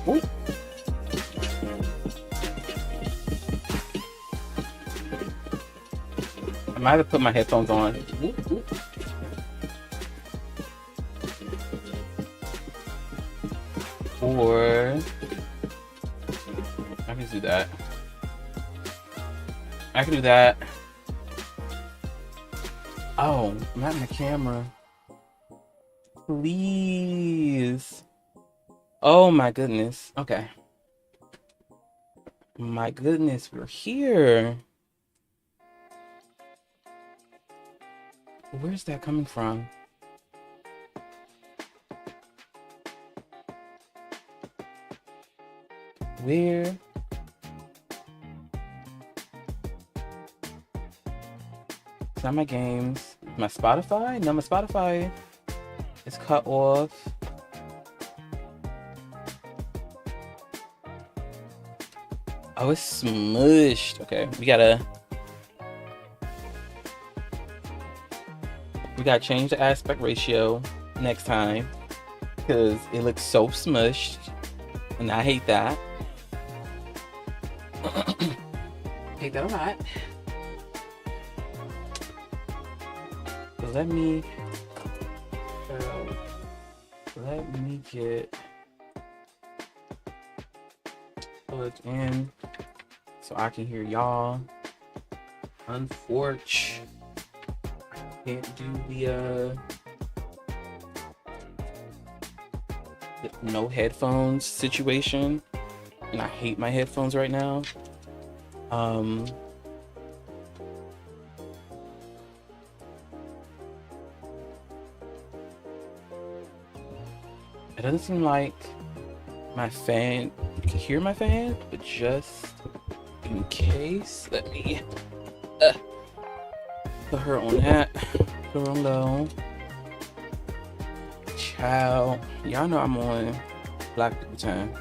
Ooh. I might have put my headphones on. Ooh, ooh. Or I can do that. I can do that. Oh, I'm not in the camera. Please. Oh my goodness. Okay. My goodness, we're here. Where's that coming from? Where? It's not my games. My Spotify? No, my Spotify is cut off. Oh, it's smushed. Okay, we gotta change the aspect ratio next time because it looks so smushed, and I hate that. Hate that a lot. So let me get plugged in so I can hear y'all. Unfortunately, can't do the no headphones situation, and I hate my headphones right now. It doesn't seem like my fan, you can hear my fan, but just in case, let me put her on that, put her on low. Child, y'all know I'm on black people time.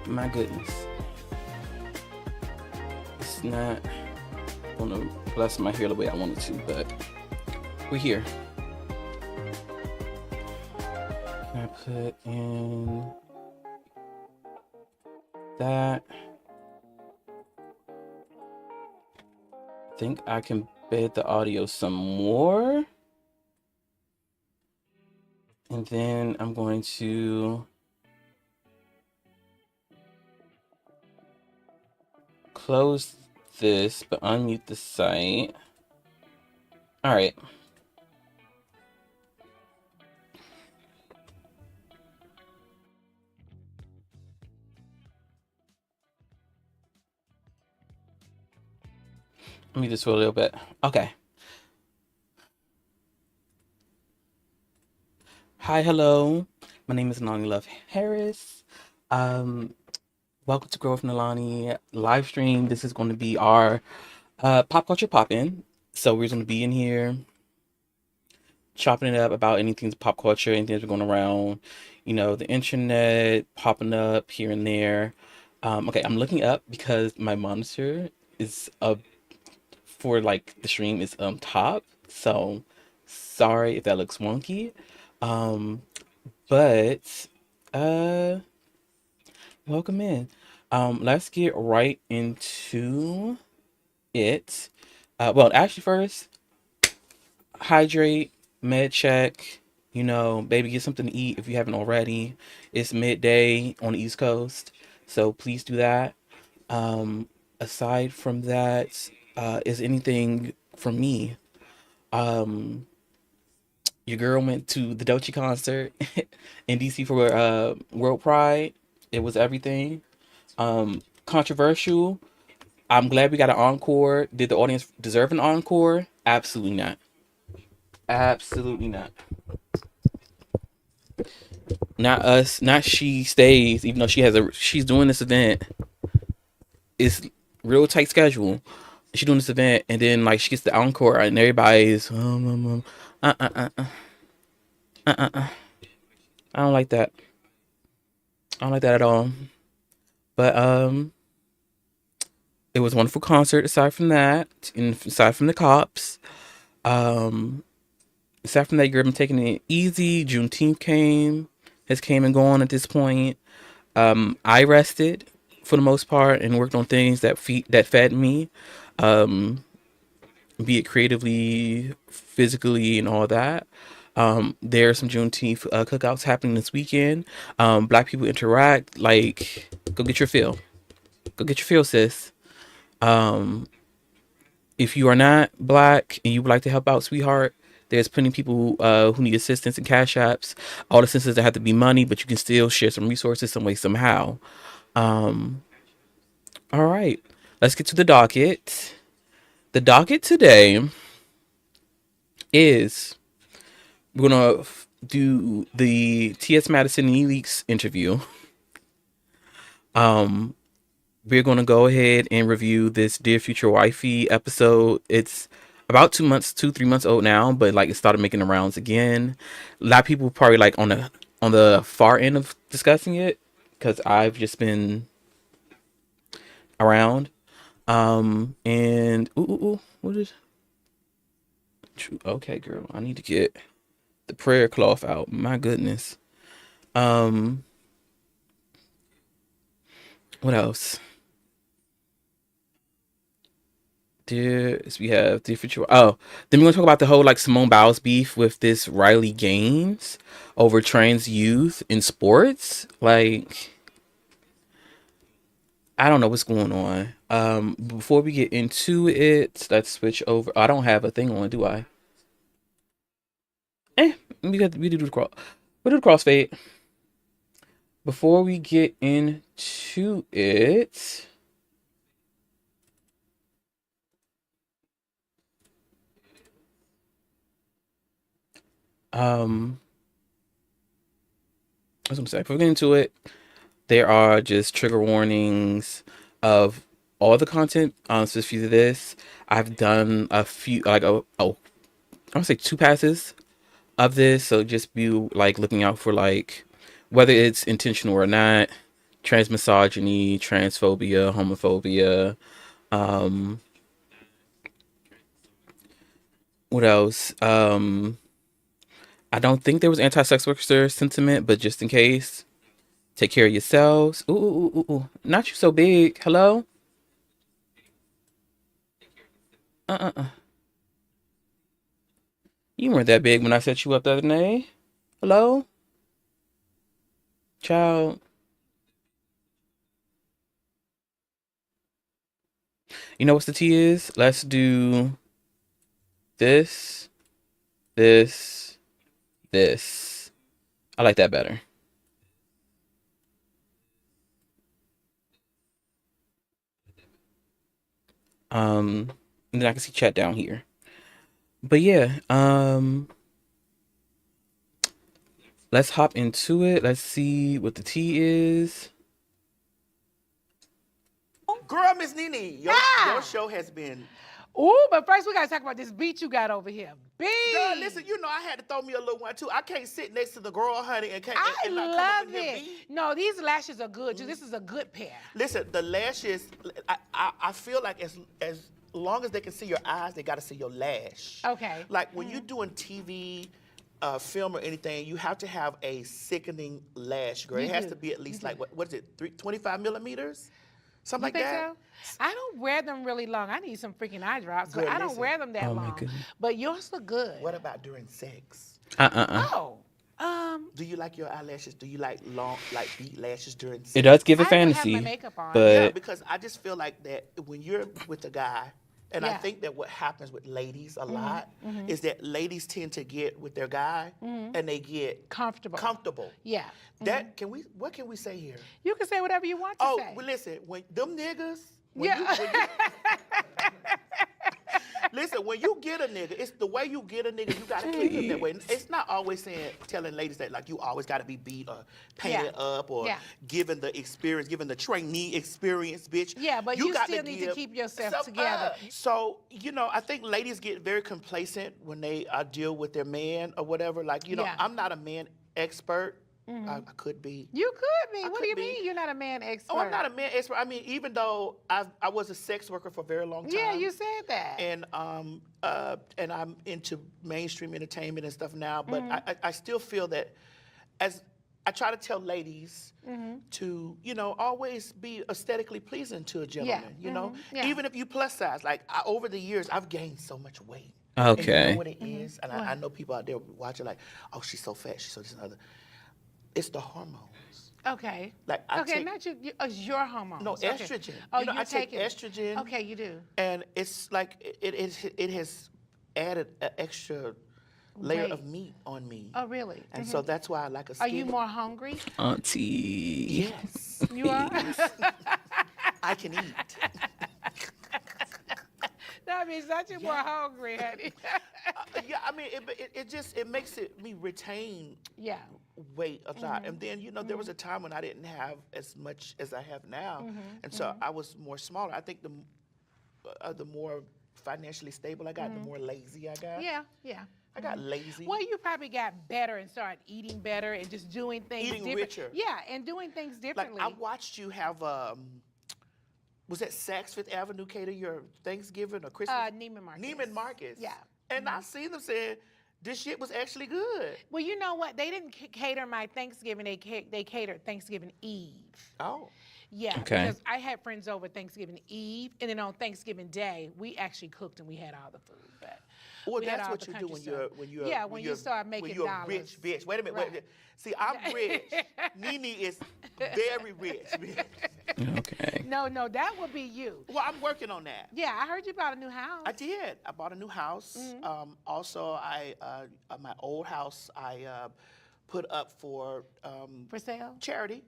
My goodness. It's not gonna bless my hair the way I wanted to, but we're here. Can I put in that? I think I can bed the audio some more. And then I'm going to close this, but unmute the site. All right. Let me just for a little bit. Okay. Hi, hello. My name is Nani Love Harris. Welcome to Grow with Nalani live stream. This is going to be our pop culture pop-in. So we're going to be in here chopping it up about anything pop culture, anything that's been going around, you know, the internet popping up here and there. Okay, I'm looking up because my monitor is up for like the stream is top. So sorry if that looks wonky. But welcome in. Let's get right into it. Well, actually first, hydrate, med check, you know, baby, get something to eat if you haven't already. It's midday on the East Coast, so please do that. Aside from that, is anything from me? Your girl went to the Doechii concert in DC for World Pride. It was everything. Controversial. I'm glad we got an encore. Did the audience deserve an encore? Absolutely not. Absolutely not. Not us. Not she stays. Even though she's doing this event. It's real tight schedule. She's doing this event, and then like she gets the encore, and everybody's uh uh uh uh I don't like that. I don't like that at all. But it was a wonderful concert. Aside from that, and aside from the cops, um, aside from that, you're taking it easy. Juneteenth has came and gone at this point. I rested for the most part and worked on things that fed me, um, be it creatively, physically, and all that. There are some Juneteenth cookouts happening this weekend. Black people interact. Like, go get your fill. Go get your fill, sis. Um, if you are not black and you would like to help out, sweetheart, there's plenty of people who need assistance and cash apps. All the assistance that have to be money, but you can still share some resources some way somehow. Um, all right, let's get to the docket. The docket today is we're gonna do the T.S. Madison and Leaks interview. Um, we're gonna go ahead and review this Dear Future Wifey episode. It's about 2 months, 3 months old now, but like it started making the rounds again. A lot of people probably like on the far end of discussing it because I've just been around. And what is? Okay, girl, I need to get the prayer cloth out. My goodness. Um, what else? We have different. Oh, then we're gonna talk about the whole like Simone Biles beef with this Riley Gaines over trans youth in sports. Like, I don't know what's going on. Before we get into it, let's switch over. I don't have a thing on, do I? We do the crossfade. Before we get into it, um, I was gonna say before we get into it, there are just trigger warnings of all the content on specific to this. I've done a few, like I want to say two passes of this, so just be like looking out for like whether it's intentional or not, trans misogyny, transphobia, homophobia. Um, what else? I don't think there was anti-sex worker sentiment, but just in case, take care of yourselves. Ooh. Not you so big. Hello? Uh. You weren't that big when I set you up the other day. Hello? Child. You know what the T is? Let's do this, this, this. I like that better. Um, and then I can see chat down here. But yeah, let's hop into it. Let's see what the T is. Girl, Miss Nene, your show has been. Ooh, but first we gotta talk about this beat you got over here. Beat. Girl, listen, I had to throw me a little one too. I can't sit next to the girl, honey, and can't I and not come up in love here it. beat. No, these lashes are good. This is a good pair. Listen, the lashes. I feel like as long as they can see your eyes, they got to see your lash. Okay. Like when you're doing TV. Film or anything, you have to have a sickening lash, girl. You It has do. to be at least You like do. what is it, 25 millimeters, something You like think that. so? I don't wear them really long. I need some freaking eye drops, Girl, but I don't listen. wear them that Oh my long. goodness. But yours look good. What about during sex? Oh. Do you like your eyelashes? Do you like long, like beat lashes during sex? It does give a I don't have my fantasy, makeup on. Yeah, but because I just feel like that when you're with a guy, and I Yeah. think that what happens with ladies a lot is that ladies tend to get with their guy and they get Comfortable. comfortable. Yeah. That what can we say here? You can say whatever you want to Oh, say. well, listen, when them niggas, when Yeah. listen, when you get a nigga, it's the way you get a nigga, you gotta keep him that way. It's not always telling ladies that like you always gotta be beat or painted up or Yeah. given the experience, given the trainee experience, bitch. Yeah, but you gotta still need to keep yourself So, together. So, I think ladies get very complacent when they deal with their man or whatever. Like, Yeah. I'm not a man expert. I could be. You could be. I What could do you be. mean you're not a man expert? Oh, I'm not a man expert. I mean, even though I was a sex worker for a very long time. Yeah, you said that. And I'm into mainstream entertainment and stuff now, but I still feel that as I try to tell ladies to, always be aesthetically pleasing to a gentleman, Yeah. even if you plus size. Like over the years, I've gained so much weight. Okay. And you know what it is? And I know people out there watching like, oh, she's so fat, she's so this and other. It's the hormones. Okay. Like I take, not you. It's your hormones. no, Okay. estrogen. Oh, I you're take taking estrogen. Okay, you do. And it's like it has added an extra layer Weight. of meat on me. Oh, really? And so that's why I like a Are skinny. you more hungry? Auntie. Yes. You are. I can eat. That means that you're more hungry, honey. Yeah, I mean, it makes me retain Yeah. weight a lot. And then, there was a time when I didn't have as much as I have now. And so I was more smaller. I think the more financially stable I got, the more lazy I got. Yeah. Yeah. I got lazy. Well, you probably got better and started eating better and just doing things Eating different. richer. Yeah, and doing things Like, differently. I watched you have, was that Saks Fifth Avenue cater your Thanksgiving or Christmas? Neiman Marcus. Neiman Marcus. Yeah. And I seen them saying, this shit was actually good. Well, you know what? They didn't cater my Thanksgiving. They catered Thanksgiving Eve. Oh. Yeah, Okay. because I had friends over Thanksgiving Eve, and then on Thanksgiving Day, we actually cooked and we had all the food. But Well, we had that's all what the you do country when stuff. you're when you start making when you're dollars. a rich bitch. Wait a minute. Right. Wait. See, I'm rich. Nene is very rich. Okay. No, that would be you. Well, I'm working on that. Yeah, I heard you bought a new house. I did. I bought a new house. Also, I my old house I put up for For sale? charity.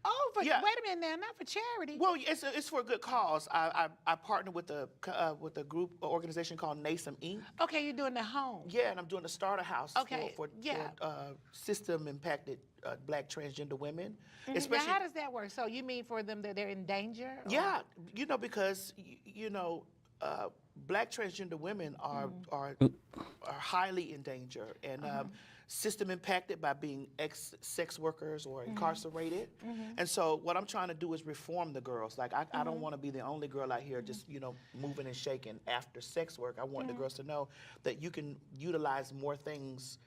Oh, Yeah. wait a minute now, not for charity. Well, it's for a good cause. I partnered with a group organization called NASM Inc. Okay, you're doing the home. Yeah, and I'm doing a starter house Okay, for yeah. system impacted Black transgender women, Now, especially. how does that work? So you mean for them that they're in danger? or- Yeah, because Black transgender women are highly in danger and system impacted by being ex-sex workers or incarcerated. And so what I'm trying to do is reform the girls. Like I don't want to be the only girl out here just moving and shaking after sex work. I want the girls to know that you can utilize more things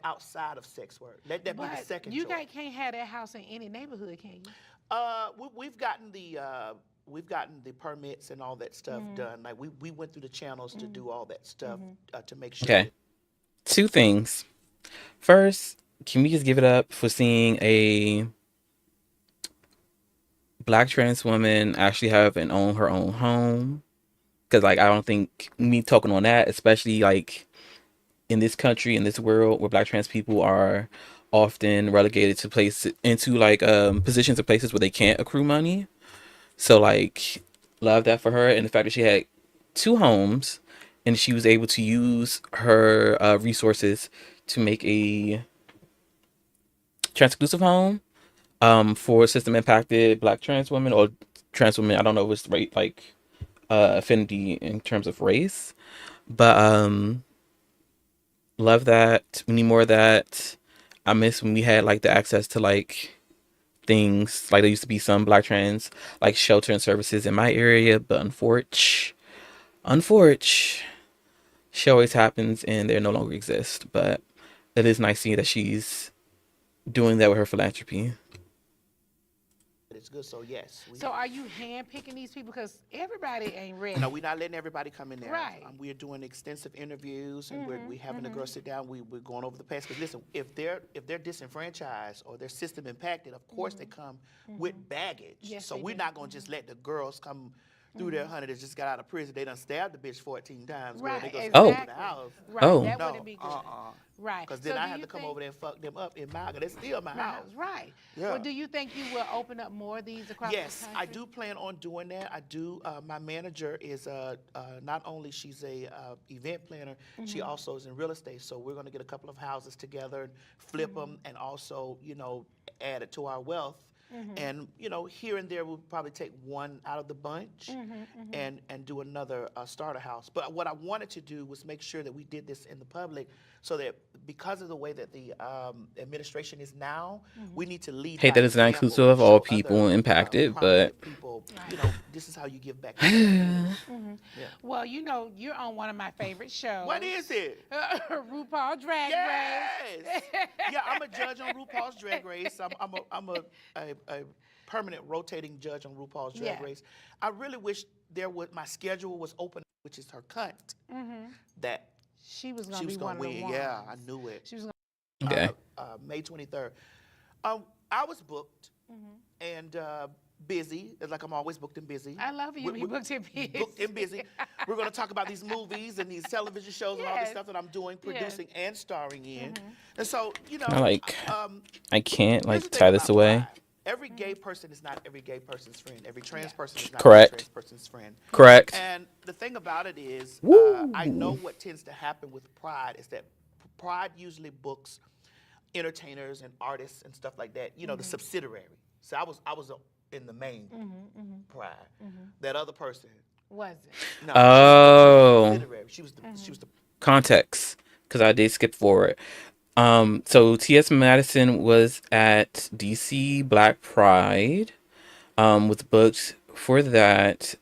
outside of sex work. Let that be the But second you choice. guys can't have that house in any neighborhood, can you? We've gotten the permits and all that stuff done. Like we went through the channels to do all that stuff to make sure. Okay. Two things. First, can we just give it up for seeing a Black trans woman actually have and own her own home? Because I don't think me talking on that, especially in this country, in this world where Black trans people are often relegated to positions and places where they can't accrue money. So love that for her, and the fact that she had two homes and she was able to use her resources to make a trans-inclusive home for system impacted Black trans women or trans women. I don't know if it's right affinity in terms of race, but love that. We need more of that. I miss when we had the access to things there used to be some Black trans shelter and services in my area, but unfortunately she always happens and they no longer exist. But it is nice seeing that she's doing that with her philanthropy. It's good. So yes. So are you handpicking these people? Because everybody ain't ready. No, we're not letting everybody come in there. Right. We're doing extensive interviews, and we're having the girls sit down. We're going over the past. Because listen, if they're disenfranchised or their system impacted, of course they come with baggage. Yes, so they we're do. not going to just let the girls come through their honey that just got out of prison. They done stabbed the bitch 14 times. Girl. Right, They go Oh. to the house. Right, Oh. that No, wouldn't be good. Right. Because then So I do have you to come think- over there and fuck them up in my. It's still my Right, house. right. Yeah. Well, do you think you will open up more of these across Yes, the country? I do plan on doing that. I do. My manager is not only she's a event planner, she also is in real estate. So we're going to get a couple of houses together, and flip them, and also add it to our wealth. And here and there we'll probably take one out of the bunch and do another starter house. But what I wanted to do was make sure that we did this in the public, so that because of the way that the administration is now, we need to lead. Hate by that it's not example inclusive of and all show people other, impacted, prominent but people you know, this is how you give back. Yeah. Well, you know, you're on one of my favorite shows. What is it? RuPaul Drag Yes. Race. Yeah, I'm a judge on RuPaul's Drag Race. I'm a permanent rotating judge on RuPaul's Drag Yeah. Race. I really wish my schedule was open, which is her cunt, that She was she gonna was be one gonna of the win. Yeah, I ones. knew it. She was gonna. Okay. May 23rd. I was booked and busy, like I'm always booked and busy. I love you. You booked and busy. Booked and busy. We're going to talk about these movies and these television shows and all this Yes. stuff that I'm doing, Yes. producing, and starring in. And so, you know, I can't here's like the thing tie this about away. pride. Every gay person is not every gay person's friend. Every trans person is not Correct. every trans person's friend. Correct. And the thing about it is, Woo. I know what tends to happen with Pride is that Pride usually books entertainers and artists and stuff like that. You know, the subsidiary. So I was in the main Pride. That other person, Was it? no, Oh. subsidiary. She was the Context, because I did skip forward. So T.S. Madison was at DC Black Pride. Was booked for that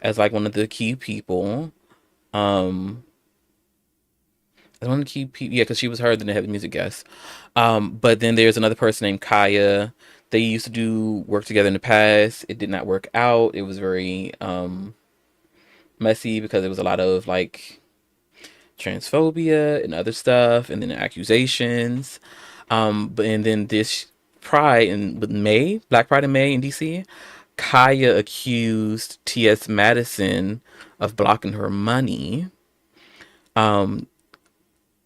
as like one of the key people. As one of the key people, yeah, because she was her, then they had the music guest. But then there's another person named Kaya. They used to do work together in the past. It did not work out. It was very messy because there was a lot of like transphobia and other stuff, and then accusations. And then this Pride with Black Pride in May in DC, Kaya accused T.S. Madison of blocking her money.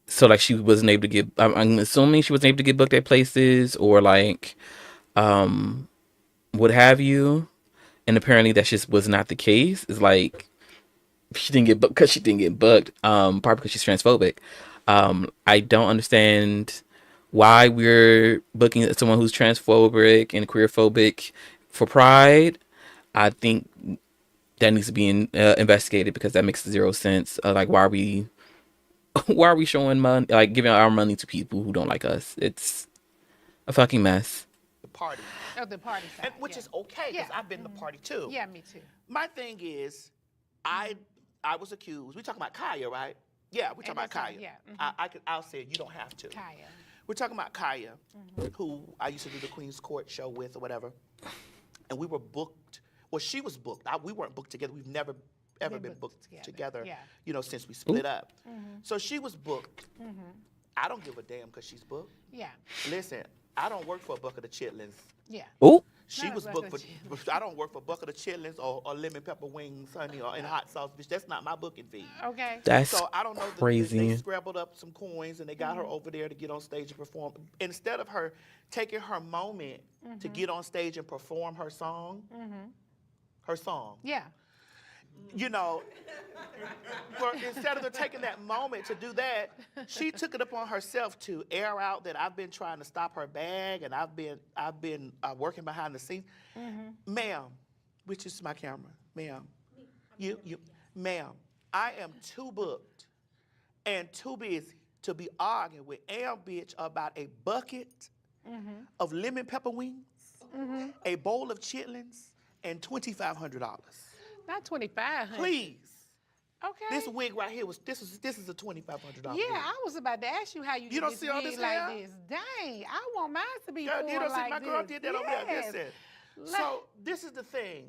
So like she wasn't able to get. I'm assuming she wasn't able to get booked at places or like, what have you. And apparently that just was not the case. It's like she didn't get booked because she didn't get booked. Probably because she's transphobic. I don't understand why we're booking someone who's transphobic and queerphobic for Pride. I think that needs to be investigated because that makes zero sense. Like, why are we showing money, like giving our money to people who don't like us? It's a fucking mess. party, Oh, the party side. and, which yeah. is okay because Yeah. I've been the party too. Yeah, me too. My thing is, I was accused. We talking about Kaya, right? Yeah, we're talking about that's right, Kaya. yeah, I'll say it. You don't have to. Kaya. We're talking about Kaya, who I used to do the Queen's Court show with or whatever, and we were booked. Well, she was booked. We weren't booked together. We've never ever been booked together. Yeah. You know, since we split up. So she was booked. I don't give a damn because she's booked. Yeah. Listen, I don't work for a bucket of chitlins. Yeah. Oh, She Not a was bucket booked of for. I don't work for a bucket of chitlins or lemon pepper wings, honey, or in hot sauce. Bitch, that's not my booking fee. Okay. that's So I don't know. crazy. They scrambled up some coins and they got her over there to get on stage and perform. Instead of her taking her moment to get on stage and perform her song, Yeah. you know, instead of her taking that moment to do that, she took it upon herself to air out that I've been trying to stop her bag and I've been working behind the scenes. Ma'am, which is my camera, ma'am, ma'am, I am too booked and too busy to be arguing with bitch about a bucket of lemon pepper wings, a bowl of chitlins, and $2,500. Not 25, honey. Please. Okay. This wig right here this is a $2,500 yeah, wig. I was about to ask you how you get don't this see all wig this like hair? this. Dang, I want mine to be Girl, you formed don't see like my girl this. did that over there. Yes. Listen. Let- So this is the thing.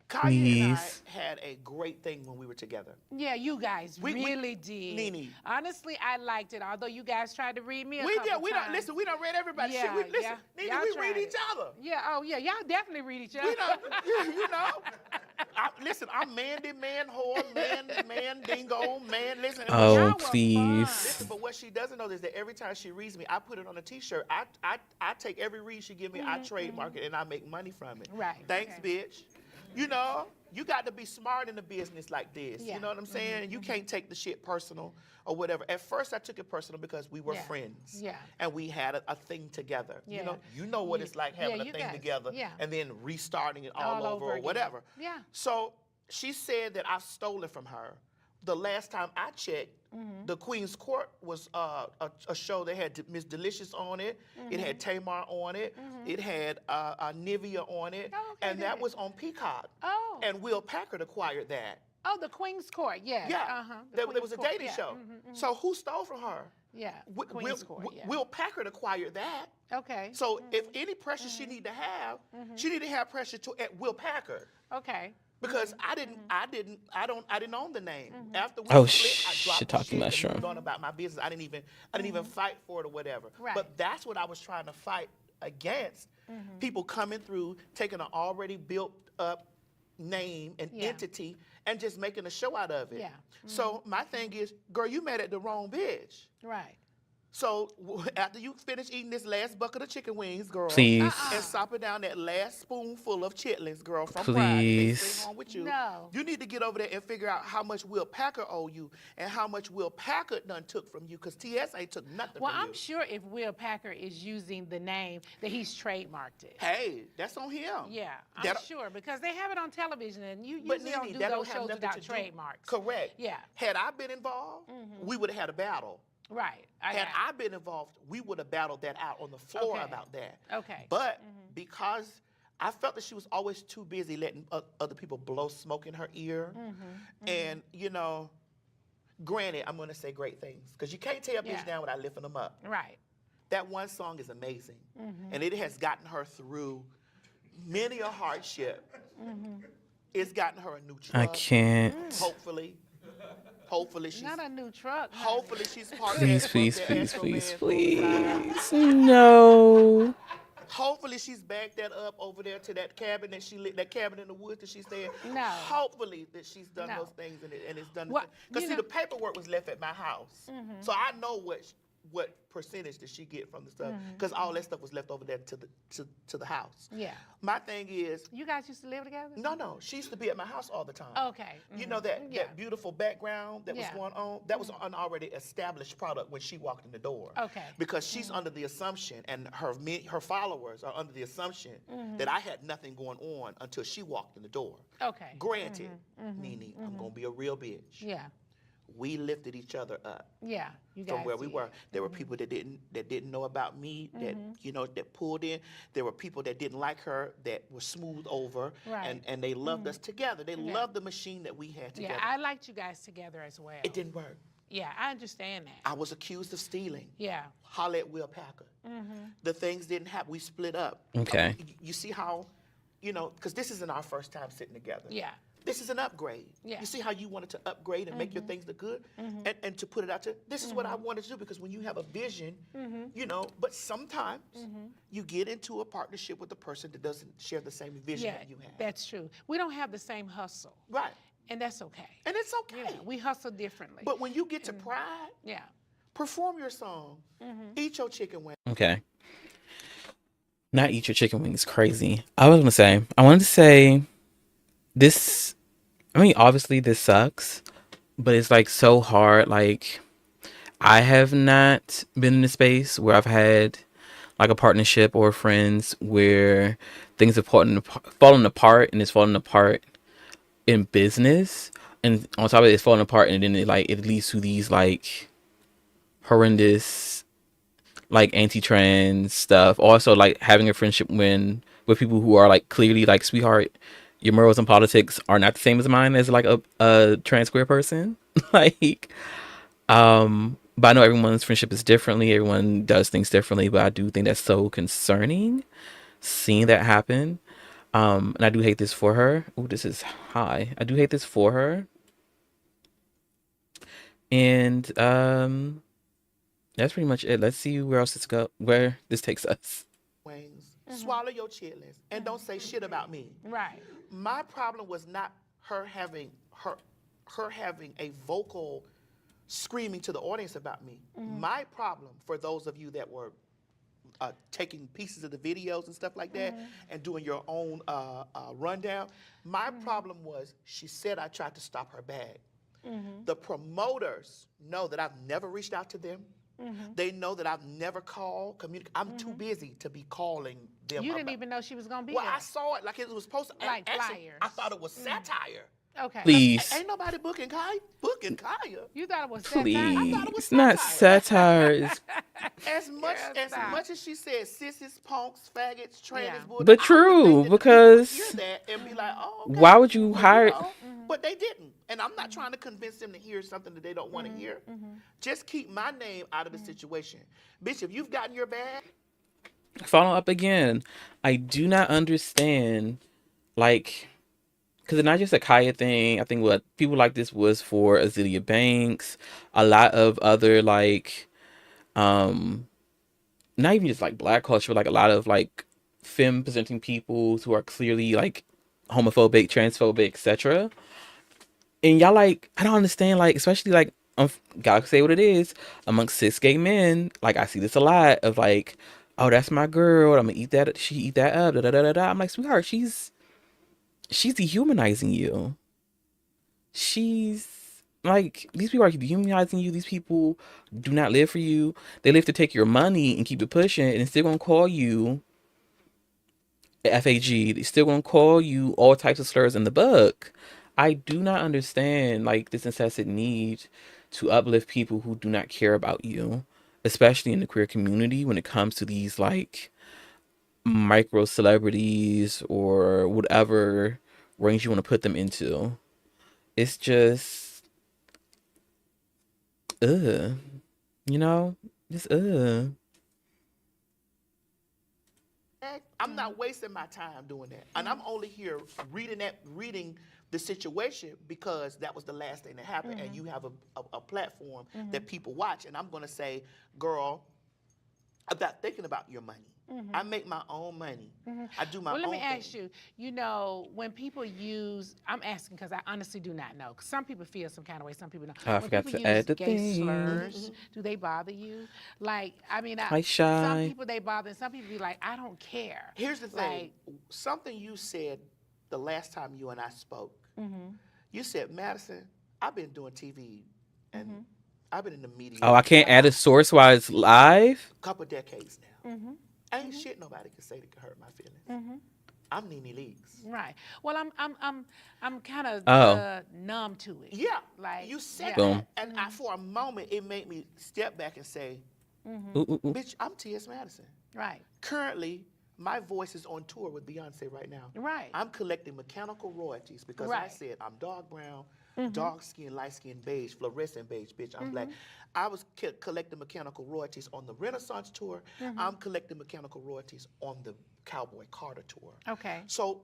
Kaya Please. and I had a great thing when we were together. Yeah, you guys We- really did. Nene. Honestly, I liked it. Although you guys tried to read me a We couple did. We don't times. listen. We don't read everybody. Yeah, Shit. We listen. yeah. Nene, Y'all we tried read it. each other. Yeah. Oh, yeah. Y'all definitely read each other. We don't. You know. Listen, I'm Mandy, man, whore, man, dingo, man. Listen. Oh, Y'all were please. Listen, but what she doesn't know is that every time she reads me, I put it on a T-shirt. I take every read she give me, I trademark it, and I make money from it. Right, Thanks, okay. bitch. You know, you got to be smart in a business like this. Yeah. You know what I'm saying? You can't take the shit personal or whatever. At first, I took it personal because we were Yeah. friends. Yeah. And we had a thing together. Yeah. You know what it's like having a you thing guys. together Yeah. and then restarting it All all over or again. whatever. Yeah. So she said that I've stolen from her the last time I checked, the Queen's Court was a show that had Miss Delicious on it. It had Tamar on it. It had Nivea on it. Oh, okay, and that good. was on Peacock. Oh. And Will Packard acquired that. Oh, the Queen's Court, yes. Yeah. Uh-huh. The There Queen's was a Court, dating yeah. show. So who stole from her? Yeah, Wi- Queen's Court, yeah. Will Packard acquired that. Okay. So if any pressure she need to have, she need to have pressure at Will Packard. Okay. Because I didn't own the name. After we Oh, split, I dropped the shiitake shit and mushroom. moved on about my business. I didn't even fight for it or whatever. Right. But that's what I was trying to fight against. People coming through, taking an already built up name and Yeah. entity and just making a show out of it. Yeah. So my thing is, girl, you mad at the wrong bitch. Right. So after you finish eating this last bucket of chicken wings, girl, Please. and sopping down that last spoonful of chitlins, girl, from Friday, Please. stay home with you. No. You need to get over there and figure out how much Will Packard owe you and how much Will Packard done took from you, because TSA took nothing Well, from I'm you. sure if Will Packard is using the name, that he's trademarked it. Hey, that's on him. Yeah, I'm That'll- sure, because they have it on television, and you But usually don't Nene, do that those don't have shows nothing without to do- trademarks. Correct. Yeah. Had I been involved, we would have had a battle. Right. Had I been involved, we would have battled that out on the floor Okay. about that. Okay. But because I felt that she was always too busy letting other people blow smoke in her ear, and granted, I'm gonna say great things because you can't tear a bitch Yeah. down without lifting them up. Right. That one song is amazing, and it has gotten her through many a hardship. It's gotten her a new I truck. can't. Hopefully she's. Not a new truck. honey. Hopefully she's parked Please, that- please, that please, Astro please, Man full size. please. No. Hopefully she's backed that up over there to that cabin that that cabin in the woods that she's staying. No. Hopefully that she's done No. those things and it's done. Well, Because you see, know- the paperwork was left at my house, so I know what percentage did she get from the stuff, because all that stuff was left over there to the house. Yeah. My thing is, You guys used to live together? no, she used to be at my house all the time. Okay. You know that Yeah. that beautiful background that Yeah. was going on? That was an already established product when she walked in the door. Okay. Because she's under the assumption, and her followers are under the assumption that I had nothing going on until she walked in the door. Okay. Granted, Nene, I'm gonna be a real bitch. Yeah. We lifted each other up Yeah. You guys from where we did. were. There were people that didn't know about me, that pulled in. There were people that didn't like her that were smoothed over, Right. and they loved us together. They loved the machine that we had together. Yeah, I liked you guys together as well. It didn't work. Yeah, I understand that. I was accused of stealing. Yeah. Holla at Will Packard. The things didn't happen. We split up. Okay. You see how, because this isn't our first time sitting together. Yeah. This is an upgrade. Yeah. You see how you wanted to upgrade and make your things look good, and to put it out to. This is what I wanted to do, because when you have a vision, but sometimes you get into a partnership with a person that doesn't share the same vision Yeah, that you have. that's true. We don't have the same hustle, Right. and that's okay. And it's okay. Yeah, we hustle differently. But when you get to pride, yeah. perform your song, eat your chicken wing. Okay. Not eat your chicken wings. Crazy. I wanted to say this. I mean, obviously this sucks, but it's like so hard. Like, I have not been in a space where I've had like a partnership or friends where things have fallen apart, and it's fallen apart in business, and on top of it, it's falling apart, and then it leads to these like horrendous like anti-trans stuff. Also, like having a friendship with people who are like clearly like, sweetheart, your morals and politics are not the same as mine as like a trans queer person. Like, but I know everyone's friendship is differently. Everyone does things differently, but I do think that's so concerning seeing that happen. And I do hate this for her. Oh, this is high. I do hate this for her. And that's pretty much it. Let's see where this takes us. Wings. Swallow your chitlins and don't say shit about me. Right. My problem was not her having a vocal screaming to the audience about me. My problem, for those of you that were taking pieces of the videos and stuff like that and doing your own rundown, my problem was she said I tried to stop her bag. The promoters know that I've never reached out to them. They know that I've never called, communicate. I'm too busy to be calling them. You didn't even know she was gonna be Well, there. I saw it like it was supposed to. Like actually, flyers. I thought it was satire. Okay. Cause Please, ain't nobody booking Kaya. Booking Kaya. You thought it was satire? I please. thought it was It's not satire. satire. It's, As much Girl, as stop. much as she said sissies, punks, faggots, Yeah. trannies, bull, but I would true think that the people would hear because that and be like, "Oh, why okay," would you but hire? but they didn't. And I'm not trying to convince them to hear something that they don't want to hear. Just keep my name out of the situation, bitch. If you've gotten your bag, Follow up again. I do not understand, like, because it's not just a Kaya thing. I think what people like this was for Azealia Banks, a lot of other like, um, not even just like black culture, but like a lot of like femme presenting people who are clearly like homophobic, transphobic, etc. And y'all like, I don't understand, like, especially like, gotta say what it is amongst cis gay men. Like, I see this a lot of like, oh, that's my girl. I'm gonna eat that. She eat that up. Da da da da da. I'm like, sweetheart, she's dehumanizing you. She's like, these people are dehumanizing you. These people do not live for you. They live to take your money and keep it pushing, and still gonna call you FAG. They still gonna call you all types of slurs in the book. I do not understand like this incessant need to uplift people who do not care about you, especially in the queer community when it comes to these like micro celebrities or whatever range you want to put them into. It's just ugh, you know, just ugh. I'm not wasting my time doing that. And I'm only here reading the situation because that was the last thing that happened. And you have a platform that people watch. And I'm gonna say, girl, I'm not thinking about your money. I make my own money. I do my Well, own let me thing. ask you, you know, when people use, I'm asking because I honestly do not know. 'Cause some people feel some kind of way, some people don't. Oh, I When forgot people to use add the gay thing. slurs, do they bother you? Like, I mean, Hi, some Shy. people they bother, and some people be like, I don't care. Here's the thing. Like, Something you said the last time you and I spoke. You said, Madison, I've been doing TV and I've been in the media Oh, I can't add a a source while it's live. couple decades now. Ain't shit nobody can say that can hurt my feelings. I'm Nene Leakes. right. Well, I'm kind of Oh, numb to it. Yeah, Like, you said yeah. boom. that, and for a moment, it made me step back and say, Ooh, ooh, ooh. "Bitch, I'm T.S. Madison. Right. Currently, my voice is on tour with Beyonce right now. Right. I'm collecting mechanical royalties because I Right. said I'm dark brown, dark skin, light skin, beige, fluorescent beige, bitch. I'm black. I was collecting mechanical royalties on the Renaissance tour. I'm collecting mechanical royalties on the Cowboy Carter tour. Okay. So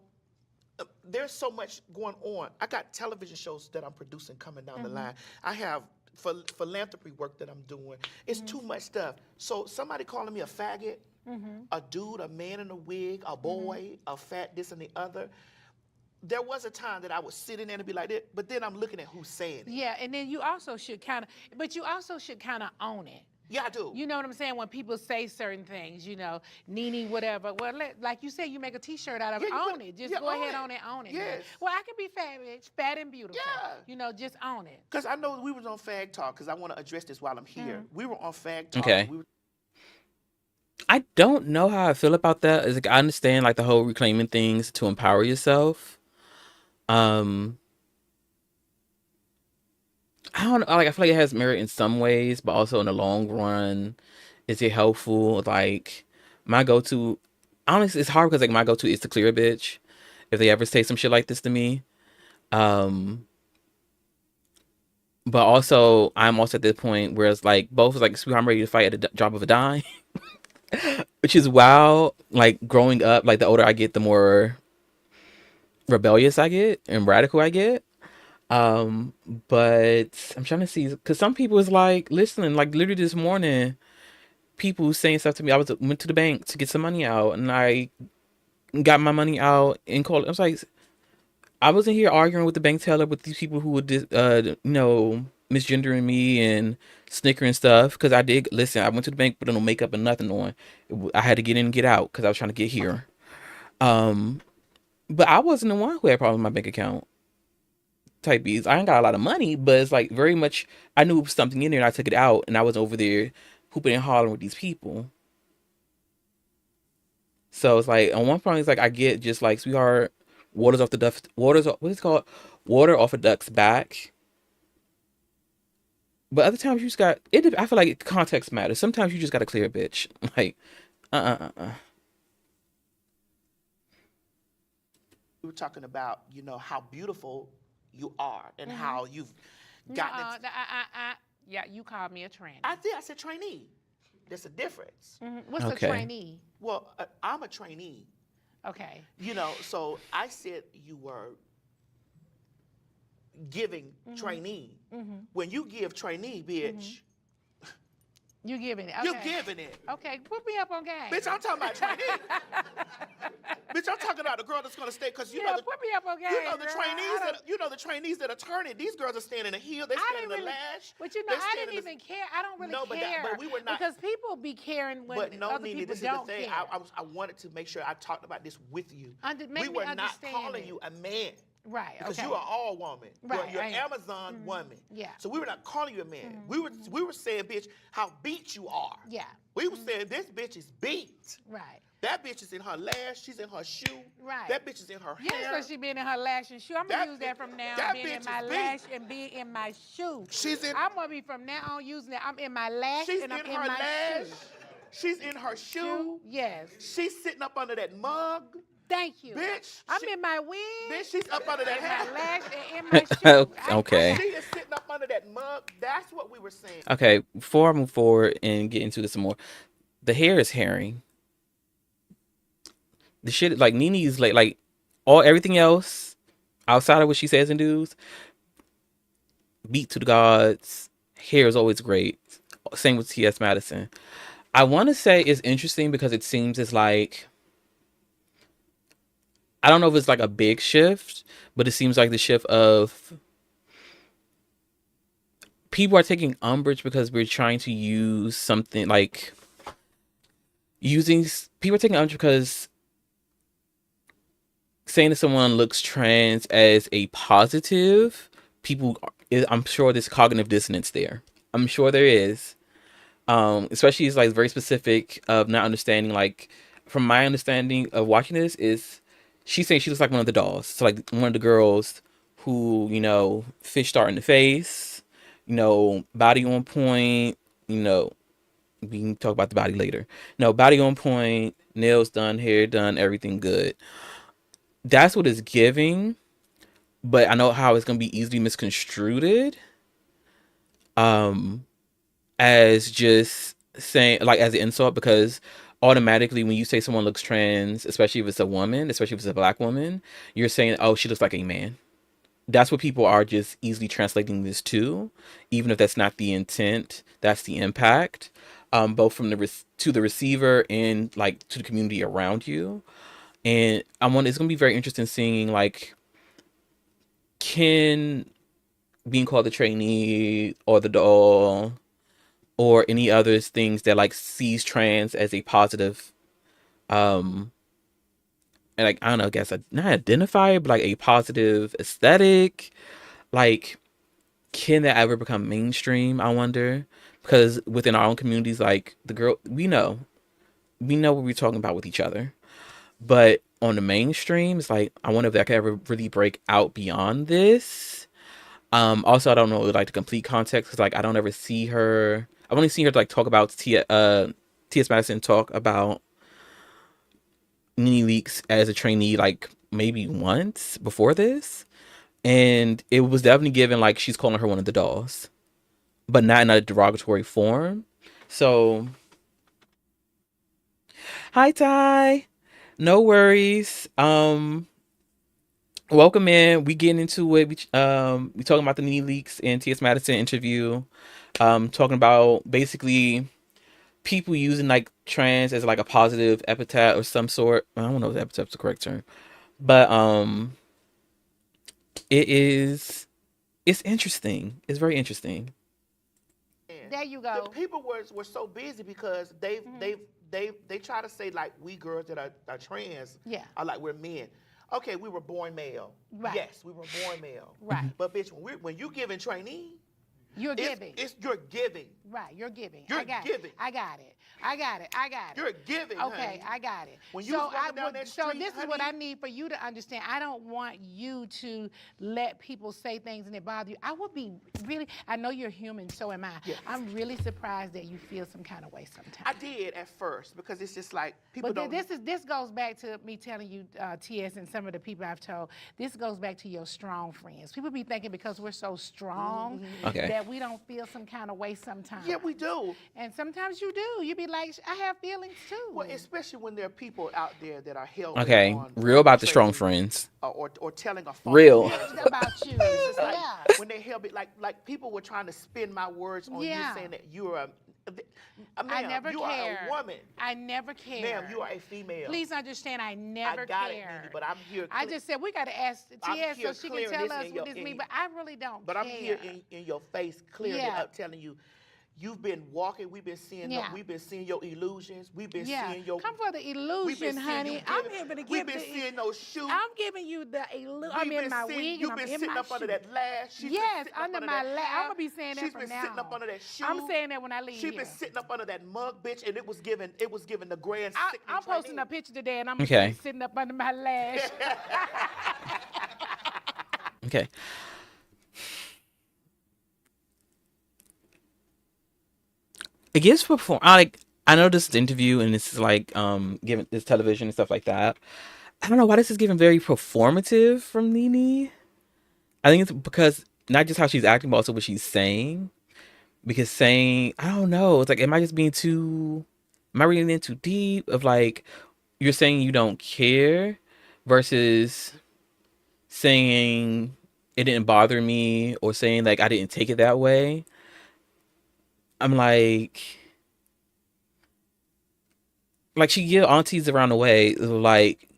there's so much going on. I got television shows that I'm producing coming down the line. I have philanthropy work that I'm doing. It's too much stuff. So somebody calling me a faggot, a dude, a man in a wig, a boy, a fat this and the other. There was a time that I would sit in there and be like that, but then I'm looking at who's saying it. Yeah, and then you also should kind of, but you also should kind of own it. Yeah, I do. You know what I'm saying? When people say certain things, you know, Nene, whatever. Well, like you said, you make a T-shirt out of it. Yeah, you Own put- it. Just yeah, go own ahead, it. own it, own it. man. Yes. Well, I could be fat, bitch, fat and beautiful. Yeah. You know, just own it. Because I know we was on Fag Talk, because I want to address this while I'm here. We were on Fag Talk. Okay. We were I don't know how I feel about that. It's like I understand like the whole reclaiming things to empower yourself. Um, I don't know. Like I feel like it has merit in some ways, but also in the long run, is it helpful? Like my go-to, honestly, it's hard because like my go-to is to clear a bitch if they ever say some shit like this to me. Um, but also I'm also at this point where it's like both is like, sweetheart, I'm ready to fight at the drop of a dime, which is wild. Like growing up, like the older I get, the more rebellious I get and radical I get. Um, but I'm trying to see because some people is like, listening, like literally this morning, people saying stuff to me. I went to the bank to get some money out, and I got my money out and called. I was like, I wasn't here arguing with the bank teller with these people who would, misgendering me and snickering stuff. Because I did listen. I went to the bank with no makeup and nothing on. I had to get in and get out because I was trying to get here. Um, but I wasn't the one who had a problem with my bank account. Type B's. I ain't got a lot of money, but it's like very much. I knew something in there, and I took it out, and I was over there hooping and hollering with these people. So it's like on one point, it's like I get just like, sweetheart, waters off the duff, waters what is it called, water off a duck's back. But other times you just got it. I feel like context matters. Sometimes you just got to clear a bitch. Like, uh. We were talking about, you know, how beautiful you are and how you've gotten it. Yeah, you called me a tranny. I did. I said trainee. There's a difference. What's Okay. a trainee? Well, I'm a trainee. Okay. You know, so I said you were giving trainee. When you give trainee, bitch, You giving it? Okay. you're giving it. Okay, put me up on game. Bitch, I'm talking about trainee. Bitch, I'm talking about the girl that's gonna stay, because you yeah, know the, put me up on game. you know the girl. trainees I that you know the trainees that are turning. These girls are standing in the heel. They I stand in didn't the really, lash. but you know, They I stand didn't in the- even care. I don't really No, but care. but we were not. Because people be caring when But no, other Nene, people this is the don't thing. care. I wanted to make sure I talked about this with you. Make We me were not understand calling it. you a man. Right. Because okay. you are all woman. Right, You're I am. Amazon woman. Yeah. So we were not calling you a man. We were saying, bitch, how beat you are. Yeah. We were saying this bitch is beat. Right. That bitch is in her lash. She's in her shoe. Right. That bitch is in her Yes, hair. so she been in her lash and shoe. I'm That gonna use that from now that on, being in bitch my is lash and being in my shoe. She's in. I'm gonna be from now on using that. I'm in my lash She's and I'm in in her my lash. shoe. She's in her shoe. Yes. She's sitting up under that mug. Thank you. Bitch, I'm she- in my wig. Bitch, she's up under that in my hat. lash and in my shoe. Okay. She is sitting up under that mug. That's what we were saying. Okay, before I move forward and get into this some more, the hair is herring. The shit, like Nene's like all everything else outside of what she says and does, beat to the gods. Hair is always great. Same with T.S. Madison. I want to say it's interesting because it seems it's like, I don't know if it's like a big shift, but it seems like the shift of people are taking umbrage because we're trying to use something like people are taking umbrage because saying that someone looks trans as a positive, I'm sure there's cognitive dissonance there. I'm sure there is. Especially it's like very specific of not understanding, like from my understanding of watching this is she's saying she looks like one of the dolls. So like one of the girls who, fish star in the face, body on point, we can talk about the body later. No, body on point, nails done, hair done, everything good. That's what it's giving, but I know how it's gonna be easily misconstrued. As just saying like as an insult, because automatically when you say someone looks trans, especially if it's a woman, especially if it's a black woman, you're saying, oh, she looks like a man. That's what people are just easily translating this to, even if that's not the intent. That's the impact, both from to the receiver and like to the community around you. And it's gonna be very interesting seeing like, can being called the trainee or the doll or any other things that like sees trans as a positive, and like I don't know, I guess not identify, but like a positive aesthetic, like can that ever become mainstream? I wonder, because within our own communities, like the girl, we know what we're talking about with each other, but on the mainstream, it's like I wonder if that could ever really break out beyond this. Also, I don't know like the complete context because like I don't ever see her. I've only seen her like talk about T.S. Madison talk about Nene Leakes as a trainee like maybe once before this, and it was definitely given like she's calling her one of the dolls, but not in a derogatory form. So, hi Ty, no worries. Welcome in. We getting into it. We talking about the Nene Leakes and T.S. Madison interview. Talking about basically people using like trans as like a positive epithet or some sort. I don't know if epithet's the correct term, but it's interesting. It's very interesting. There you go. The people were so busy because they try to say like we girls that are trans are like we're men. Okay, we were born male. Right. Yes, we were born male. Right. But bitch, when you giving trainee, You're giving. You're giving. Right, you're giving. You're I got giving. it. I got it. I got it. I got it. You're giving, Okay, honey. I got it. When you was walking down that so street, this is what I honey- need for you to understand. I don't want you to let people say things and it bother you. I would be really, I know you're human, so am I. Yes. I'm really surprised that you feel some kind of way sometimes. I did at first because it's just like people But don't. this goes back to me telling you, TS, and some of the people I've told. This goes back to your strong friends. People be thinking because we're so strong Okay. that we don't feel some kind of way sometimes. Yeah, we do. And sometimes you do. You be like, I have feelings too. Well, especially when there are people out there that are held Okay. on Real about the strong perpetrating, friends. or telling a false Real. narrative. about you. It's like Yeah. when they held it, like people were trying to spin my words on Yeah. you, saying that you're a I ma'am, never you cared. are a woman. I never cared. Ma'am, you are a female. Please understand, I never I got it, cared. Mindy, but I'm here. I just said we got to ask I'm TS so here she can clearing tell this us in what your- this in- means, but I really don't But care. I'm here in your face, clearing it Yeah. up, telling you, you've been walking. We've been seeing. Yeah. We've been seeing your illusions. We've been Yeah, seeing your. come for the We've been illusion, seeing honey. you I'm giving- able to We've give been the. seeing those shoes. I'm giving you the illusion. I'm We've in been my seeing- wig You've and I'm been in sitting my up under shoe. that lash. She's been Yes, sitting up under under my that lash. hair. I'm gonna be saying that She's from been now sitting up on. under that shoe. I'm saying that when I leave She's here. been sitting up under that mug, bitch, and it was giving the grand sickness. I'm posting a picture today, and I'm Okay. sitting up under my lash. Okay. It gives perform. I know this is the interview and this is like giving this television and stuff like that. I don't know why this is given very performative from Nene. I think it's because not just how she's acting, but also what she's saying. Because saying, I don't know, it's like, am I just being too, am I reading in too deep? Of like, you're saying you don't care versus saying it didn't bother me or saying like I didn't take it that way. I'm like she give aunties around the way like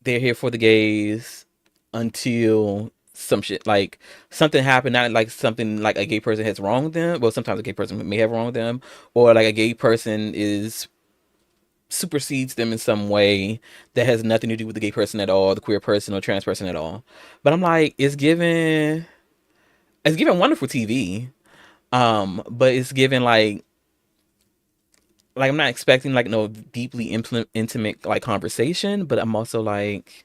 they're here for the gays until some shit like something happened, not like something like a gay person has wronged them. Well, sometimes a gay person may have wronged them, or like a gay person is supersedes them in some way that has nothing to do with the gay person at all, the queer person or trans person at all. But I'm like, it's given wonderful TV. But it's given like I'm not expecting like no deeply intimate like conversation, but I'm also like,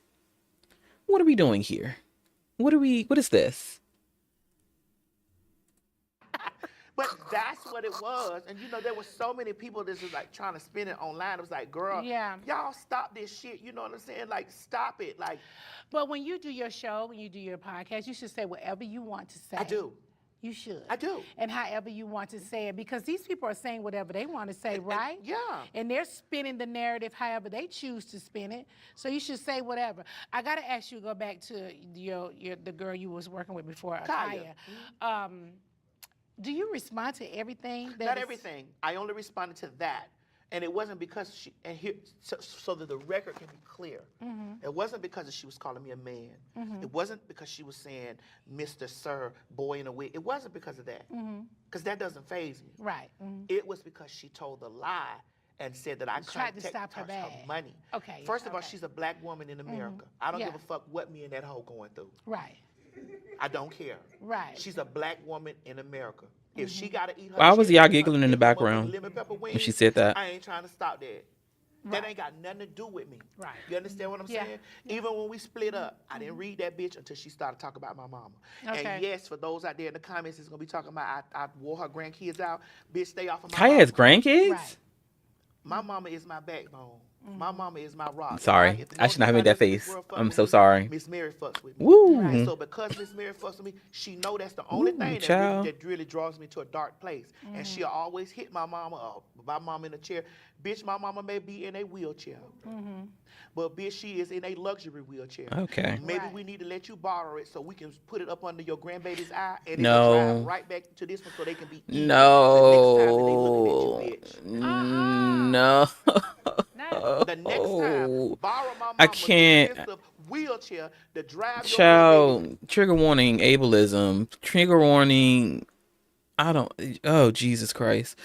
what are we doing here? What is this? But that's what it was. And you know, there were so many people that was like trying to spin it online. It was like, girl, Yeah. y'all stop this shit. You know what I'm saying? Like, stop it. Like, But when you do your show, when you do your podcast, you should say whatever you want to say. I do. You should. I do. And however you want to say it, because these people are saying whatever they want to say, right? Yeah. And they're spinning the narrative however they choose to spin it. So you should say whatever. I got to ask you, go back to the girl you was working with before, Kaya. Kaya. Do you respond to everything? Not everything. I only responded to that. And it wasn't because she, and here, so that the record can be clear. It wasn't because she was calling me a man. It wasn't because she was saying, Mr. Sir, boy in a wig. It wasn't because of that. Because that doesn't faze me. Right. It was because she told a lie and said that I Tried to couldn't stop her touch bag. her money. Okay, First of all, okay. she's a black woman in America. I don't Yeah. give a fuck what me and that hoe going through. Right. I don't care. Right. She's a black woman in America. If she gotta eat her Why was chicken y'all with her giggling in the lemon pepper background lemon pepper when she wings, said that? I ain't trying to stop that. That Right. ain't got nothing to do with me. Right. You understand what I'm Yeah. saying? Even when we split up, I didn't read that bitch until she started talking about my mama. Okay. And yes, for those out there in the comments that's gonna be talking about I wore her grandkids out, bitch, stay off of my Kaya mama. has grandkids? Right. My mama is my backbone. My mama is my rock. Sorry. If the I should not have only made that person in this face. world fuck I'm with so me, sorry. Miss Mary fucks with me. Woo. And so because Miss Mary fucks with me, she know that's the only Ooh, thing child. that really draws me to a dark place. And she'll always hit my mama up. My mama in a chair. Bitch, my mama may be in a wheelchair. But bitch, she is in a luxury wheelchair. Okay. Maybe Right. we need to let you borrow it so we can put it up under your grandbaby's eye and No. it'll drive right back to this one so they can be even the next time that they looking at you, bitch. No. No. The next time, borrow my mama's I can't. expensive wheelchair to drive your grandbaby. Child, trigger warning, ableism. Trigger warning. I don't. Oh, Jesus Christ.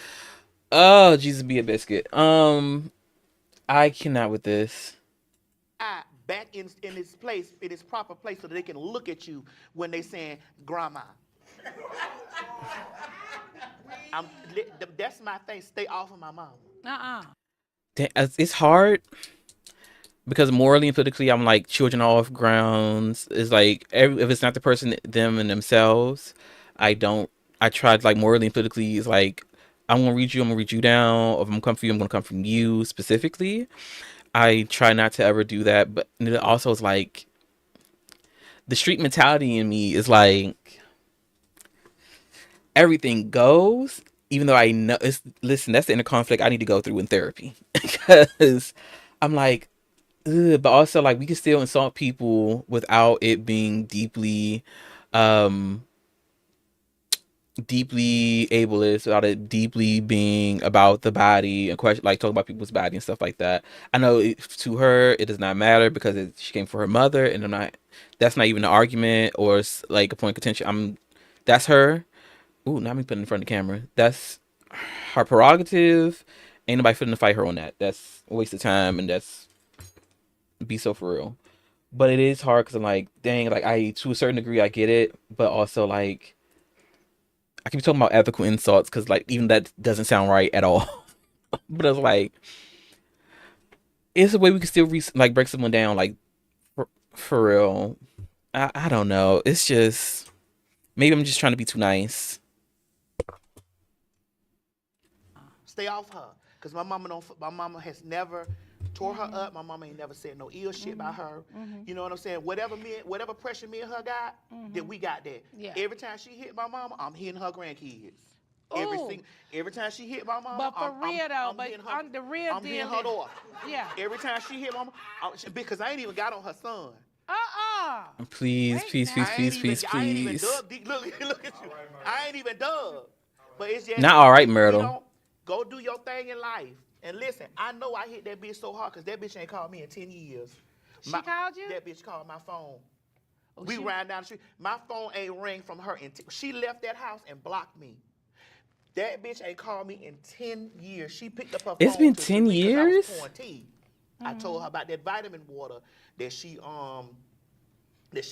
Oh, Jesus be a biscuit. I cannot with this. Back in its place, in its proper place, so that they can look at you when they saying grandma. That's my thing. Stay off of my mama. Uh-uh. It's hard because morally and politically, I'm like children are off grounds. It's like if it's not the person, them and themselves, I don't. I tried like morally and politically. It's like I'm gonna read you. I'm gonna read you down. If I'm gonna come for you, I'm gonna come from you specifically. I try not to ever do that, but it also is like the street mentality in me is like everything goes. Even though I know it's listen, that's the inner conflict I need to go through in therapy because I'm like, ugh, but also like we can still insult people without it being um deeply ableist, without it deeply being about the body and question like talking about people's body and stuff like that. I know to her it does not matter because she came for her mother, and I'm not. That's not even an argument or like a point of contention. That's her. Ooh, not me putting in front of the camera. That's her prerogative. Ain't nobody finna fight her on that. That's a waste of time, and that's be so for real. But it is hard because I'm like, dang, like I to a certain degree I get it, but also like I keep talking about ethical insults because like even that doesn't sound right at all. But it's like it's a way we can still like break someone down, like for real. I don't know. It's just maybe I'm just trying to be too nice. Stay off her. Cause my mama don't. My mama has never tore her up. My mama ain't never said no ill shit about her. You know what I'm saying? Whatever pressure me and her got, that we got that. Yeah. Every time she hit my mama, I'm hitting her grandkids. Ooh. Every time she hit my mama, But for real though, I'm but hitting her, on the real I'm hitting deal her is- door. Yeah. Every time she hit mama, because I ain't even got on her son. Please, Wait please, now. please, I ain't please, even, please, I ain't even please. dug deep. Look at you. I ain't even dug. But it's just Not all right, we Myrtle. don't- Go do your thing in life. And listen, I know I hit that bitch so hard because that bitch ain't called me in 10 years. She called you? That bitch called my phone. Oh, We she- riding down the street. My phone ain't ring from her. She left that house and blocked me. That bitch ain't called me in 10 years. She picked up her phone. It's been to 10 me 'cause I was years? pouring tea. I told her about that vitamin water that she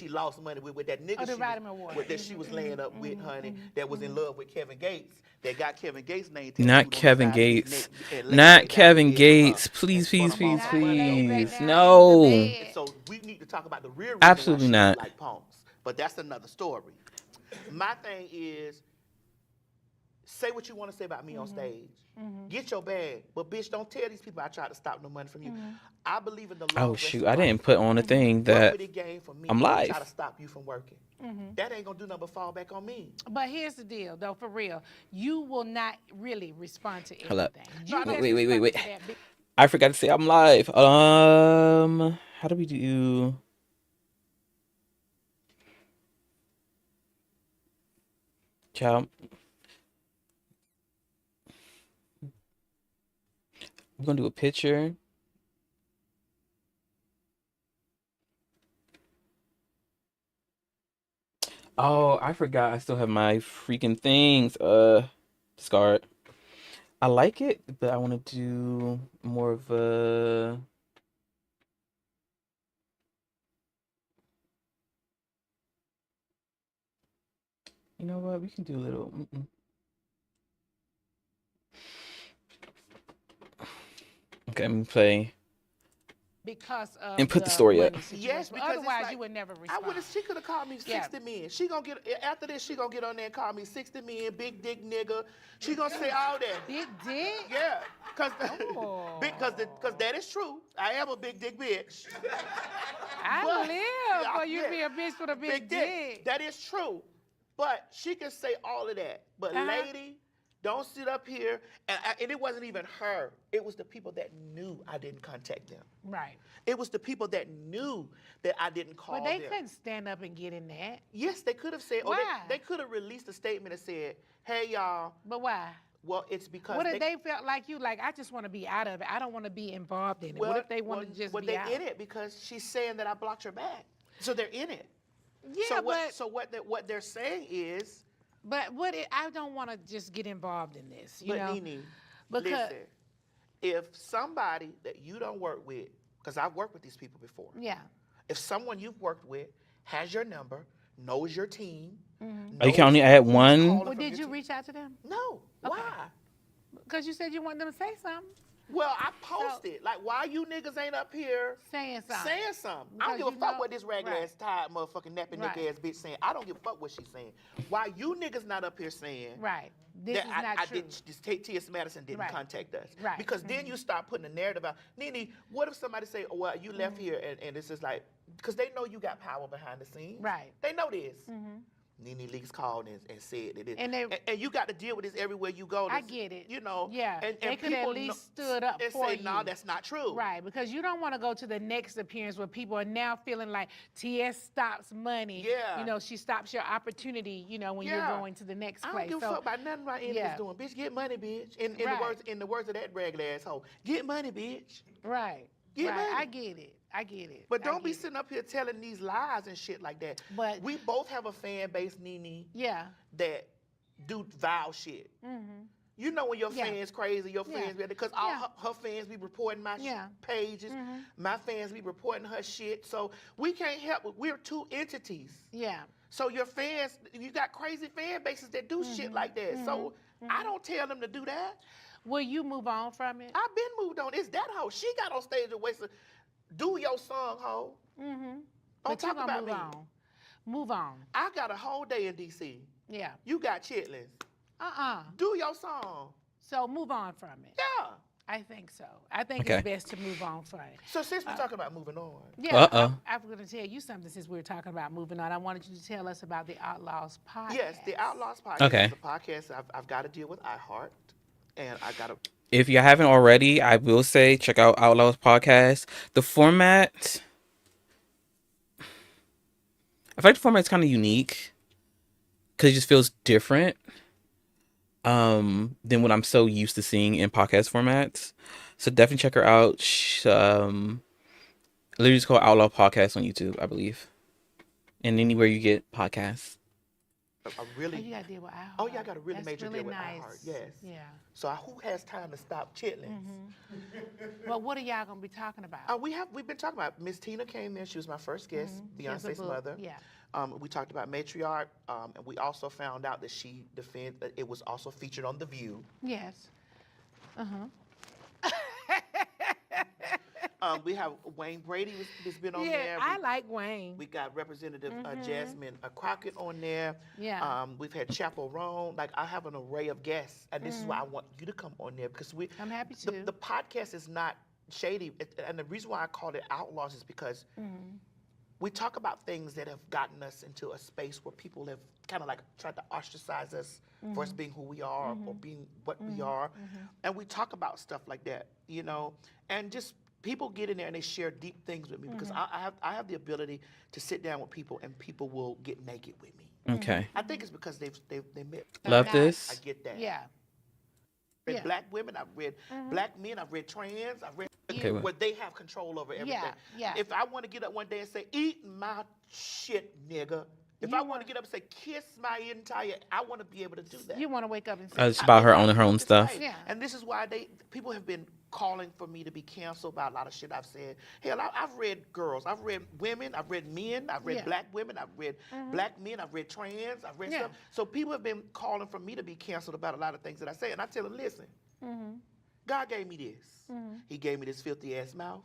lost money with that nigga. Oh, the she vitamin was, water. with that she was laying up with, honey. That was in love with Kevin Gates. That got Kevin Gates' name. tattooed on Not the Kevin side of his Gates. neck and laid Not right down Kevin in bed with her Gates. and Please, spun please, them please, off Not on money over lay please. back that. down No. in the bed. And so we need to talk about the real reason Absolutely why she not. like punks. But that's another story. My thing is, say what you want to say about me on stage. Get your bag. But bitch, don't tell these people I tried to stop no money from you. I believe in the law. Oh shoot, I didn't put on a thing Work that with it game for me. I'm They live. try to stop you from working. That ain't gonna do nothing but fall back on me. But here's the deal, though, for real. You will not really respond to Hold up. everything. You Wait, just wait, respond wait. to that big- I forgot to say I'm live. How do we do? Child, we're gonna do a picture. Oh, I forgot. I still have my freaking things. Discard. I like it, but I want to do more of a. You know what? We can do a little. Okay, I'm gonna play because of and put the story up. money situation. Yes, But because it's otherwise like, you would never I respond. would have. She could have called me 60 Yeah. men. She gonna get after this. She gonna get on there and call me 60 men, big dick nigga. She gonna say all that. Big dick? Yeah, cause Oh. because that is true. I am a big dick bitch. I But- live for you yeah, to be a bitch with a big, dick. That is true. But she can say all of that. But lady, don't sit up here. And it wasn't even her. It was the people that knew I didn't contact them. Right. It was the people that knew that I didn't call But they them. couldn't stand up and get in that. Yes, they could have said, or Why? they could have released a statement and said, hey, y'all, But why? well, it's because What if they felt like you, like, I just want to be out of it. I don't want to be involved in it. well, What if they wanted to just well, be they're out? in it because she's saying that I blocked her back. So they're in it. Yeah, What they're saying is, but I don't want to just get involved in this, you but know? Nene, because- listen, if somebody that you don't work with, because I've worked with these people before, Yeah. if someone you've worked with has your number, knows your team. Oh, you can only add one? calling Well, from did your you team. reach out to them? No. Why? Because you said you want them to say something. Well, I posted. Like, why you niggas ain't up here Saying something. saying something? I don't Because give a you fuck know- what this ragged right. ass tired motherfucking nappy neck Right. ass bitch saying. I don't give a fuck what she's saying. Why you niggas not up here saying Right. This that is not I true. did just take T.S. Madison didn't Right. contact us. Right. Because then you start putting a narrative out. Nene, what if somebody say, oh, well, you left here and it's just like, because they know you got power behind the scenes. Right. They know this. Nene Leakes called and said that it, And they- and you got to deal with this everywhere you go. I This- get it. You know. Yeah. And They could at people least stood up and for say, you. no, that's not true. Right, because you don't want to go to the next appearance where people are now feeling like TS stops money. Yeah. You know, she stops your opportunity, you know, when you're Yeah. going to the next I don't place. give a So, fuck about nothing my enemies yeah. doing. Bitch, get money, bitch. In Right. the words of that ragged asshole, get money, bitch. right. Get right. money. I get it. I get it. But I don't be get it. sitting up here telling these lies and shit like that. But- we both have a fan base, Nene, Yeah. that do vile shit. Mm-hmm. You know when your Yeah. fans crazy, your Yeah. fans because all Yeah. her fans be reporting my Yeah. pages, my fans be reporting her shit. So we can't help. We're two entities. Yeah. So your fans, you got crazy fan bases that do shit like that. So I don't tell them to do that. Will you move on from it? I've been moved on. It's that hoe. She got on stage and wasted. Do your song, hoe. Mm-hmm. Don't But you're talk gonna about move me. on. Move on. I got a whole day in DC. Yeah. You got chitlins. Do your song. So move on from it. Yeah. I think so. I think Okay. it's best to move on from it. So since we're talking about moving on, Yeah, Uh-oh. I'm going to tell you something since we were talking about moving on. I wanted you to tell us about the Outlaws podcast. yes, the Outlaws podcast Okay. is a podcast. I've got to deal with iHeart, and I got to. If you haven't already, I will say check out Outlaws Podcast. The format, I feel like the format's kind of unique because it just feels different than what I'm so used to seeing in podcast formats. So definitely check her out. Literally just called Outlaw Podcast on YouTube, I believe, and anywhere you get podcasts. I Oh, really. you got to deal with iHeart. Oh, yeah, I got a really That's major really deal with nice. iHeart, yes. Yeah. So who has time to stop chitlins? Well, what are y'all going to be talking about? We've been talking about Miss Tina came in. She was my first guest, She has a Beyonce's book, mother. yeah. We talked about matriarch, and we also found out that she defended. It was also featured on The View. Yes. We have Wayne Brady has been on Yeah, there. I like Wayne. We got Representative Jasmine Crockett on there. Yeah. We've had Chapel Roan. Like, I have an array of guests, and this is why I want you to come on there because I'm happy The, to. the podcast is not shady, and the reason why I called it Outlaws is because we talk about things that have gotten us into a space where people have kind of like tried to ostracize us for us being who we are or being what we are, and we talk about stuff like that, you know, and just. People get in there and they share deep things with me because I have the ability to sit down with people and people will get naked with me. Okay. I think it's because they met. Love Nice. I this. get that. Yeah. I've read Yeah. black women, I've read black men, I've read trans, I've read Okay, well- where they have control over everything. yeah. If I want to get up one day and say, eat my shit, nigga. If I want to get up and say, kiss my entire, I want to be able to do that. You want to wake up and say, It's about her owning her own It's stuff. right. Yeah. And this is why people have been calling for me to be canceled about a lot of shit I've said. Hell, I've read girls, I've read women, I've read men, I've read Yeah. black women, I've read black men, I've read trans, I've read Yeah. stuff. So people have been calling for me to be canceled about a lot of things that I say. And I tell them, listen, God gave me this. He gave me this filthy ass mouth.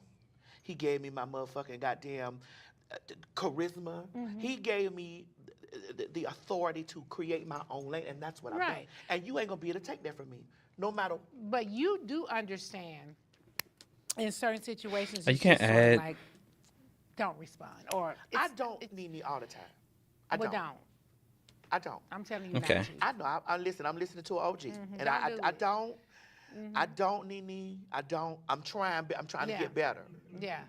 He gave me my motherfucking goddamn charisma. He gave me the authority to create my own lane, and that's what I've done. Right. And you ain't gonna be able to take that from me, no matter. but you do understand in certain situations. You it's can't just sort of add- like, don't respond. Or I it's- don't need me all the time. I well, don't. don't. I don't. I'm telling you Okay. not to. I know. I'm listening to an OG, and Don't I do I it. don't. I don't, Nene. I don't. I'm trying. I'm trying Yeah. to get better. Yeah.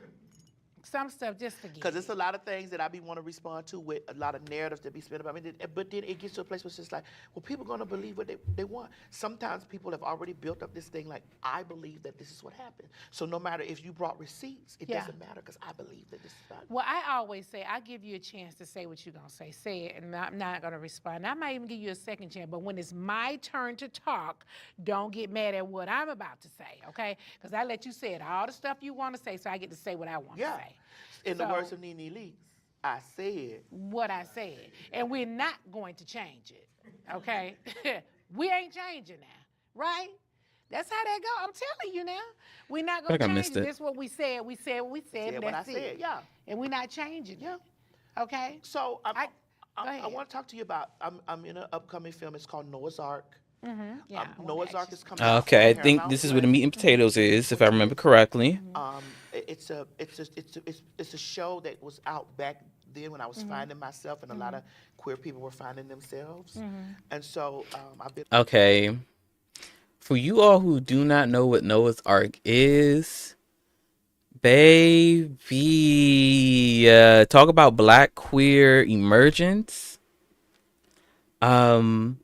Some stuff just forget. Because it's a lot of things that I be want to respond to with a lot of narratives that be spent about me. But then it gets to a place where it's just like, well, people going to believe what they want. Sometimes people have already built up this thing like, I believe that this is what happened. So no matter if you brought receipts, it Yeah. doesn't matter because I believe that this is not. Well, I always say, I give you a chance to say what you're going to say. Say it, and I'm not going to respond. I might even give you a second chance, but when it's my turn to talk, don't get mad at what I'm about to say, okay? Because I let you say it, all the stuff you want to say, so I get to say what I want Yeah. to say. In the So- words of Nene Leakes, I said. what I said. And we're not going to change it. Okay? We ain't changing now. Right? That's how that go. I'm telling you now. We're not I feel gonna like I change missed it. it. That's what we said. We said what we said, Said and what I that's said. it. Yeah. And we're not changing Yeah. it. Okay? So I go I ahead. want to talk to you about. I'm in an upcoming film. It's called Noah's Ark. Yeah. I wanna Noah's ask Ark you is some coming out on Okay, I think Paramount this is where the Plus. meat and potatoes is, if I Which remember is correctly. it's a show that was out back then when I was finding myself, and a lot of queer people were finding themselves. And so I've been Okay, for you all who do not know what Noah's Ark is, baby, talk about black queer emergence. Um,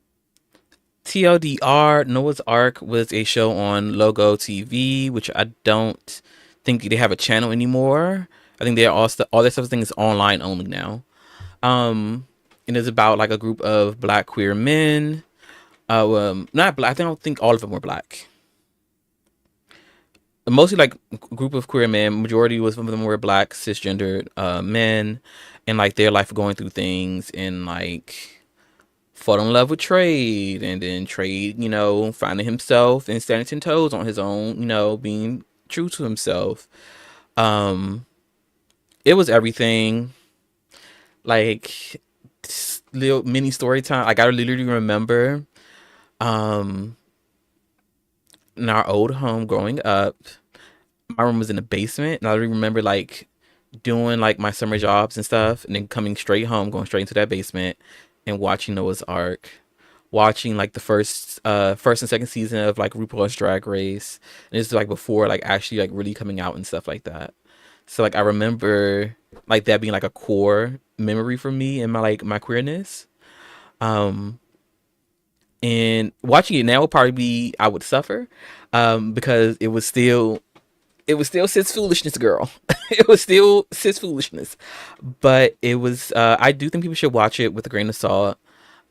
TLDR, Noah's Ark was a show on Logo TV, which I don't think they have a channel anymore. I think they're all their stuff thing is online only now. And it's about like a group of black queer men. Not black. I don't think all of them were black. Mostly like group of queer men. Majority was of them were black cisgendered men, and like their life going through things and like fall in love with trade, and then trade, finding himself and standing 10 toes on his own, being true to himself. Um, it was everything. Like little mini story time. Like I literally remember, um, in our old home growing up, my room was in the basement, and I remember like doing like my summer jobs and stuff, and then coming straight home, going straight into that basement, and watching Noah's Ark, watching like the first and second season of like RuPaul's Drag Race, and this is like before like actually like really coming out and stuff like that. So like I remember like that being like a core memory for me and my queerness. Um, and watching it now would probably be I would suffer, because it was still cis foolishness, girl. It was still cis foolishness, but it was. I do think people should watch it with a grain of salt,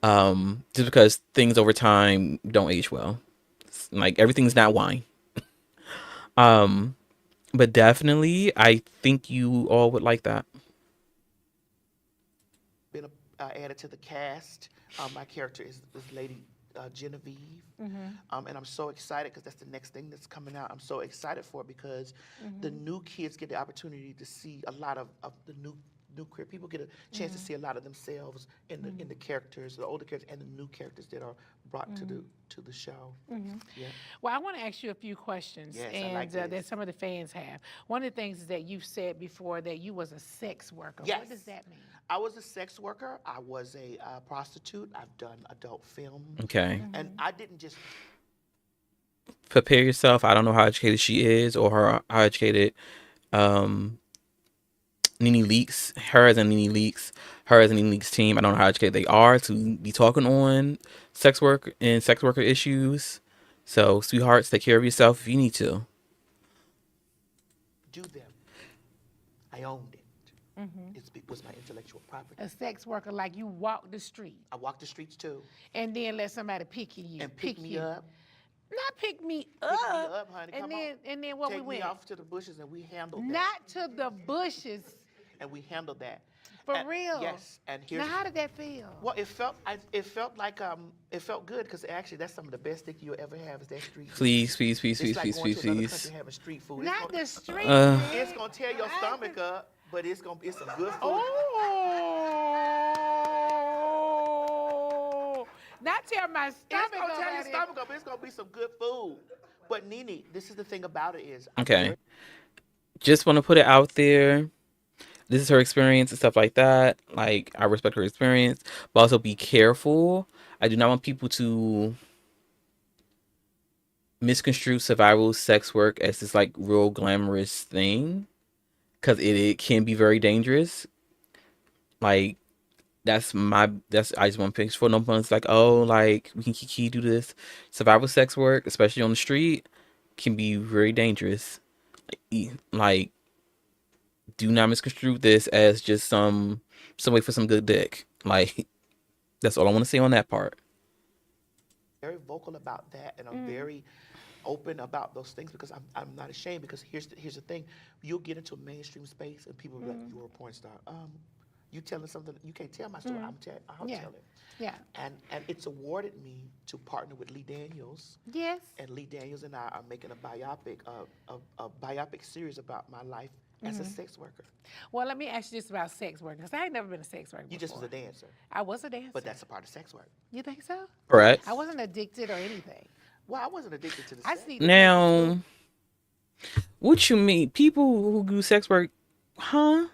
just because things over time don't age well. Like everything's not wine. Um, but definitely, I think you all would like that. been added to the cast. My character is Lady Genevieve, and I'm so excited because that's the next thing that's coming out. I'm so excited for it because the new kids get the opportunity to see a lot of the new queer people get a chance to see a lot of themselves in the characters, the older characters, and the new characters that are brought to the show. Yeah. Well, I want to ask you a few questions, Yes, I and like that this. some of the fans have. One of the things is that you've said before that you was a sex worker. Yes. What does that mean? I was a sex worker. I was a prostitute. I've done adult film, Okay, and I didn't just prepare yourself. I don't know how educated she is or how educated um Nene Leaks, her as a Nene Leaks team. I don't know how educated they are to be talking on sex worker issues. So, sweethearts, take care of yourself if you need to. do them. I owned it. It was my intellectual property. A sex worker, like you walk the street I walked the streets too and then let somebody pick you. and pick me up. Not pick me Pick me up. up, honey. And Come then on. and then what Take we me went? off to the bushes and we handled that. Not to the bushes. And we handled that. For And- real. Yes. And here's Now how did that feel? well, it felt like it felt good because actually that's some of the best thing you'll ever have is that street food. Please, please, please, It's please, like please, going please, to another please. country having street food. Not the street. Uh, It's gonna tear your stomach up, but it's some good food. Oh, not tear my It's stomach gonna up. tear your out here. stomach up. It's gonna be some good food. But Nene, this is the thing about it is I'm Okay. very- Just want to put it out there. This is her experience and stuff like that. Like, I respect her experience, but also be careful. I do not want people to misconstrue survival sex work as this like real glamorous thing, because it can be very dangerous. Like, that's I just want to pick for no one's like, oh, like we can kiki do this. Survival sex work, especially on the street, can be very dangerous. Like, do not misconstrue this as just some way for some good dick. Like, that's all I want to say on that part. very vocal about that, and I'm very open about those things because I'm not ashamed. Because here's the thing: you'll get into a mainstream space, and people will be like, "You're a porn star." You telling something, you can't tell my story, I'll Yeah. tell it. Yeah. And it's awarded me to partner with Lee Daniels. Yes. And Lee Daniels and I are making a biopic series about my life as a sex worker. Well, let me ask you this about sex work, because I ain't never been a sex worker You before. just was a dancer, I was a dancer. but that's a part of sex work. You think so? Correct. I wasn't addicted or anything. Well, I wasn't addicted to the I sex. see. The Now, what you mean? People who do sex work, huh?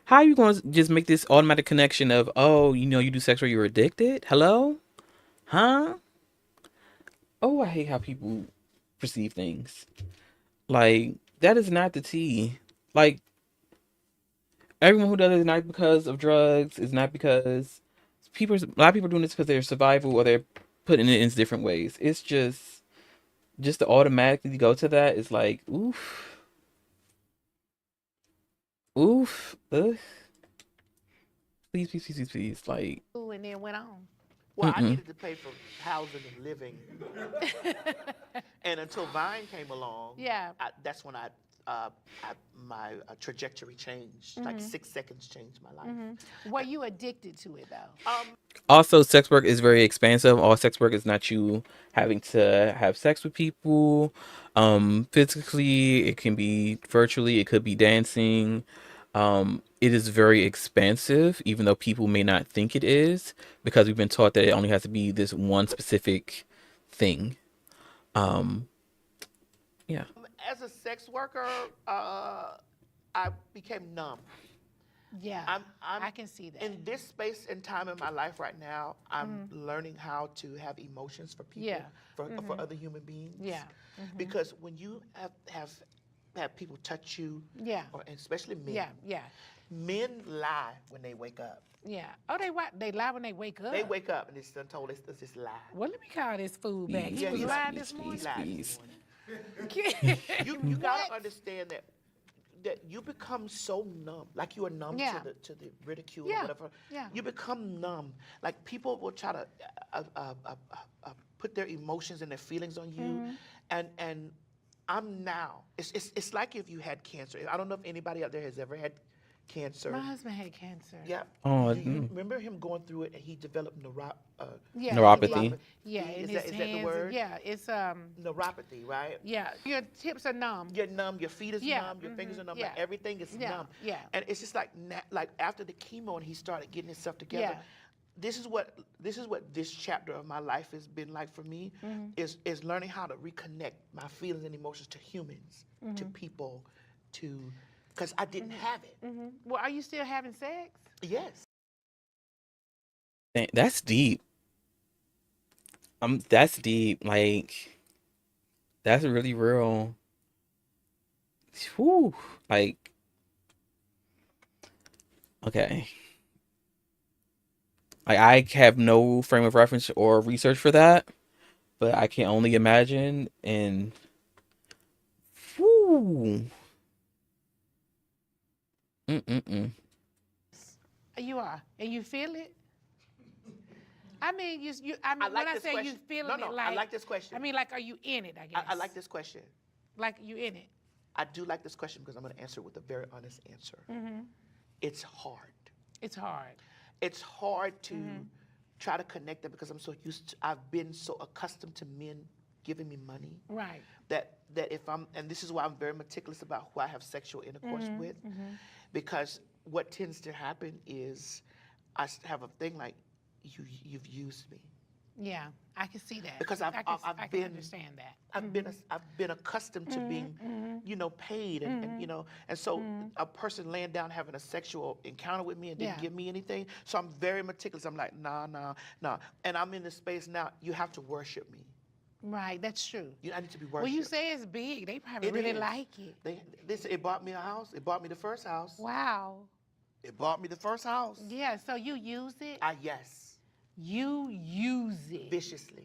How are you going to just make this automatic connection of, oh, you do sex work, you're addicted? Hello? Huh? Oh, I hate how people perceive things. Like, that is not the tea. Like, everyone who does it is not because of drugs. It's not because a lot of people are doing this because they're survival or they're putting it in different ways. It's just to automatically go to that is like, oof, oof, ugh. Please, please, please, please, please. Like, school and then went on. Well, I needed to pay for housing and living. And until Vine came along, Yeah. that's when my trajectory changed. Like 6 seconds changed my life. Were you addicted to it though? also, sex work is very expansive. All sex work is not you having to have sex with people. Physically, it can be virtually, it could be dancing. It is very expansive, even though people may not think it is, because we've been taught that it only has to be this one specific thing. Yeah. As a sex worker, I became numb. Yeah. I'm I can see that. in this space and time in my life right now. I'm learning how to have emotions for people, Yeah. for other human beings. Yeah. Because when you have people touch you, Yeah. or and especially men, Yeah. Yeah. men lie when they wake up. Yeah. Oh, they lie when they wake up. They wake up and it's done told it's just lie. Well, let me call this fool back. He Yeah, was he's- lying he's- this morning. he's- Lies Please. this morning. You gotta understand that you become so numb, like you are numb Yeah. to the ridicule Yeah. or whatever. Yeah. You become numb. Like people will try to put their emotions and their feelings on you, and I'm now. It's like if you had cancer. I don't know if anybody out there has ever had cancer. My husband had cancer. Yeah. Oh, you remember him going through it and he developed Yeah. Neuropathy. Yeah. Is In that- his is that the hands. word? Yeah. It's neuropathy, right? Yeah. Your tips are numb. You're numb, your feet is Yeah, numb, your fingers are numb, yeah. like everything is Yeah, numb. yeah. And it's just like after the chemo and he started getting himself together. Yeah. This is what this chapter of my life has been like for me, is learning how to reconnect my feelings and emotions to humans, to people, because I didn't have it. Well, are you still having sex? Yes. Dang, that's deep. That's deep. Like, that's really real. Whew. Like, okay. Like, I have no frame of reference or research for that, but I can only imagine. And, whew. Mm-mm-mm. You are, and you feel it. I mean, I mean, I like when I this say question. you feeling No, it, I like like this question. I mean, like, are you in it? I guess. I like this question. Like you in it. I do like this question because I'm going to answer it with a very honest answer. It's hard. It's hard. It's hard to try to connect them because I've been so accustomed to men giving me money Right. that if and this is why I'm very meticulous about who I have sexual intercourse with, because what tends to happen is have a thing like you've used me. Yeah, I can see that. Because I can been- understand that. I've been accustomed to being, paid, and so a person laying down having a sexual encounter with me and didn't Yeah. give me anything. So I'm very meticulous. I'm like, nah, and I'm in this space now. You have to worship me. Right, that's true. I need to be worshipped. Well, you say it's big. They probably It really is. like it. It bought me a house. It bought me the first house. Wow. It bought me the first house. Yeah. So you use it. Yes, You use it. viciously.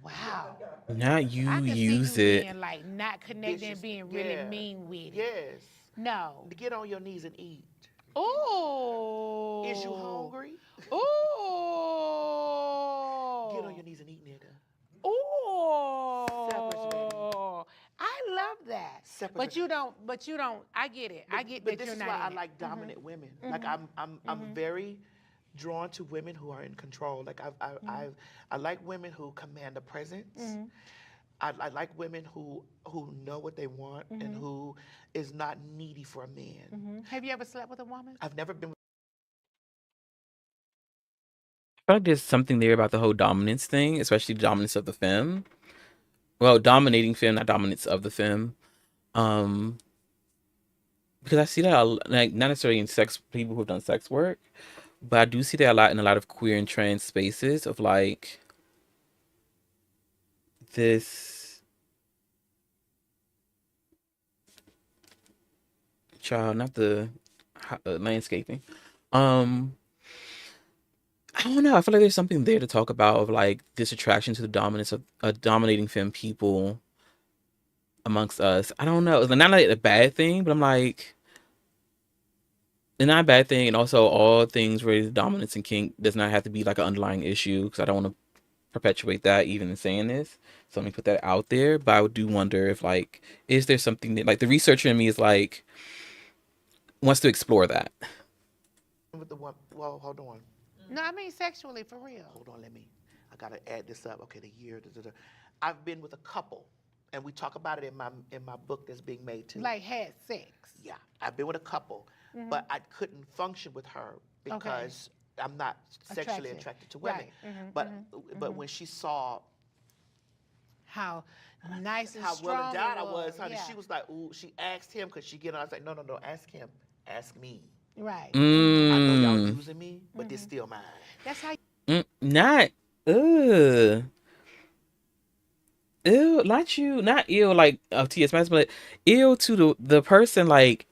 Wow. Not you I can use see you it. being like not connecting Vicious. and being really Yeah. mean with it. Yes. No. To get on your knees and eat. Ooh. Is you hungry? Ooh. Get on your knees and eat, nigga. Ooh. Savage, baby. I love that. separate. But you don't. But you don't. I get it. I get But that this you're is not why in I it. like dominant women. Like I'm very drawn to women who are in control. Like I like women who command a presence. I like women who know what they want and who is not needy for a man. Have you ever slept with a woman? I've never been. I feel like there's something there about the whole dominance thing, especially the dominance of the femme. Well, dominating femme, not dominance of the femme. Um, because I see that like not necessarily in sex people who've done sex work, but I do see that a lot in a lot of queer and trans spaces of like this child, not the landscaping. Um, I don't know. I feel like there's something there to talk about of like this attraction to the dominance of dominating femme people amongst us. I don't know. It's not like a bad thing, but I'm like, it's not a bad thing. And also, all things related to dominance and kink does not have to be like an underlying issue because I don't want to perpetuate that even in saying this. So let me put that out there. But I do wonder if like, is there something that like the researcher in me is like wants to explore that. With the one, well, hold on. No, I mean sexually for real. Hold on, I gotta add this up. Okay, the year. I've been with a couple, and we talk about it in my book that's being made too. Like had sex. Yeah, I've been with a couple, but I couldn't function with her because I'm not sexually attracted to women. Right. But when she saw How nice and how strong well endowed it I was, honey, yeah. she was like, ooh, she asked him because she get on. I was like, no, ask him, ask me. Right. I know y'all Mm, using me, but this still mine. That's how. not. Ugh. Ew, not you, not ill like of TS Madison, but ill to the person. Like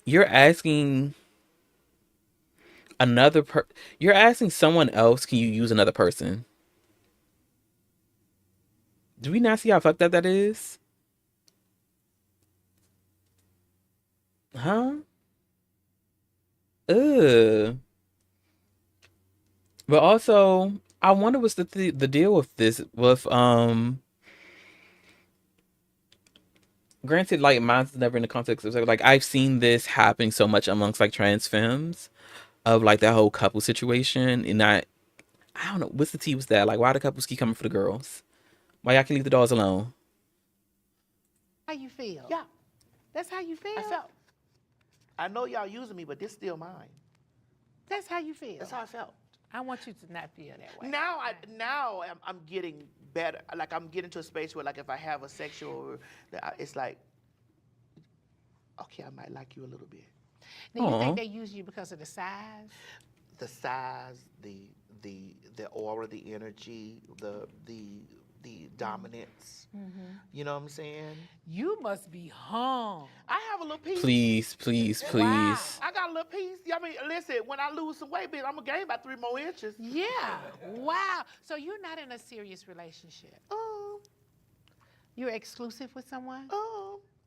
another per, you're asking someone else, can you use another person? Do we not see how fucked up that is? Huh? Ugh. But also, I wonder what's the deal with this with granted, like mine's never in the context of like I've seen this happening so much amongst like trans femmes of like that whole couple situation, and I don't know what's the tea with that. Like, why the couples keep coming for the girls? Why y'all can leave the dolls alone? How you feel? Yeah, That's how you feel. I felt. I know y'all using me, but this still mine. That's how you feel. That's how I felt. I want you to not feel that way. Now I'm getting better. Like I'm getting to a space where like if I have a sexual, it's like, okay, I might like you a little bit. Now, you Aw. think they use you because of the size? The size, the aura, the energy, the dominance. You know what I'm saying? You must be hung. I have a little piece. Please, please, please. I got a little piece. I mean, listen, when I lose some weight, bitch, I'm gonna gain about 3 more inches. Yeah. Wow. So you're not in a serious relationship. You're exclusive with someone?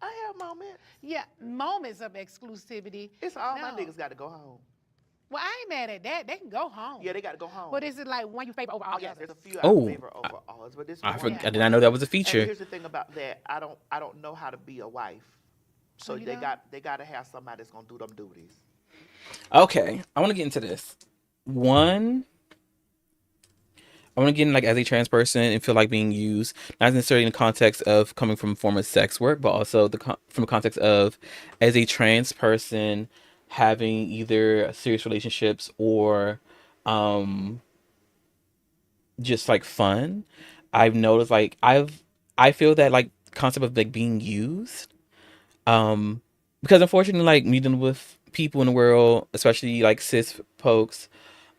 I have moments. Yeah, moments of exclusivity. It's all my No. niggas got to go home. Well, I ain't mad at that. They can go home. Yeah, they got to go home. But is it like one you favor over all Oh the yes, others? there's a few Oh, I favor over ours, but this I one. forgot. I did not know that was a And feature. here's the thing about that. I don't know how to be a wife. So you they don't? got to have somebody that's gonna do them duties. Okay, I want to get into this. One, I want to get in like as a trans person and feel like being used, not necessarily in the context of coming from a form of sex work, but also from the context of as a trans person having either serious relationships or um just like fun. I've noticed like I feel that like concept of like being used um because unfortunately like meeting with people in the world, especially like cis folks,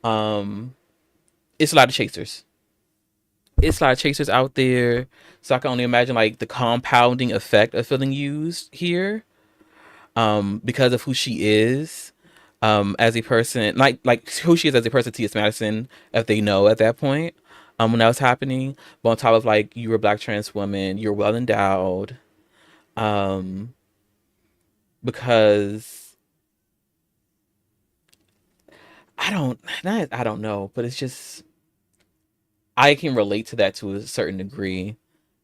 um it's a lot of chasers. It's a lot of chasers out there. So I can only imagine like the compounding effect of feeling used here, because of who she is, as a person, like who she is as a person, T.S. Madison, if they know at that point, when that was happening. But on top of like you're a black trans woman, you're well endowed, um, because I don't know, but it's just I can relate to that to a certain degree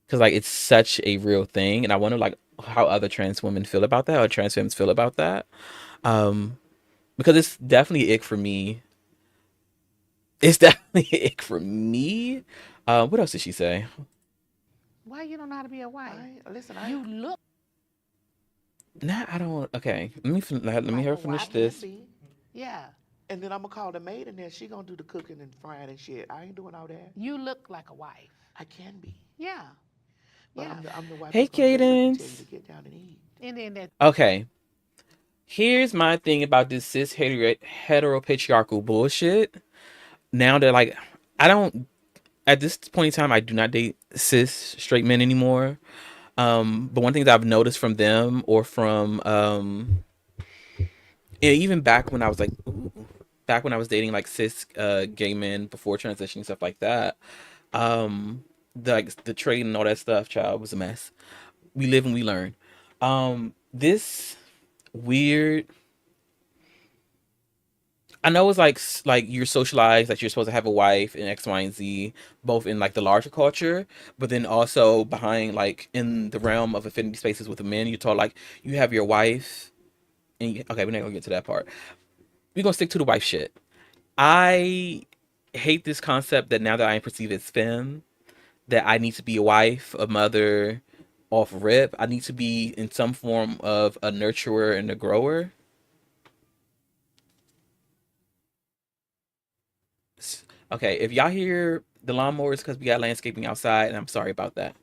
because like it's such a real thing, and I wonder like how other trans women feel about that or trans femmes feel about that. Um, because it's definitely ick for me. It's definitely ick for me. What else did she say? Why you don't know how to be a wife? Listen, You look Nah, I don't. Okay, let me like her a finish wife. can this. be. Yeah. And then I'm gonna call the maid in there. She gonna do the cooking and frying and shit. I ain't doing all that. You look like a wife. I can be, Yeah. but Yeah. I'm the wife Hey, that's gonna basically tell you Cadence. to get down and eat. And then that Okay, here's my thing about this cis hetero patriarchal bullshit. Now that like, I don't at this point in time I do not date cis straight men anymore. But one thing that I've noticed from them or from yeah, even back when I was like back when I was dating like cis gay men before transitioning stuff like that, the trade and all that stuff, child, was a mess. We live and we learn. This weird. I know it's like you're socialized that you're supposed to have a wife and X, Y, and Z, both in like the larger culture, but then also behind like in the realm of affinity spaces with the men, you're told like you have your wife, and okay, we're not gonna get to that part. We're gonna stick to the wife shit. I hate this concept that now that I am perceived as femme, that I need to be a wife, a mother, off rip. I need to be in some form of a nurturer and a grower. Okay, if y'all hear the lawnmowers because we got landscaping outside, and I'm sorry about that.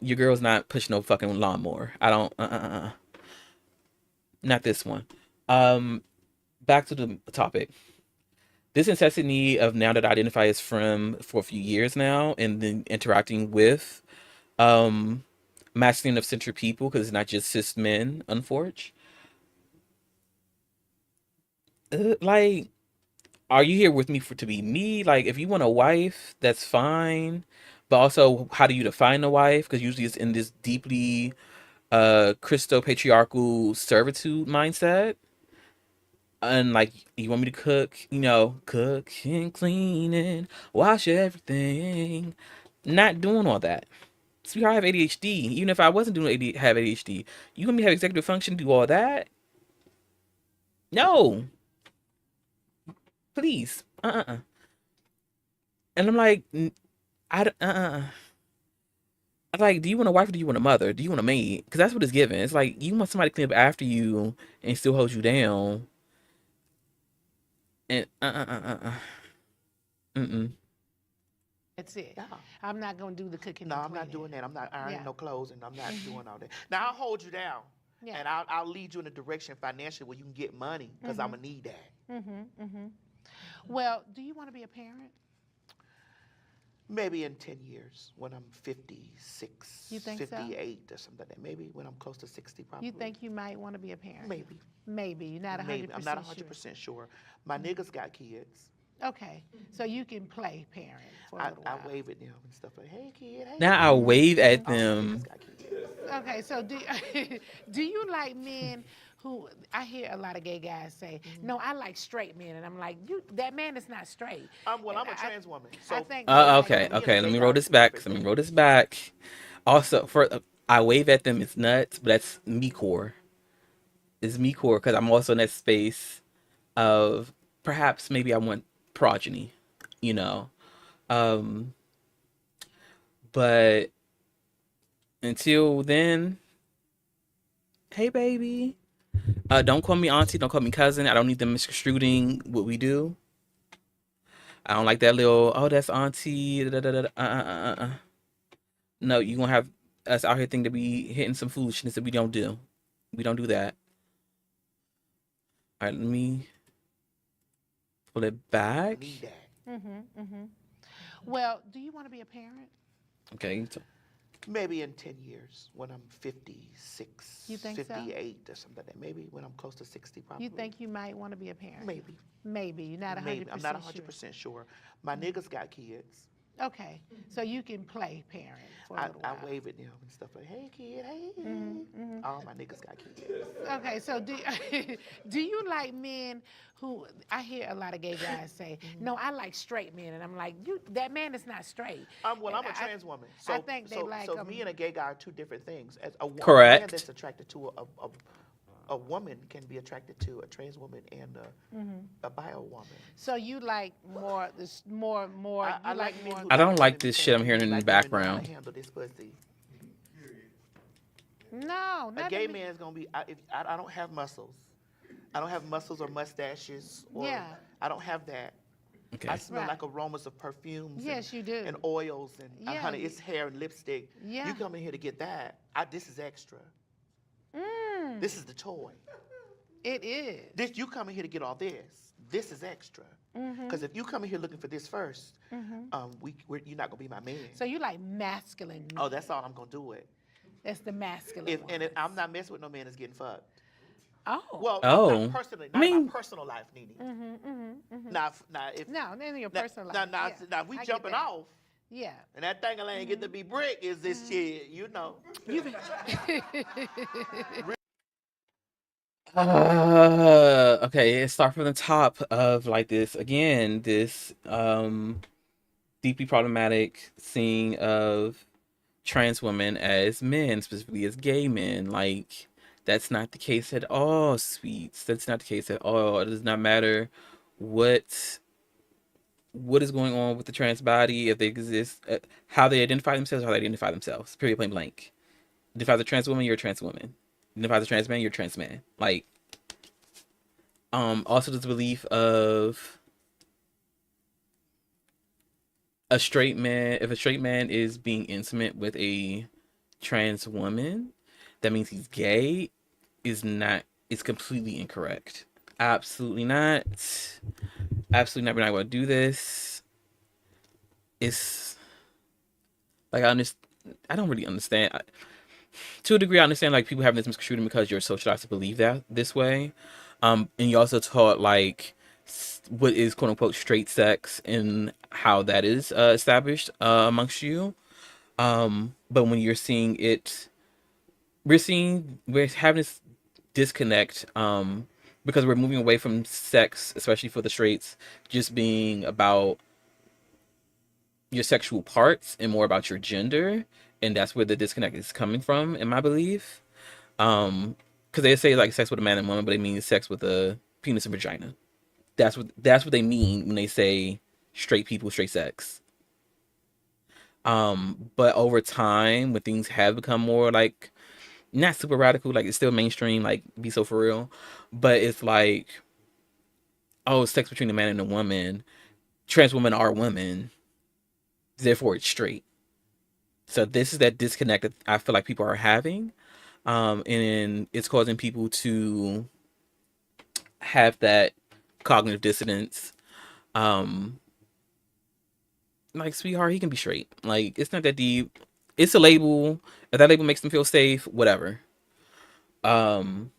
Your girl's not pushing no fucking lawnmower. I don't. Not this one. Um, back to the topic. This necessity of now that I identify as femme for a few years now, and then interacting with um masculine of centered people because it's not just cis men, unfortunately. Like, are you here with me for to be me? Like, if you want a wife, that's fine. But also, how do you define a wife? Because usually it's in this deeply Christo patriarchal servitude mindset. And like, you want me to cook, cook and clean and wash everything. Not doing all that. Sweetheart, I have ADHD. Even if I wasn't doing have ADHD, you want me to have executive function, do all that? No, please. And I'm like, I'm like, do you want a wife or do you want a mother? Do you want a maid? Because that's what it's given. It's like you want somebody to clean up after you and still hold you down. And mm-mm. that's it. Yeah. I'm not gonna do the cooking No, and I'm not cleaning. doing that. I'm not ironing Yeah. no clothes, and I'm not doing all that. Now I'll hold you down, Yeah. and I'll lead you in a direction financially where you can get money, because I'm gonna need that. Well, do you want to be a parent? Maybe in 10 years when I'm 56, You think so? 58 or something like that. Maybe when I'm close to 60, probably. You think you might want to be a parent? Maybe. Maybe. You're not 100% Maybe. I'm not sure. 100% sure. My niggas got kids. Okay. So you can play parent for a I little while. wave at them and stuff like, hey, kid, hey, Now I kid. wave at All my them. niggas got kids. Okay, so do do you like men who I hear a lot of gay guys say, "No, I like straight men," and I'm like, "You that man is not straight." Well, I'm a I- trans woman. I So think men like Okay, men who okay. and Let a me gay roll guy are this two back. different Let me things. roll this back. Also, for I wave at them. It's nuts, but that's me core. It's me core because I'm also in that space of perhaps maybe I want progeny, you know. Um, but until then, hey baby. Don't call me auntie. Don't call me cousin. I don't need them misconstruing what we do. I don't like that little. Oh, that's auntie. Da, da, da, da. No, you gonna have us out here think that we hitting some foolishness that we don't do. We don't do that. All right, let me pull it back. Need that. Well, do you want to be a parent? Okay. So, Maybe in 10 years when I'm 56, You think so? 58 or something like that. Maybe when I'm close to 60, probably. You think you might want to be a parent? Maybe. Maybe. You're not 100% Maybe. I'm not sure. 100% sure. My niggas got kids. Okay, so you can play parent for a little I while. wave at them and stuff like, hey kid, hey. Mm-hmm. All my niggas got kids. Okay, so do do you like men who I hear a lot of gay guys say, "No, I like straight men," and I'm like, "You that man is not straight." Well, And I'm a trans woman, I so think they like me and a gay guy are two different things. As a man Correct. that's attracted to a woman can be attracted to a trans woman and a bio woman. So you like more this more I you like like men more. who I like don't like women this who shit I'm can hearing in the like women know how to background. handle this pussy. No, A not gay man's gonna be. I don't have muscles. I don't have muscles or mustaches. Or Yeah. I don't have that. Okay. I smell Right. like aromas of perfumes. Yes, you do. And oils and Yeah, honey, you- it's hair and lipstick. Yeah. You come in here to get that. This is extra. Mm, This is the toy. it is. This you come in here to get all this. This is extra. Because if you come in here looking for this 1st you're not gonna be my man. So you like masculine. Oh, that's all I'm gonna do it. That's the masculine one. If I'm not messing with no man that's getting fucked. Oh. Well, Oh. not personally, I not in mean- my personal life, Nene. Now, if No, in your now, personal life. now, yeah. now, if we I get jumping that. off, Yeah. and that thing ain't get to be brick, is this shit, you know? You Okay, let's start from the top of like this again, this deeply problematic seeing of trans women as men, specifically as gay men. Like that's not the case at all, sweets. That's not the case at all. It does not matter what is going on with the trans body, if they exist, how they identify themselves, how they identify themselves. Period, plain blank. Identify as a trans woman, you're a trans woman. Identify as a trans man, you're a trans man. Like, also this belief of a straight man. If a straight man is being intimate with a trans woman, that means he's gay. Is not. Is completely incorrect. Absolutely not. Absolutely not. We're not going to do this. It's like I don't really understand. To a degree, I understand like people having this misconstrued because you're socialized to believe that this way. And you also taught like what is quote unquote straight sex and how that is established amongst you. But when you're seeing it, we're having this disconnect because we're moving away from sex, especially for the straights, just being about your sexual parts and more about your gender, and that's where the disconnect is coming from, in my belief. Because they say like sex with a man and woman, but they mean sex with a penis and vagina. That's what they mean when they say straight people, straight sex. But over time, when things have become more like not super radical, like it's still mainstream, like be so for real, but it's like, oh, sex between a man and a woman, trans women are women, therefore it's straight. So this is that disconnect that I feel like people are having, and it's causing people to have that cognitive dissonance. Um, like, sweetheart, he can be straight. Like, it's not that deep. It's a label. If that label makes them feel safe, whatever. Um,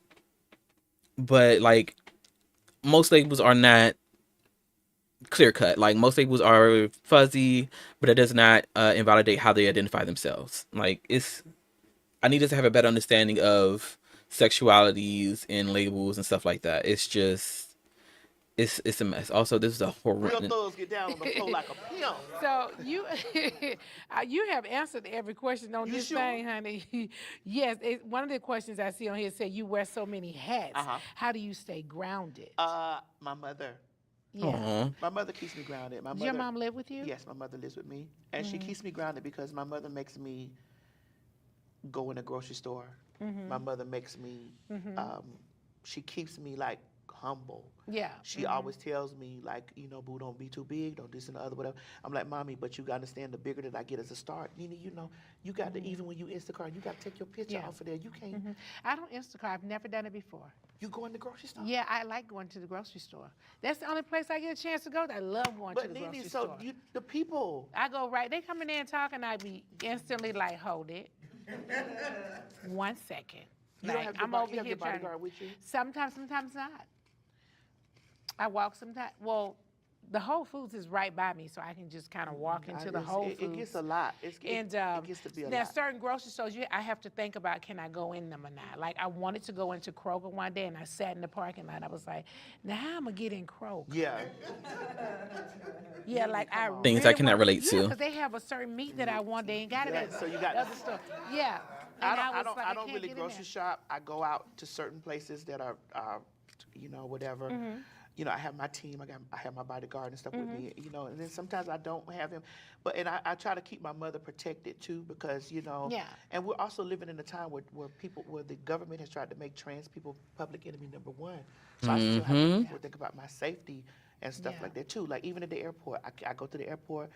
but like most labels are not clear cut. Like most labels are fuzzy, but it does not invalidate how they identify themselves. Like I need us to have a better understanding of sexualities and labels and stuff like that. It's just it's a mess. Also, this is a Real horrendous. thugs get down on the floor like a pimp. So you you have answered every question on You this sure? thing, honey. Yes, one of the questions I see on here said you wear so many hats. How do you stay grounded? My mother. Yeah. Aw. My mother keeps me grounded. My Does mother, your mom live with you? Yes, my mother lives with me, and she keeps me grounded because my mother makes me go in the grocery store. My mother makes me. She keeps me like humble. Yeah. She always tells me like, boo, don't be too big, don't this and the other, whatever. I'm like, mommy, but you gotta understand the bigger that I get as a start, Nina, you got to, even when you Instacart, you got to take your picture Yeah. off of there. You can't. I don't Instacart. I've never done it before. You go in the grocery store. Yeah, I like going to the grocery store. That's the only place I get a chance to go. I love going to But the grocery Nene, store. the people. I go right. They come in there and talk, and I be instantly like, hold it. 1 second. You don't Like, have your, I'm you over have here your trying. bodyguard with you. Sometimes not. I walk sometimes. Well, the Whole Foods is right by me, so I can just kind of walk into the Whole Foods. It gets a lot. And It gets to be a now lot. certain grocery stores, I have to think about, can I go in them or not? Like I wanted to go into Kroger one day, and I sat in the parking lot. I was like, now how am I get in Kroger? Yeah. Yeah, like I Things I really cannot want- relate yeah, to. because they have a certain meat that I want. They ain't got it Yeah, at so you got- the other store. Yeah. I And was don't, like, I don't can't really get in grocery there. shop. I go out to certain places that are, whatever. Mm-hmm. I have my team. I have my bodyguard and stuff with me. Mm-hmm. And then sometimes I don't have him, and I try to keep my mother protected too because Yeah. And we're also living in a time where the government has tried to make trans people public enemy number one. So I still have to think about my safety and stuff Yeah. like that too. Like even at the airport, I go to the airport,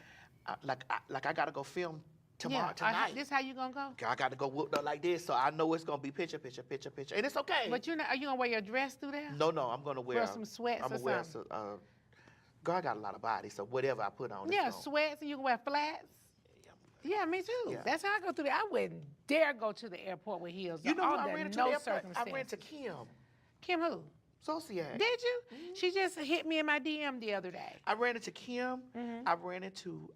I gotta go film tonight. This how you gonna go? I got to go whooped up like this, so I know it's gonna be picture, and it's okay. But are you gonna wear your dress through there? No, I'm gonna wear some sweats I'm or gonna wear something? girl, I got a lot of body, so whatever I put on. Yeah, it's gonna- sweats, and you can wear flats. Yeah, me too. Yeah. That's how I go through there. I wouldn't dare go to the airport with heels. You know who I under ran into no the airport? I ran circumstances. into Kim Kim who? Zolciak. Did you? She just hit me in my DM the other day. I ran into Kim. I ran into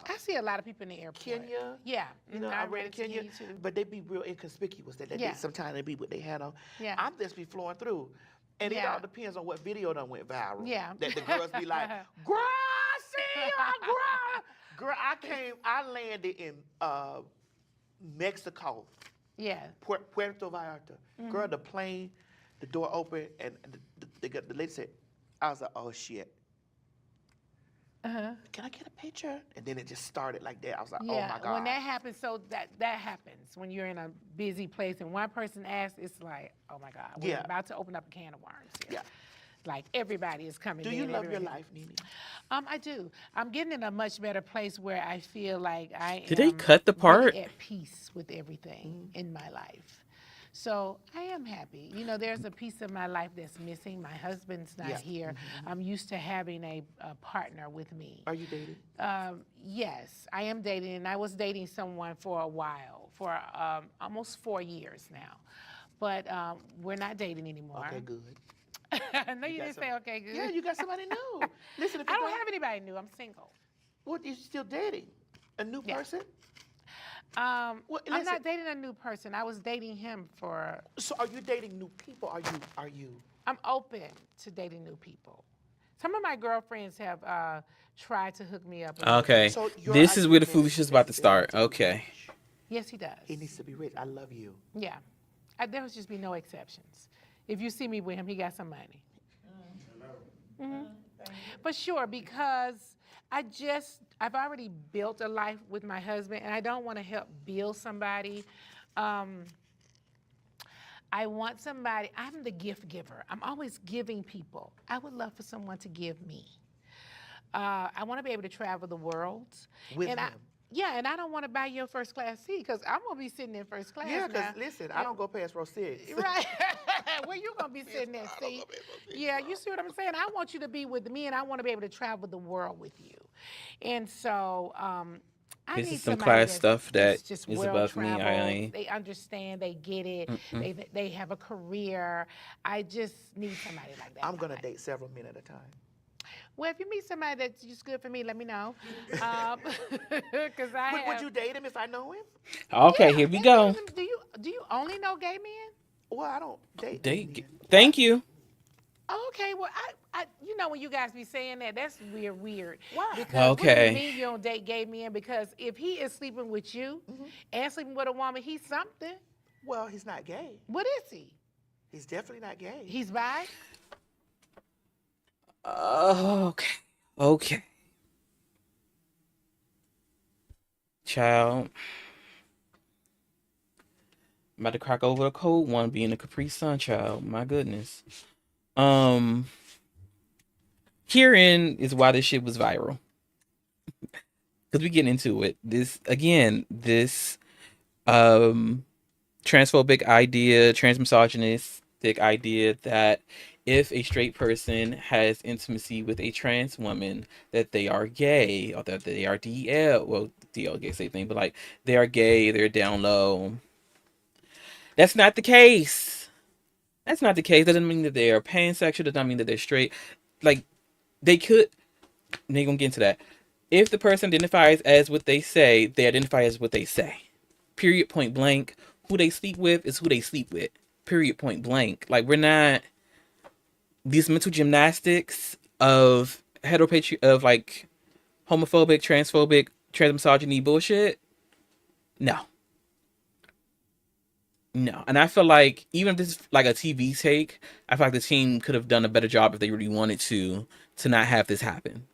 I see a lot of people in the airport. Kenya. Yeah. I ran into Kenya, too. but they be real inconspicuous. Yeah. Sometimes they be what they had on. Yeah. I'm just be flowing through. And it Yeah. all depends on what video done went viral. Yeah. That the girls be like, girl, see ya, girl. Girl, I landed in Mexico, Yeah. Puerto Vallarta. Girl, the plane, the door opened, and the lady said, I was like, oh shit. Can I get a picture? And then it just started like that. I was like, oh Yeah. my God. When that happens, so that happens when you're in a busy place and one person asks, it's like, oh my God, we're Yeah. about to open up a can of worms. Here. Yeah. Like everybody is coming Do in. you love your everybody- life, Nene? I do. I'm getting in a much better place where I feel like I Did they am cut the part? really at peace with everything in my life. So I am happy. There's a piece of my life that's missing. My husband's not Yeah. here. I'm used to having a partner with me. Are you dating? Yes, I am dating, and I was dating someone for a while, for almost 4 years now. But we're not dating anymore. Okay, good. I know you got didn't some- say okay, good. Yeah, you got somebody new. Listen, if I you don't have anybody new. I'm single. What, you still dating? A new Yeah. person? I'm listen. not dating a new person. I was dating him for. So are you dating new people? Are you? I'm open to dating new people. Some of my girlfriends have tried to hook me up. Okay. So your This is where the ideal man foolishness is about to is start. to be Okay. rich. Yes, he does. He needs to be rich. I love you. Yeah. There will just be no exceptions. If you see me with him, he got some money. But sure, because I've already built a life with my husband, and I don't want to help build somebody. I want somebody, I'm the gift giver. I'm always giving people. I would love for someone to give me. I want to be able to travel the world. With and him. And I don't want to buy your first class seat because I'm going to be sitting in first class Yeah, now. because listen, I don't go past row 6. Right. Where you gonna be sitting there, see? Yeah, you see what I'm saying? I want you to be with me, and I want to be able to travel the world with you. And so, I This need is some somebody class that's stuff that just is above me. well-traveled. They understand. They get it. They have a career. I just need somebody like that. I'm in my going to life. date several men at a time. Well, if you meet somebody that's just good for me, let me know. Because Would you date him if I know him? Okay, here we go. Do you only know gay men? Well, I don't date Thank, men. thank you. Okay, well, I when you guys be saying that, that's weird. Why? Because what do Okay. you mean you don't date gay men? Because if he is sleeping with you and sleeping with a woman, he's something. Well, he's not gay. What is he? He's definitely not gay. He's bi? Okay. Okay. Child. I'm about to crack over a cold one being a Capri Sun child. My goodness. Herein is why this shit was viral. Because we get into it. This transphobic idea, transmisogynistic idea that if a straight person has intimacy with a trans woman, that they are gay or that they are DL. Well, DL gay, same thing, but like they are gay, they're down low. That's not the case. That's not the case. That doesn't mean that they are pansexual. Does not mean that they're straight. Like they could. They gonna get into that. If the person identifies as what they identify as what they say. Period. Point blank. Who they sleep with is who they sleep with. Period. Point blank. Like we're not these mental gymnastics of of like homophobic, transphobic, transmisogyny bullshit. No, no. And I feel like even if this is like a TV take, I feel like the team could have done a better job if they really wanted to not have this happen.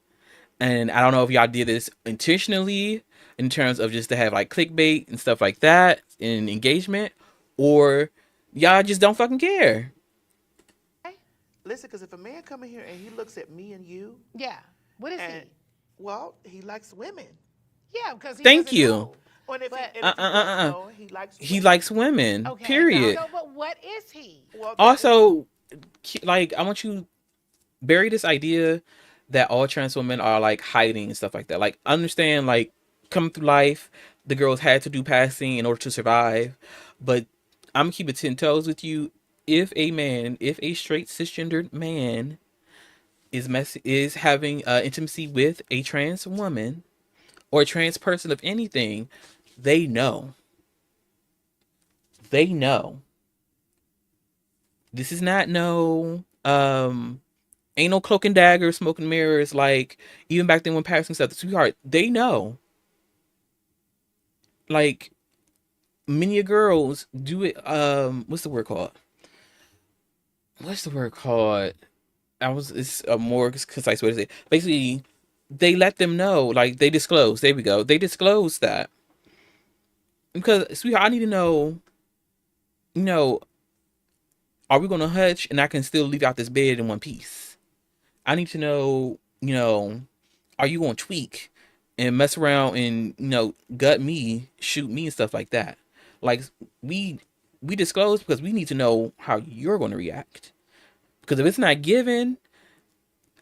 And I don't know if y'all did this intentionally in terms of just to have like clickbait and stuff like that and engagement, or y'all just don't fucking care. Okay? Listen, because if a man come in here and he looks at me and you, Yeah. What is and well, he likes women. he? Yeah, because he Thank doesn't you. know. Or and if, But- he, and if he doesn't know, he likes He women. likes women. Okay. Period. So, but what is he? Well, Also, like I want you bury this idea that all trans women are like hiding and stuff like that. Like understand, like coming through life, the girls had to do passing in order to survive. But I'm gonna keep it 10 toes with you. If a straight cisgendered man is having intimacy with a trans woman or a trans person of anything, they know. They know. This is not no ain't no cloak and dagger, smoke and mirrors. Like even back then when passing stuff, the sweetheart, they know. Like many girls do it. What's the word called? What's the word called? It's a more concise way to say it. Basically, they let them know. Like they disclose. There we go. They disclose that because sweetheart, I need to know. You know, are we gonna hutch and I can still leave out this bed in one piece? I need to know. Are you gonna tweak and mess around and gut me, shoot me and stuff like that? Like we we disclose because we need to know how you're gonna react. Because if it's not given,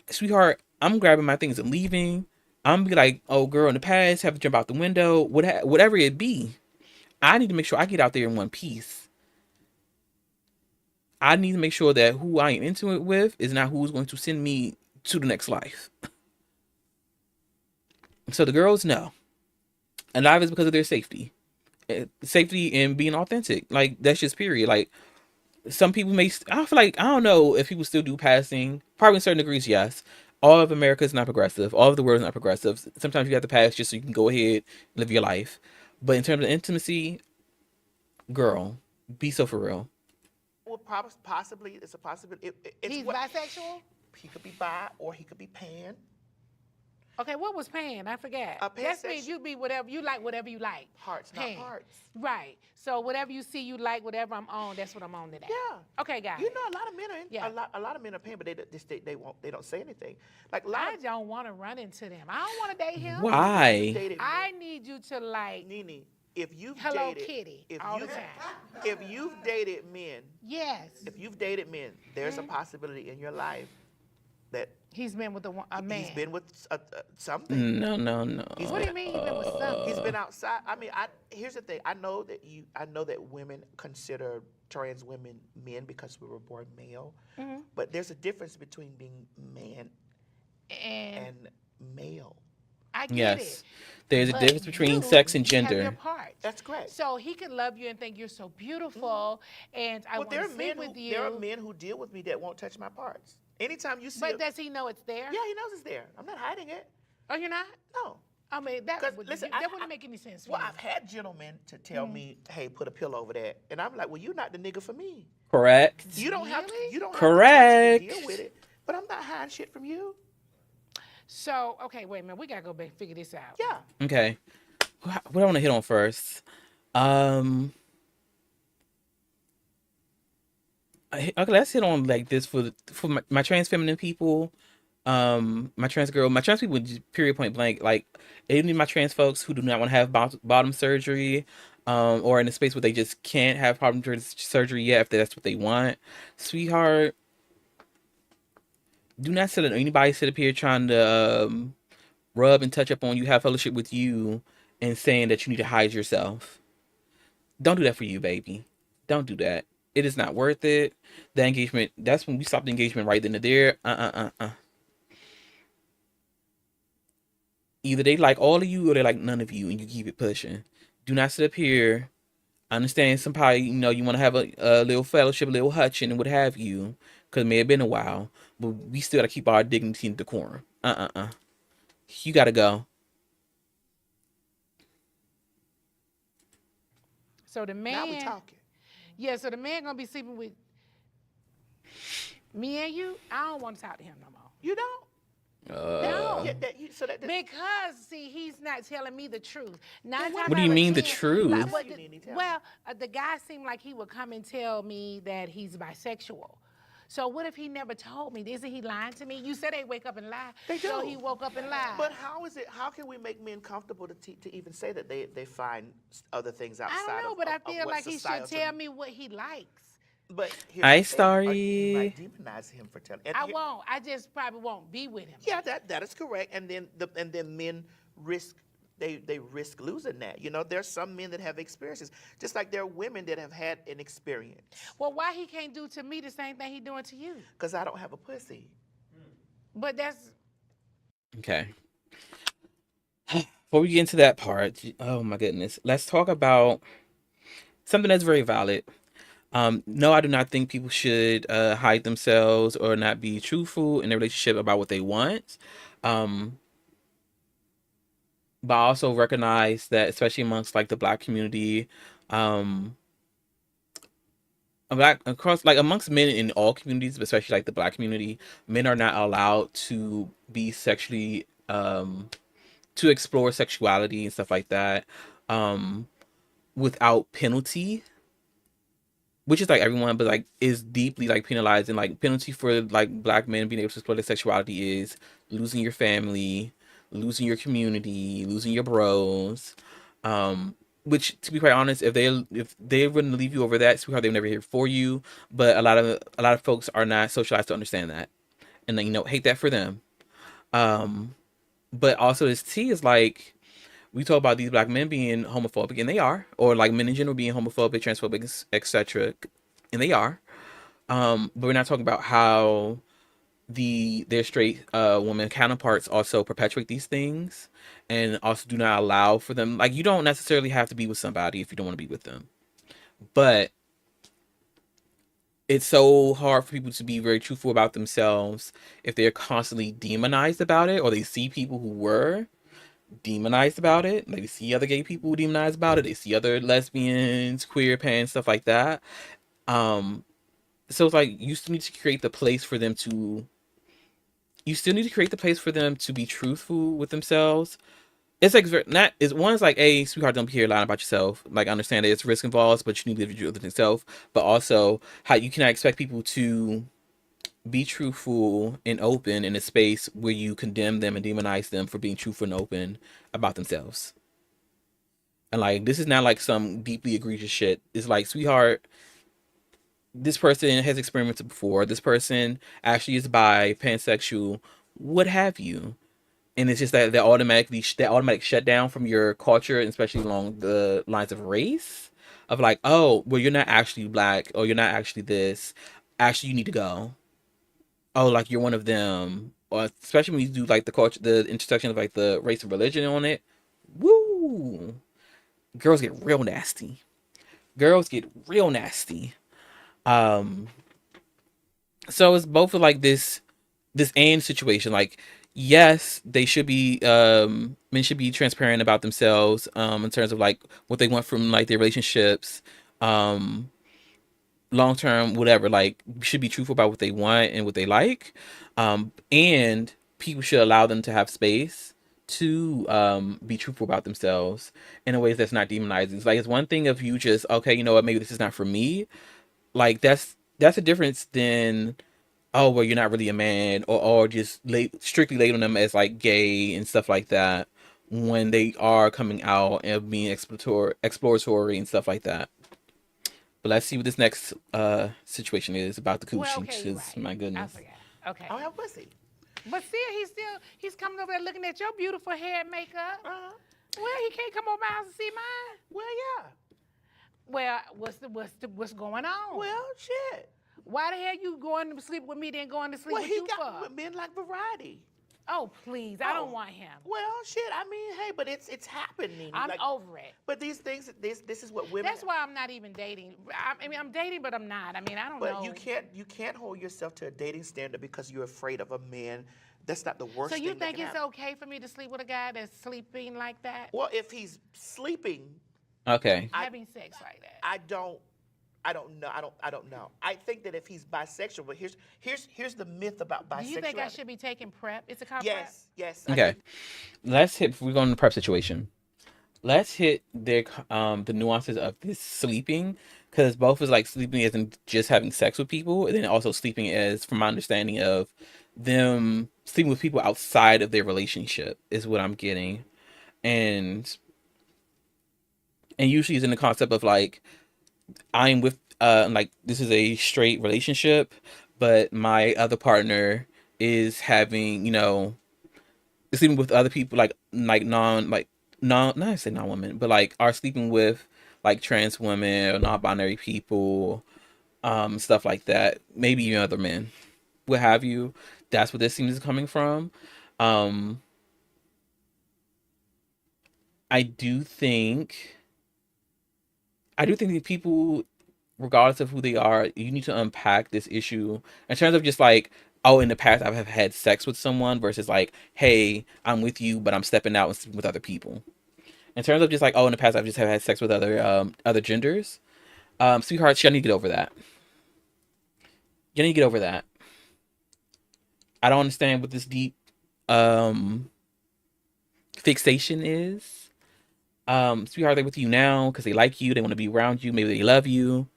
sweetheart, I'm grabbing my things and leaving. I'm be like, oh girl, in the past, have to jump out the window, whatever it be. I need to make sure I get out there in one piece. I need to make sure that who I am intimate with is not who's going to send me to the next life. So the girls know. And a lot of it's because of their safety. Safety and being authentic. Like, that's just period. Like, some people I feel like, I don't know if people still do passing. Probably in certain degrees, yes. All of America is not progressive. All of the world is not progressive. Sometimes you have to pass just so you can go ahead and live your life. But in terms of intimacy, girl, be so for real. well, possibly it's a possibility. It's He's what bisexual? he could be bi or he could be pan. Okay, what was pan? I forgot. That means pansexual- you be whatever you like. Hearts, Pan. not hearts. Right. So whatever you see you like, whatever I'm on, that's what I'm on today. Yeah. Okay, guys. You know, a lot of men are Yeah. a lot of men are pan, but they don't say anything. Like a lot I of don't want to run into them. I don't want to date him. Why? dated I need you to like Nene, if you've Hello dated Kitty if all the you've- time. if you've dated men, Yes. if you've dated men, there's a possibility in your life that He's been with a man. he's been with something. No. What do you mean he's been with something? He's been outside. I mean, here's the thing. I know that women consider trans women men because we were born male, Mm-hmm. but there's a difference between being man And and male. I get Yes. it. There's a But difference between you sex and have your gender. parts. That's correct. So he can love you and think you're so beautiful, and I Well, want there to are sleep men with who you. there are men who deal with me that won't touch my parts. Anytime you see, But does he know it's there? yeah, he knows it's there. I'm not hiding it. Oh, you're not? No. I mean, that 'Cause, would, listen, that I- wouldn't I- make any sense. For Well, me. I've had gentlemen to tell Mm-hmm. me, "Hey, put a pillow over that," and I'm like, "Well, you're not the nigga for me. Correct. You don't have to. Really? You don't Correct. have to touch it to deal with it." But I'm not hiding shit from you. So, okay, wait a minute. We got to go back and figure this out. Yeah. Okay. What do I want to hit on first? Okay, let's hit on like this for my trans feminine people, my trans girl, my trans people, just period point blank. Like, any of my trans folks who do not want to have bottom surgery, or in a space where they just can't have bottom surgery yet if that's what they want, sweetheart. Do not let anybody sit up here trying to rub and touch up on you, have fellowship with you, and saying that you need to hide yourself. Don't do that for you, baby. Don't do that. It is not worth it. The engagement, that's when we stop the engagement right then and there. Either they like all of you or they like none of you, and you keep it pushing. Do not sit up here. I understand somebody, you want to have a little fellowship, a little hutching, and what have you, because it may have been a while, but we still got to keep our dignity and decorum. You got to go. So the Now we man, talking. yeah, so the man gonna be sleeping with me and you. I don't want to talk to him no more. You don't? No. Yeah, so that Because see, he's not telling me the truth. Nine what times What do out you of mean the 10, truth? like, What you need to tell me? well, the guy seemed like he would come and tell me that he's bisexual. So what if he never told me? Isn't he lying to me? You said they wake up and lie. They So do. he woke up and lied. But how is it? How can we make men comfortable to even say that they find other things outside? I don't know, but I of feel what like he should societal- tell me what he likes. But here's Hi, the thing, you might Starry. demonize him for telling. I won't. I just probably won't be with him. Yeah, that is correct. And then men risk they risk losing that. There's some men that have experiences, just like there are women that have had an experience. Well, why he can't do to me the same thing he doing to you? Because I don't have a pussy. But that's Okay. Before we get into that part, oh my goodness, let's talk about something that's very valid. No, I do not think people should hide themselves or not be truthful in a relationship about what they want. Um, but I also recognize that, especially amongst like the Black community, um, black across like amongst men in all communities, but especially like the Black community, men are not allowed to be sexually to explore sexuality and stuff like that um without penalty, which is like everyone, but like is deeply like penalized. And like penalty for like Black men being able to explore their sexuality is losing your family, losing your community, losing your bros. Which, to be quite honest, if they wouldn't leave you over that, sweetheart, they were never here for you. But a lot of folks are not socialized to understand that, and then hate that for them. Um, but also this T is like, we talk about these Black men being homophobic, and they are, or like men in general being homophobic, transphobic, etc., and they are. But we're not talking about how their straight woman counterparts also perpetuate these things, and also do not allow for them. Like, you don't necessarily have to be with somebody if you don't want to be with them, but it's so hard for people to be very truthful about themselves if they're constantly demonized about it, or they see people who were demonized about it. Like, they see other gay people demonized about it. They see other lesbians, queer, pan, stuff like that. Um, so it's like you still need to create the place for them to. You still need to create the place for them to be truthful with themselves. It's like not is one's like, a sweetheart, don't be here lying about yourself. Like, understand that it's risk involved, but you need to live your truth with yourself. But also, how you cannot expect people to be truthful and open in a space where you condemn them and demonize them for being truthful and open about themselves. And like, this is not like some deeply egregious shit. It's like, sweetheart, this person has experimented before. This person actually is bi, pansexual, what have you. And it's just that automatic shutdown from your culture, and especially along the lines of race, of like, oh, well, you're not actually Black, or you're not actually this. Actually, you need to go. Oh, like, you're one of them. Or especially when you do like the culture, the intersection of like the race and religion on it. Woo! Girls get real nasty. Girls get real nasty. Um, so it's both of like this and situation. Like, yes, they should be men should be transparent about themselves in terms of like what they want from like their relationships, um long term, whatever. Like, should be truthful about what they want and what they like. And people should allow them to have space to be truthful about themselves in a way that's not demonizing. It's like, it's one thing if you just, okay, you know what, maybe this is not for me. Like, that's a difference than, oh, well, you're not really a man, or just strictly label them as like gay and stuff like that when they are coming out and being exploratory and stuff like that. But let's see what this next situation is about the well, coochie. okay, you're 'Cause, right. my I goodness. forgot. Okay. I don't have a pussy. But he's coming over there looking at your beautiful hair and makeup. Uh-huh. Well, he can't come over my house and see mine. Well, yeah. Well, what's going on? Well, shit. Why the hell you going to sleep with me then going to sleep Well, with he you got for? men like variety. Oh, please. I don't Oh, want him. well, shit. I mean, hey, but it's happening. I'm Like, over it. but these things, this is what women. That's why I'm not even dating. I mean, I'm dating, but I'm not. I mean, I don't But know. you can't hold yourself to a dating standard because you're afraid of a man. That's not the worst So you thing that think can it's happen. okay for me to sleep with a guy that's sleeping like that? Well, if he's sleeping, Okay. Having sex like that? I don't know. I don't know. I think that if he's bisexual, but here's the myth about bisexuality. Do you think I should be taking PrEP? It's a called Yes, yes. I Okay. think Let's hit. We're going to the prep situation. Let's hit the nuances of this sleeping, because both is like sleeping isn't just having sex with people, and then also sleeping is, from my understanding of them sleeping with people outside of their relationship is what I'm getting, and usually is in the concept of like I'm with like this is a straight relationship, but my other partner is having, sleeping with other people, like non like non not to say non women, but like are sleeping with like trans women or non-binary people, stuff like that, maybe even other men, what have you. That's what this seems coming from. um I do think that people, regardless of who they are, you need to unpack this issue in terms of just like, oh, in the past I have had sex with someone versus like, hey, I'm with you, but I'm stepping out with other people. In terms of just like, oh, in the past I've just have had sex with other genders. Sweetheart, you need to get over that. You need to get over that. I don't understand what this deep um fixation is. Sweetheart, they're with you now because they like you, they want to be around you, maybe they love you.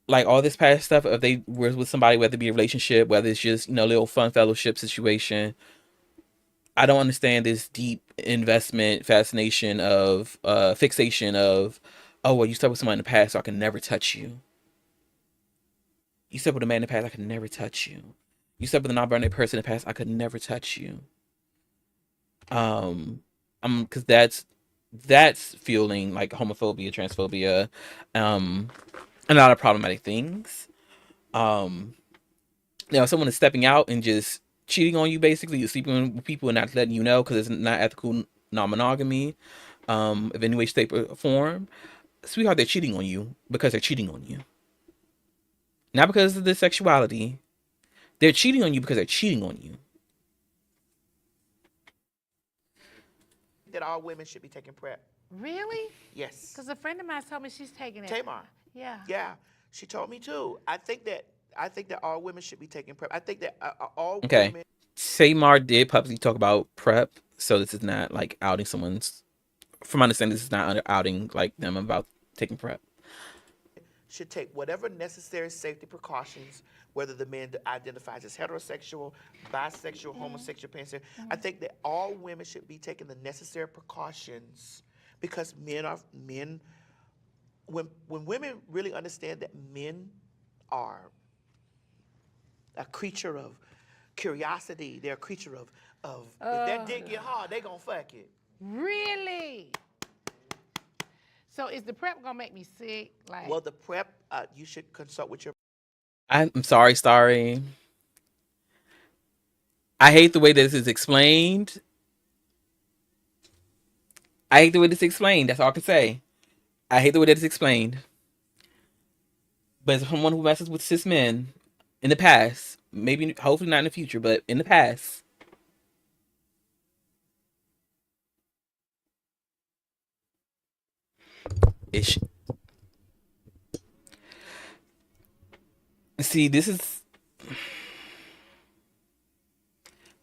Like all this past stuff, if they were with somebody, whether it be a relationship, whether it's just, a little fun fellowship situation, I don't understand this deep investment, fascination of fixation of, oh, well, you slept with someone in the past, so I can never touch you. You slept with a man in the past, I could never touch you. You slept with a non-binary person in the past, I could never touch you. Um, because that's feeling like homophobia, transphobia, um, and a lot of problematic things. Um, someone is stepping out and just cheating on you, basically, you're sleeping with people and not letting you know because it's not ethical, non-monogamy, of any way, shape, or form. Sweetheart, they're cheating on you because they're cheating on you, not because of the sexuality. They're cheating on you because they're cheating on you. that all women should be taking PrEP. Really? Yes. Because a friend of mine told me she's taking it. Tamar. Yeah. Yeah, she told me too. I think that all women should be taking PrEP. I think that all Okay. women. Tamar did publicly talk about PrEP, so this is not like outing someone's. From my understanding, this is not outing like them about taking PrEP. Should take whatever necessary safety precautions, whether the man identifies as heterosexual, bisexual, homosexual, pansexual. I think that all women should be taking the necessary precautions because men. When women really understand that men are a creature of curiosity, they're a creature of if that dick get hard, they gonna fuck it. Really? So is the PrEP gonna make me sick? Like, Well, the PrEP, you should consult with your. I'm sorry, Starry. I hate the way this is explained. I hate the way this is explained. That's all I can say. I hate the way that it's explained. But as someone who messes with cis men in the past, maybe, hopefully not in the future, but in the past, ish. See, this is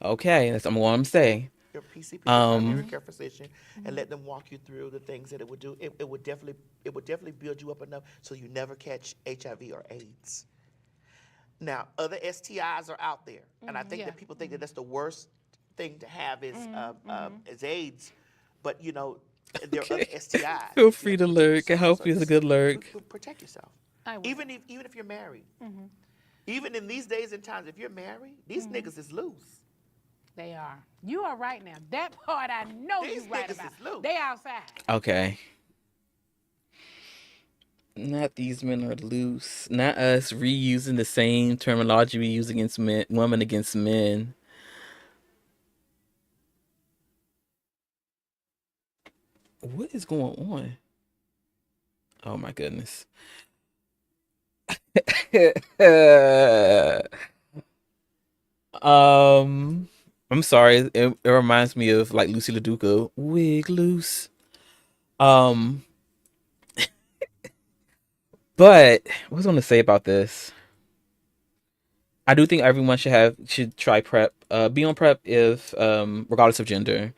okay. That's what I'm saying. Your PCP, your primary Um, care physician, and let them walk you through the things that it would do. It would definitely build you up enough so you never catch HIV or AIDS. Now, other STIs are out there, and I think yeah. that people think that that's the worst thing to have is AIDS, but there are other okay. STIs. Feel You free have to protect lurk. I yourself. hope it's a good lurk. Protect yourself. I will. Even if you're married, even in these days and times, if you're married, these niggas is loose. They are. You are right now. That part I know These you right niggas about. is loose. They outside. Okay. Not these men are loose. Not us reusing the same terminology we use against men, women against men. What is going on? Oh my goodness. um, I'm sorry. It reminds me of like Lucy LaDuca, wig loose. Um, but what was I going to say about this? I do think everyone should try prep. Be on prep if regardless of gender.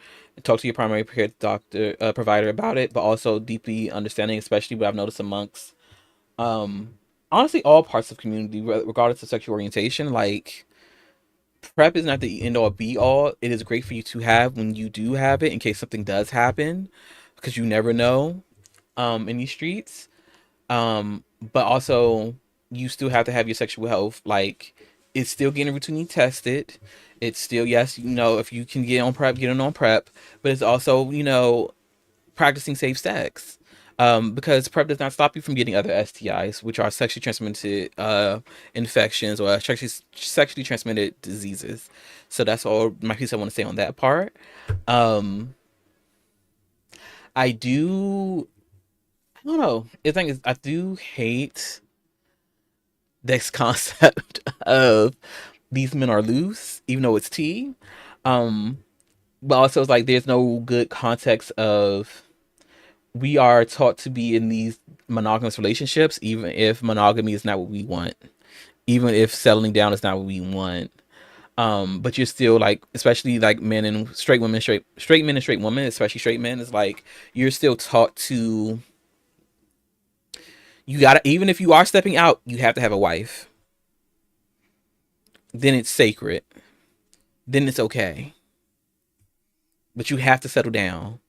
Talk to your primary care doctor provider about it, but also deeply understanding, especially what I've noticed amongst um honestly all parts of community, regardless of sexual orientation. Like prep is not the end all be all. It is great for you to have when you do have it in case something does happen, because you never know in these streets. But also you still have to have your sexual health. Like it's still getting routinely tested. It's still, yes, if you can get on prep, get on prep, but it's also, practicing safe sex. Because prep does not stop you from getting other STIs, which are sexually transmitted infections or sexually transmitted diseases. So that's all my piece I want to say on that part. Um, I do, I don't know. The thing is, I do hate this concept of these men are loose, even though it's tea. Um, but also it's like there's no good context of we are taught to be in these monogamous relationships, even if monogamy is not what we want, even if settling down is not what we want. But you're still like, especially like men and straight women, straight men and straight women, especially straight men, is like you're still taught to you gotta, even if you are stepping out, you have to have a wife. Then it's sacred. Then it's okay. But you have to settle down.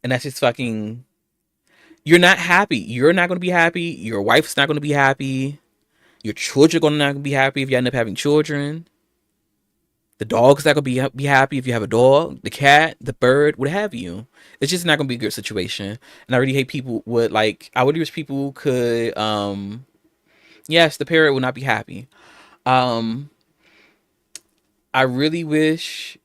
And that's just fucking, you're not happy. You're not gonna be happy. Your wife's not gonna be happy. Your children are gonna not be happy if you end up having children. The dog's not gonna be happy if you have a dog. The cat, the bird, what have you. It's just not gonna be a good situation. And I really hate people would like. I would wish people could. Yes, the parrot would not be happy. Um. I really wish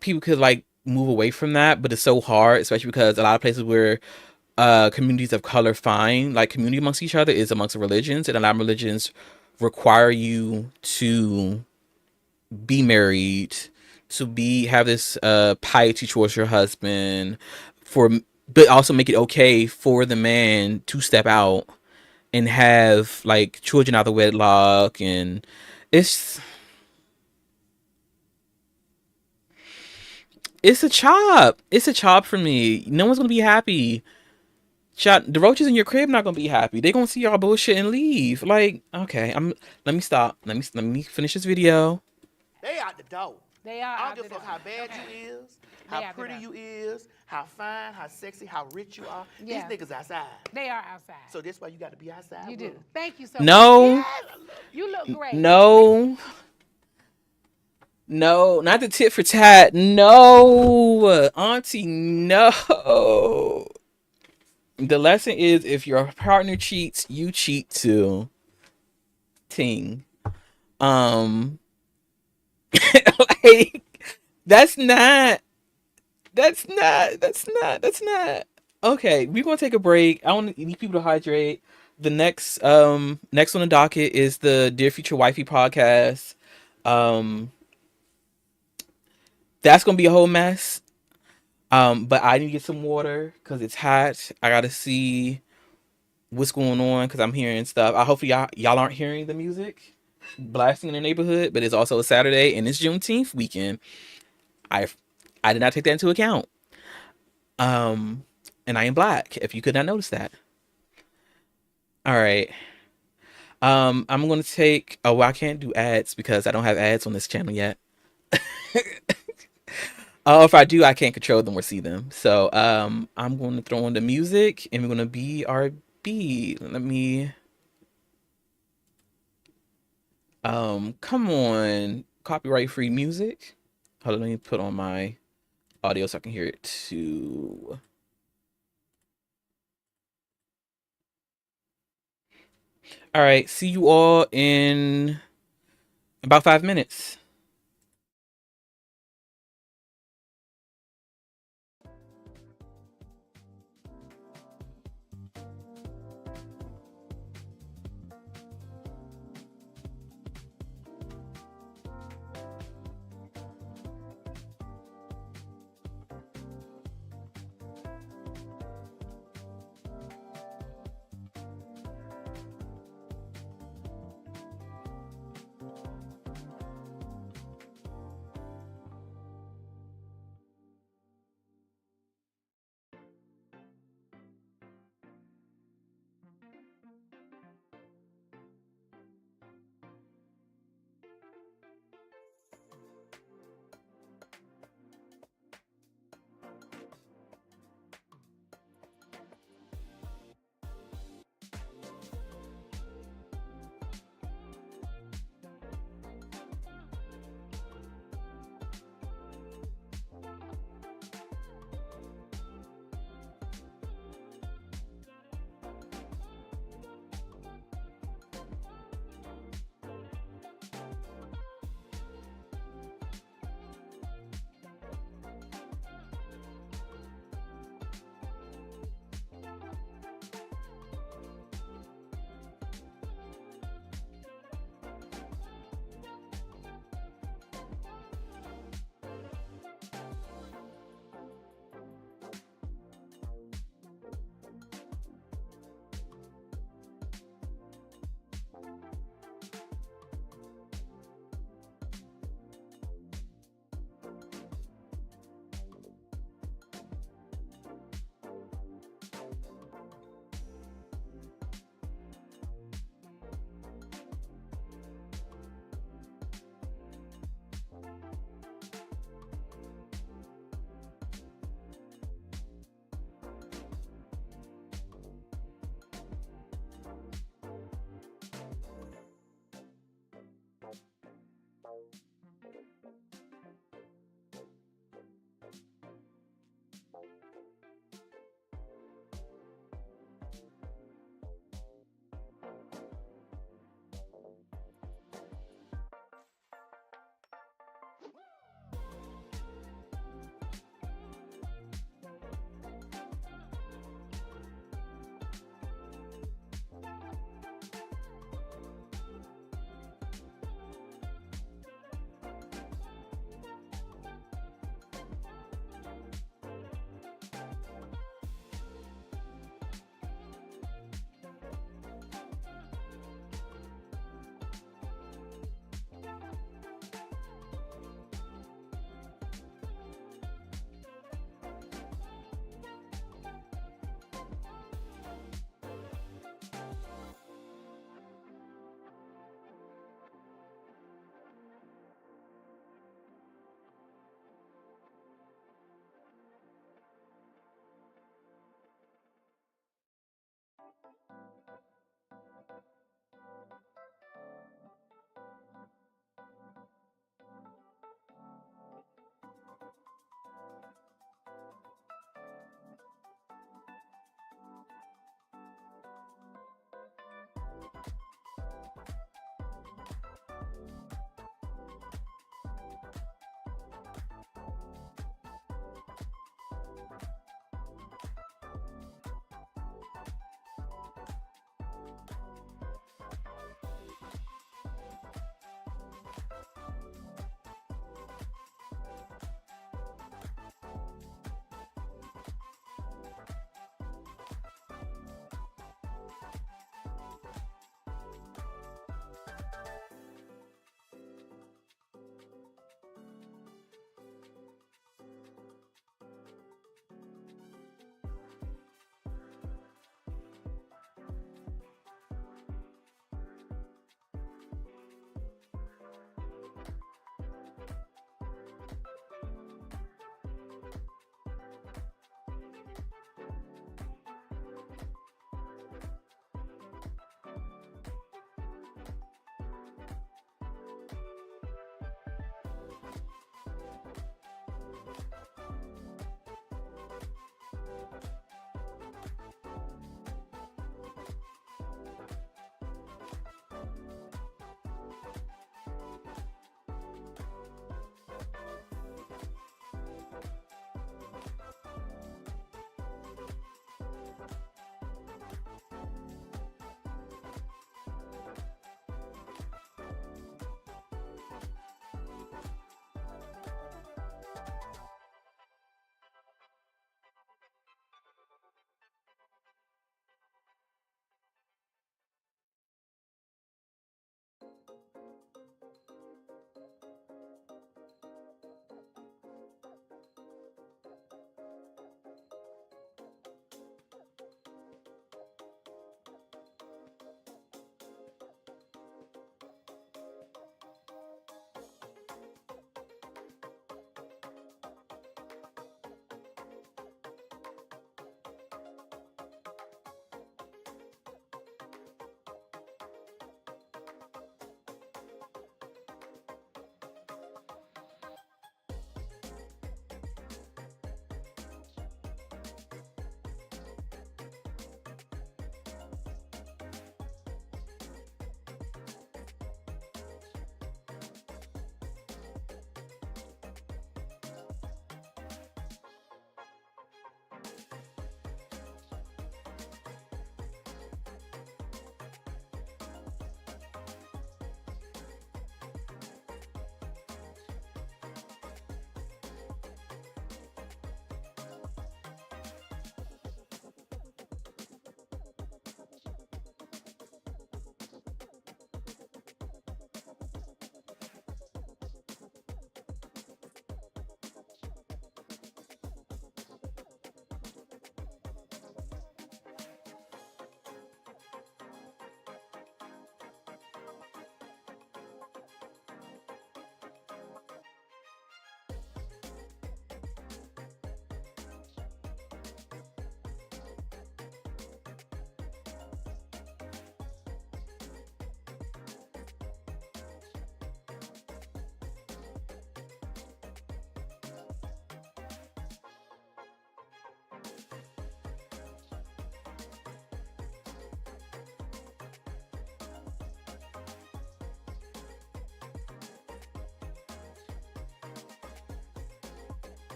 people could like move away from that, but it's so hard, especially because a lot of places where communities of color find like community amongst each other is amongst the religions, and a lot of religions require you to be married, to be have this piety towards your husband, for but also make it okay for the man to step out and have like children out of wedlock. And it's it's a chop for me. No one's gonna be happy. Shot the roaches in your crib not gonna be happy. They gonna see y'all bullshit and leave. Like, okay, let me stop. Let me finish this video. They out the door. They are I don't out give a the fuck door. how bad Okay. you is, They how out the pretty door. you is, how fine, how sexy, how rich you are. Yeah. These niggas outside. They are outside. So that's why you got to be outside. You with do. 'em. Thank you so much. No, Yes, I love you. You look great. no, no, not the tit for tat. No, auntie, no. The lesson is if your partner cheats, you cheat too. Ting. Um, like that's not. That's not. Okay, we're gonna take a break. I want to need people to hydrate. The next on the docket is the Dear Future Wifey podcast. Um, that's gonna be a whole mess. But I need to get some water because it's hot. I gotta see what's going on because I'm hearing stuff. I hopefully y'all aren't hearing the music blasting in the neighborhood, but it's also a Saturday and it's Juneteenth weekend. I I did not take that into account. Um, and I am black. If you could not notice that. All right. I'm gonna take. Oh, well, I can't do ads because I don't have ads on this channel yet. Oh, if I do, I can't control them or see them. So, I'm going to throw on the music, and we're gonna BRB. Let me. Come on, copyright free music. Hold on, let me put on my audio so I can hear it too. All right, see you all in about 5 minutes.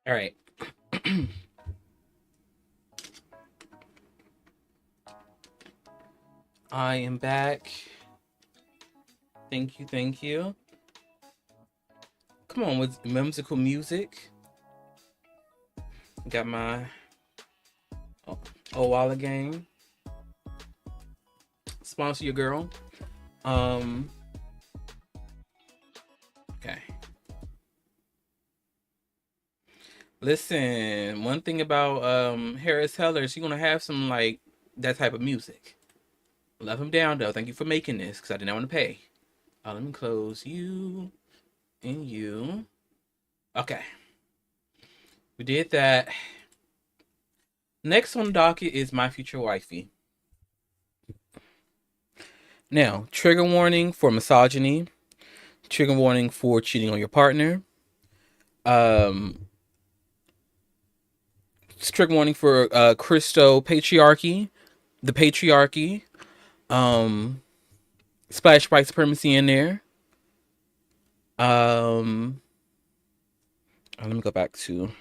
All right. I am back. Thank you, thank you. Come on with whimsical music. Got my Owala game. Sponsor your girl. Okay. Listen, one thing about Harris Heller, she's gonna have some like that type of music. Love him down though. Thank you for making this because I did not want to pay. Let me close you and you. Okay. We did that. Next on the docket is My Future Wifey. Now, trigger warning for misogyny, trigger warning for cheating on your partner, trigger warning for Christo patriarchy, the patriarchy, splash white supremacy in there. Let me go back to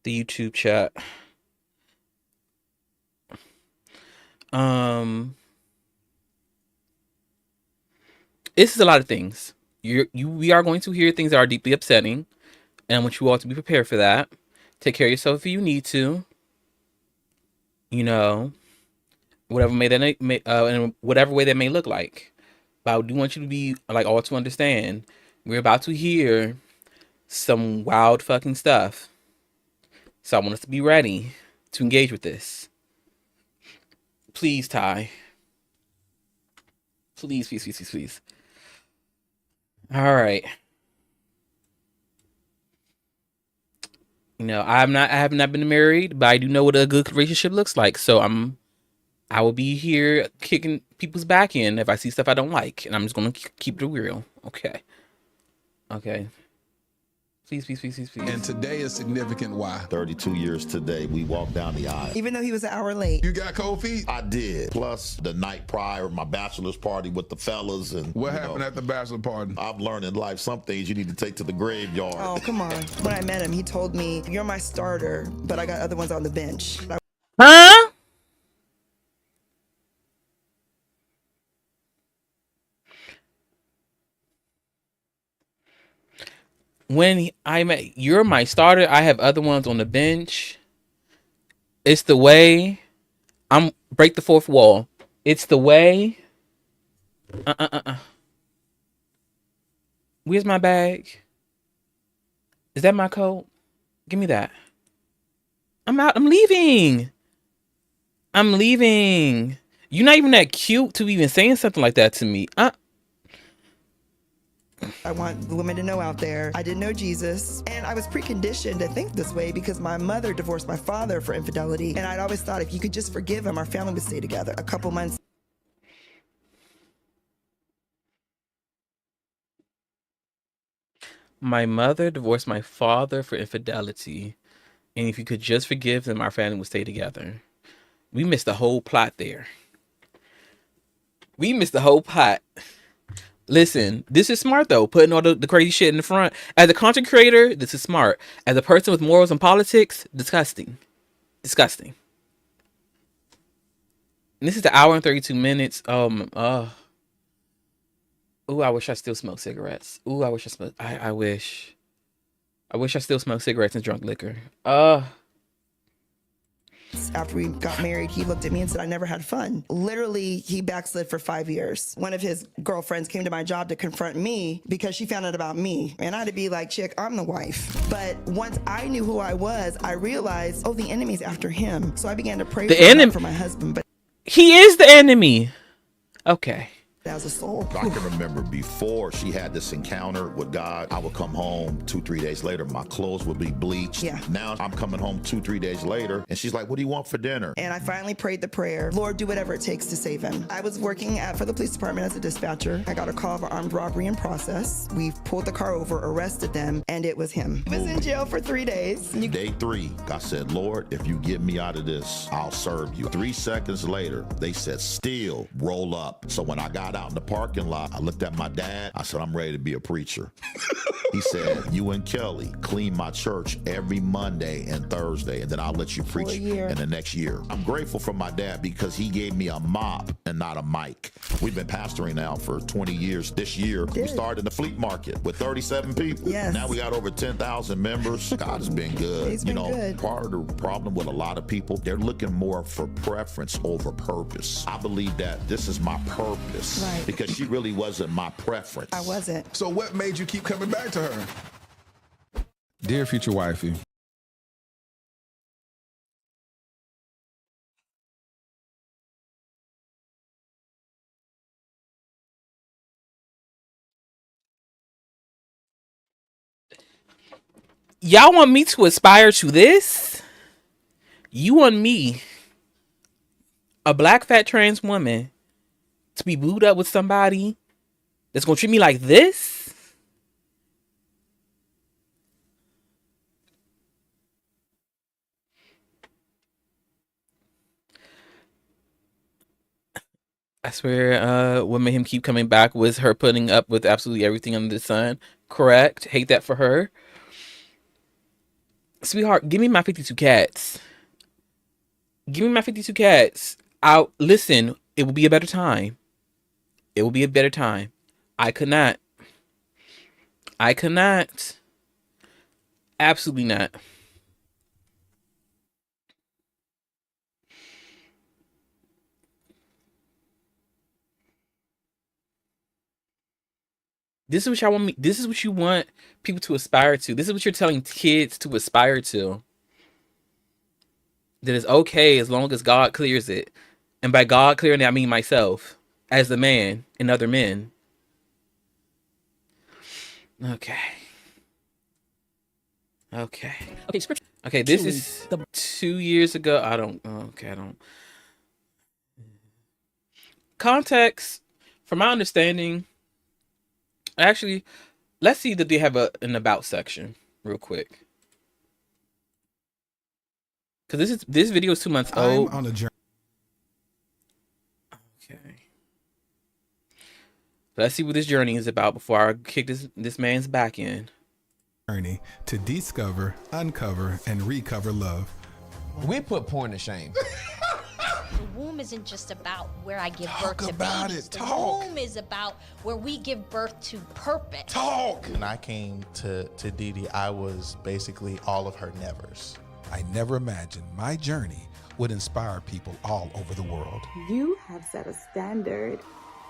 the YouTube chat. This is a lot of things. We are going to hear things that are deeply upsetting, and I want you all to be prepared for that. Take care of yourself if you need to. You know, whatever in whatever way that may look like. But I do want you to be like all to understand. We're about to hear some wild fucking stuff, so I want us to be ready to engage with this. Please, Ty. Please, please, please, please, please. All right. You know, I have not been married, but I do know what a good relationship looks like. So I will be here kicking people's back in if I see stuff I don't like, and I'm just gonna keep it real. Okay. Okay. Please, please, please, please, please. And today is significant. Why? 32 years today, we walked down the aisle. Even though he was an hour late. You got cold feet? I did. Plus, the night prior, my bachelor's party with the fellas. And What happened at the bachelor party? I've learned in life some things you need to take to the graveyard. Oh, come on. When I met him, he told me, "You're my starter, but I got other ones on the bench." Huh? When I met, you're my starter. I have other ones on the bench. It's the way. I'm break the fourth wall. It's the way. Where's my bag? Is that my coat? Give me that. I'm out. I'm leaving. I'm leaving. You're not even that cute to even saying something like that to me. I want the women to know out there, I didn't know Jesus, and I was preconditioned to think this way because my mother divorced my father for infidelity, and I'd always thought if you could just forgive him, our family would stay together. A couple months. My mother divorced my father for infidelity, and if you could just forgive them, our family would stay together. We missed the whole plot there. We missed the whole plot. Listen, this is smart though, putting all the crazy shit in the front. As a content creator, this is smart. As a person with morals and politics, disgusting. Disgusting. And this is the hour and 32 minutes. Ooh, I wish I still smoked cigarettes. Ooh, I wish I smoked. I wish I still smoked cigarettes and drunk liquor. After we got married, he looked at me and said, "I never had fun." Literally, he backslid for 5 years. One of his girlfriends came to my job to confront me because she found out about me. And I had to be like, "Chick, I'm the wife." But once I knew who I was, I realized, oh, the enemy's after him. So I began to pray for my husband. But he is the enemy. Okay. as a soul. I can remember before she had this encounter with God, I would come home 2-3 days later, my clothes would be bleached. Yeah. Now I'm coming home 2-3 days later, and she's like, "What do you want for dinner?" And I finally prayed the prayer, "Lord, do whatever it takes to save him." I was working for the police department as a dispatcher. I got a call of an armed robbery in process. We pulled the car over, arrested them, and it was him. He was in jail for 3 days. Day 3, I said, "Lord, if you get me out of this, I'll serve you." 3 seconds later, they said, "Still roll up." So when I got out in the parking lot. I looked at my dad. I said, I'm ready to be a preacher. He said, you and Kelly clean my church every Monday and Thursday, and then I'll let you preach in the next year. I'm grateful for my dad because he gave me a mop and not a mic. We've been pastoring now for 20 years. This year, we started in the flea market with 37 people. Yes. Now we got over 10,000 members. God has been good. He's been good. Part of the problem with a lot of people, they're looking more for preference over purpose. I believe that this is my purpose because she really wasn't my preference. I wasn't. So what made you keep coming back to her? Dear future wifey, Y'all want me to aspire to this? You want me, a black fat trans woman, to be booed up with somebody that's gonna treat me like this? I swear, what made him keep coming back was her putting up with absolutely everything under the sun. Correct. Hate that for her. Sweetheart, give me my 52 cats. Give me my 52 cats. I'll listen. It will be a better time. It will be a better time. I could not. Absolutely not. This is what y'all want me. This is what you want people to aspire to. This is what you're telling kids to aspire to. That it's okay as long as God clears it. And by God clearing it, I mean myself as the man and other men. Okay. Scripture. Okay, this is 2 years ago. I don't. Context, from my understanding. Actually, let's see that they have an about section real quick. Because this video is 2 months old. I'm on a journey. Okay. Let's see what this journey is about before I kick this man's back in. To discover, uncover, and recover love. We put porn to shame. The womb isn't just about where I give birth to about babies. it. The Talk. womb is about where we give birth to purpose. Talk. When I came to Dee Dee, I was basically all of her nevers. I never imagined my journey would inspire people all over the world. You have set a standard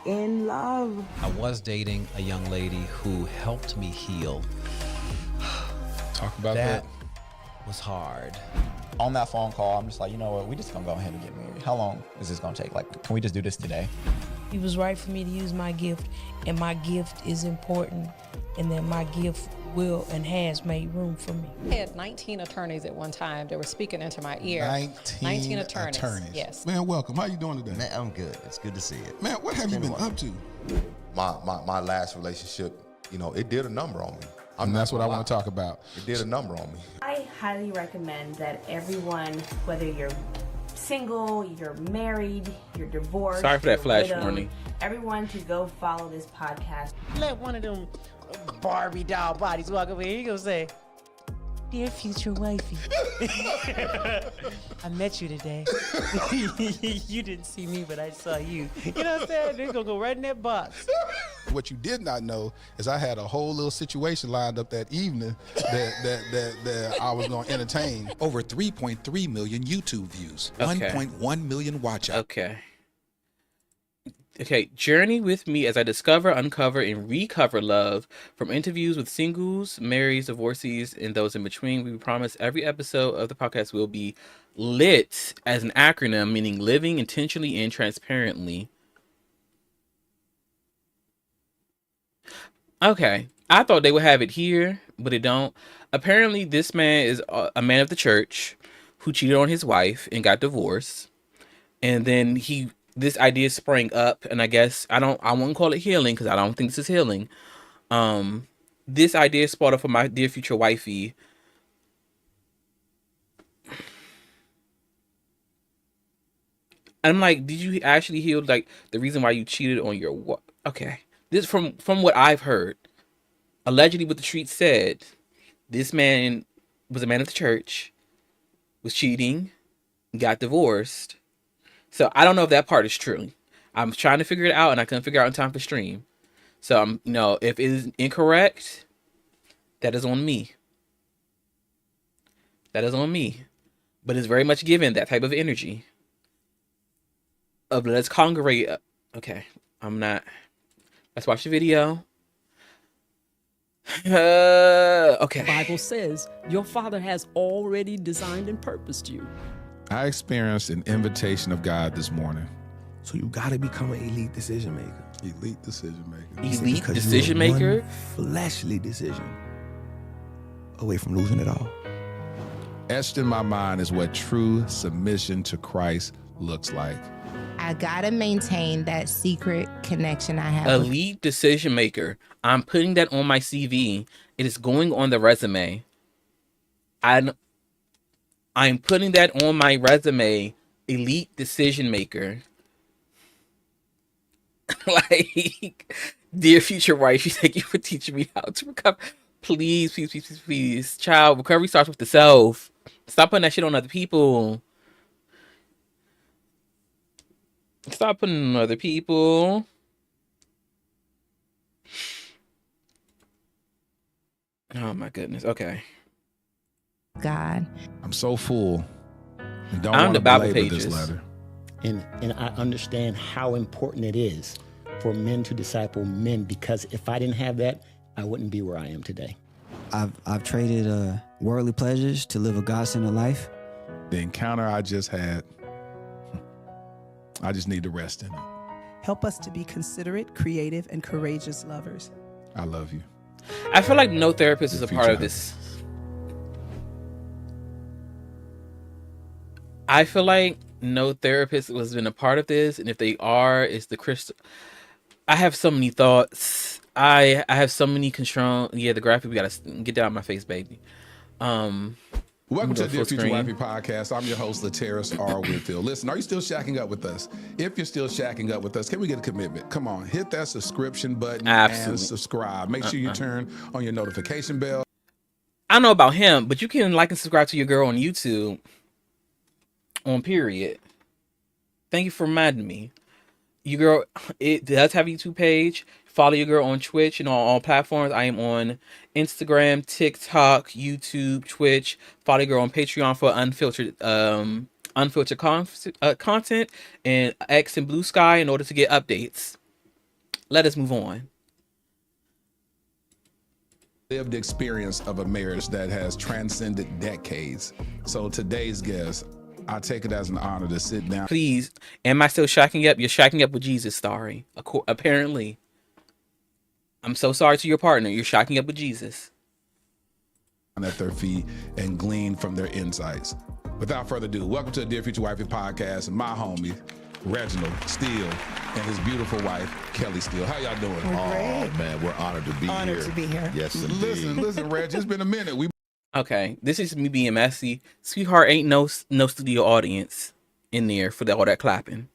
in love. I was dating a young lady who helped me heal. Talk about That was hard. On that phone call, I'm just like, you know what? We just gonna go ahead and get married. How long is this gonna take? Like, can we just do this today? It was right for me to use my gift, and my gift is important, and that my gift will and has made room for me. I had 19 attorneys at one time that were speaking into my ear. 19 attorneys. Yes. Man, welcome. How you doing today? Man, I'm good. It's good to see you. Man, what have you been up to? My last relationship, it did a number on me. And that's what I want to talk about. It did a number on me. I highly recommend that everyone, whether you're single, you're married, you're divorced. Sorry for that you're flash widowed, warning. Everyone to go follow this podcast. Let one of them Barbie doll bodies walk over here. You gonna say, "Dear future wifey, I met you today. You didn't see me, but I saw you." You know what I'm saying? They're gonna go right in that box. What you did not know is I had a whole little situation lined up that evening that I was going to entertain. Over 3.3 million YouTube views, Okay. 1.1 million watch out. Okay, journey with me as I discover, uncover, and recover love from interviews with singles, marrieds, divorcees, and those in between. We promise every episode of the podcast will be LIT as an acronym, meaning living intentionally and transparently. Okay, I thought they would have it here, but it don't. Apparently, this man is a man of the church who cheated on his wife and got divorced, and then this idea sprang up, and I guess I won't call it healing because I don't think this is healing. This idea sparked up for my dear future wifey. I'm like, did you actually heal like the reason why you cheated on your what? Okay, this from what I've heard. Allegedly, what the street said, this man was a man of the church, was cheating, got divorced. So I don't know if that part is true. I'm trying to figure it out, and I couldn't figure out in time for stream. So I'm, if it is incorrect, that is on me. That is on me. But it's very much given that type of energy of let's congregate. Okay, I'm not. Let's watch the video. Okay. The Bible says your Father has already designed and purposed you. I experienced an invitation of God this morning. So you got to become an elite decision maker. Elite decision maker. Elite Because decision you're maker? one fleshly decision away from losing it all. Etched in my mind is what true submission to Christ looks like. I gotta maintain that secret connection I have. Elite decision maker. I'm putting that on my CV. It is going on the resume. I'm putting that on my resume. Elite decision maker. Like, dear future wife, thank you for teaching me how to recover. Please, please, please, please, please. Child, recovery starts with the self. Stop putting that shit on other people. Stop putting it on other people. Oh my goodness. Okay. God. I'm so full. And don't I'm want the to Bible belabor this pages. letter. And I understand how important it is for men to disciple men, because if I didn't have that, I wouldn't be where I am today. I've traded worldly pleasures to live a God-centered life. The encounter I just had, I just need to rest in it. Help us to be considerate, creative, and courageous lovers. I love you. I feel like no therapist is a part of future this. I feel like no therapist has been a part of this, and if they are, it's the crystal. I have so many thoughts. I have so many control. Yeah, the graphic, we gotta get that out of my face, baby. Welcome to the Dear full Future screen. Wifey podcast. I'm your host, Lateris R. Whitfield. Listen, are you still shacking up with us? If you're still shacking up with us, can we get a commitment? Come on, hit that subscription button Absolutely. and subscribe. Make sure you turn on your notification bell. I don't know about him, but you can like and subscribe to your girl on YouTube. On period. Thank you for reminding me. Your girl, it does have a YouTube page. Follow your girl on Twitch and on all platforms. I am on Instagram, TikTok, YouTube, Twitch. Follow your girl on Patreon for unfiltered content, and X and Blue Sky in order to get updates. Let us move on. Lived experience of a marriage that has transcended decades. So today's guest, I take it as an honor to sit down. Please, am I still shacking up? You're shacking up with Jesus, Starry. Apparently. I'm so sorry to your partner. You're shacking up with Jesus. At their feet and glean from their insights. Without further ado, welcome to the Dear Future Wifey podcast. My homie, Reginald Steele, and his beautiful wife, Kelly Steele. How y'all doing? Oh, man, we're honored to be here. Honored to be here. Yes, indeed. Listen, Reg, it's been a minute. Okay, this is me being messy. Sweetheart, ain't no studio audience in there for all that clapping.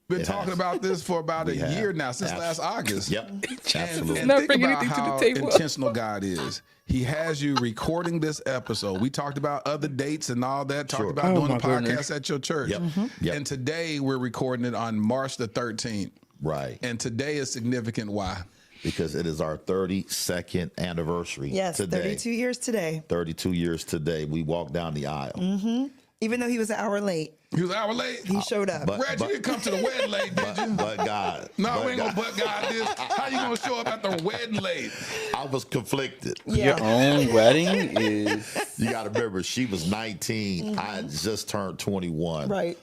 Been talking about this for about a year now, since last August. Yep, absolutely. And Not think bringing about anything to the how table. intentional God is. He has you recording this episode. We talked about other dates and all that. Talked about Oh, doing the my podcast goodness. at your church. Yep. Yep. And today we're recording it on March the 13th. Right. And today is significant. Why? Because it is our 32nd anniversary Yes, today. 32 years today. 32 years today. We walked down the aisle. Even though he was an hour late, He was an hour late. he showed up. Reg, you didn't come to the wedding late, did you? But God. No, but we ain't gonna God. but God this. How you gonna show up at the wedding late? I was conflicted. Your own wedding is... You got to remember, she was 19. I had just turned 21. Right.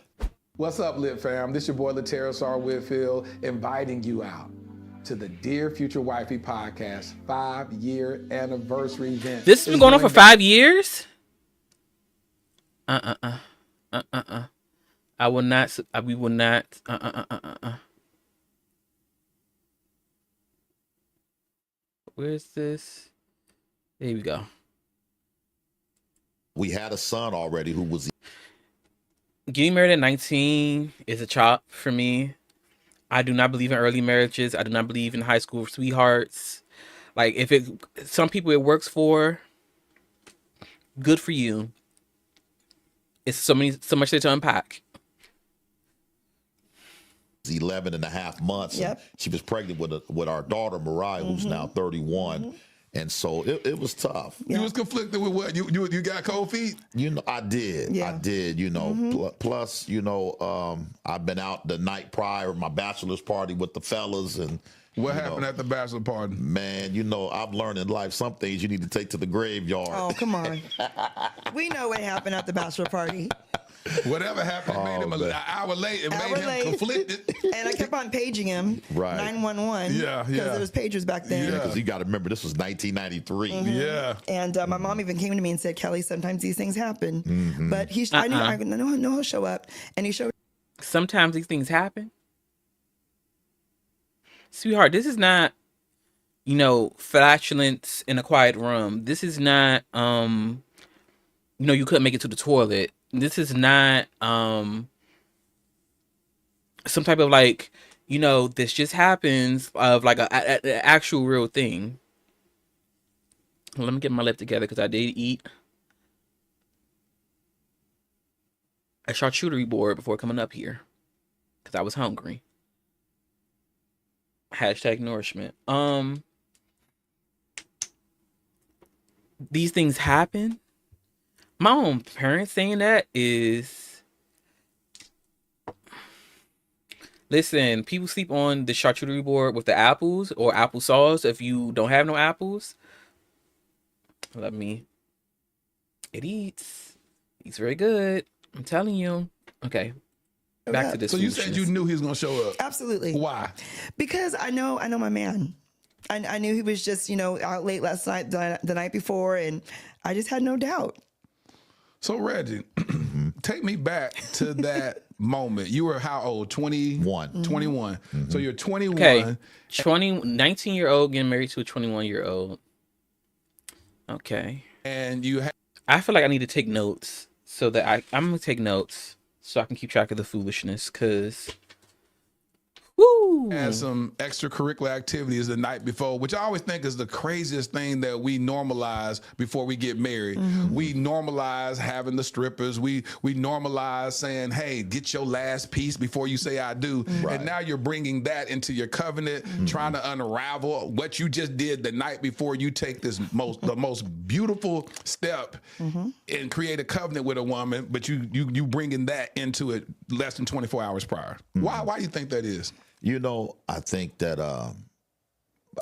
What's up, Lit Fam? This your boy, Lateris R. Whitfield, inviting you out to the Dear Future Wifey podcast 5-year anniversary event. This has been going on for 5 years? I will not. We will not. Where's this? There we go. We had a son already who was Getting married at 19 is a chop for me. I do not believe in early marriages. I do not believe in high school sweethearts. Like, some people it works for, good for you. It's so much there to unpack. 11 and a half months. Yep. She was pregnant with our daughter, Mariah, who's now 31. And so it was tough. You was conflicted with what? You got cold feet? You know, I did. Yeah. I did, you know. Plus, you know, I've been out the night prior, my bachelor's party with the fellas. And What happened at the bachelor party? man, you know, I've learned in life some things you need to take to the graveyard. Oh, come on. We know what happened at the bachelor party. Whatever happened, it made him an hour late. It made him conflicted. And I kept on paging him. Right. 911. Yeah, Because yeah. there was pagers back then. Because you got to remember, this was 1993. Yeah. And my mom even came to me and said, Kelly, sometimes these things happen. But I know he'll show up. And he showed. Sometimes these things happen. Sweetheart, this is not, you know, flatulence in a quiet room. This is not, you know, you couldn't make it to the toilet. This is not some type of, like, you know, this just happens of like a actual real thing. Let me get my lip together because I did eat a charcuterie board before coming up here because I was hungry. Hashtag nourishment. These things happen. My own parents saying that is, listen, people sleep on the charcuterie board with the apples or applesauce if you don't have no apples. It eats very good. I'm telling you. Okay. Back to this. So you said you knew he was going to show up. Absolutely. Why? Because I know my man. I knew he was just, you know, out late last night, the night before, and I just had no doubt. So Reggie, take me back to that moment. You were how old? 21. 21. So you're 21. Okay. 19-year-old getting married to a 21-year-old. Okay. And I feel like I need to take notes so that I'm going to take notes so I can keep track of the foolishness because had some extracurricular activities the night before, which I always think is the craziest thing that we normalize before we get married. We normalize having the strippers. We normalize saying, hey, get your last piece before you say I do. And now you're bringing that into your covenant, trying to unravel what you just did the night before you take the most beautiful step and create a covenant with a woman, but you bringing that into it less than 24 hours prior. Why do you think that is? You know, I think that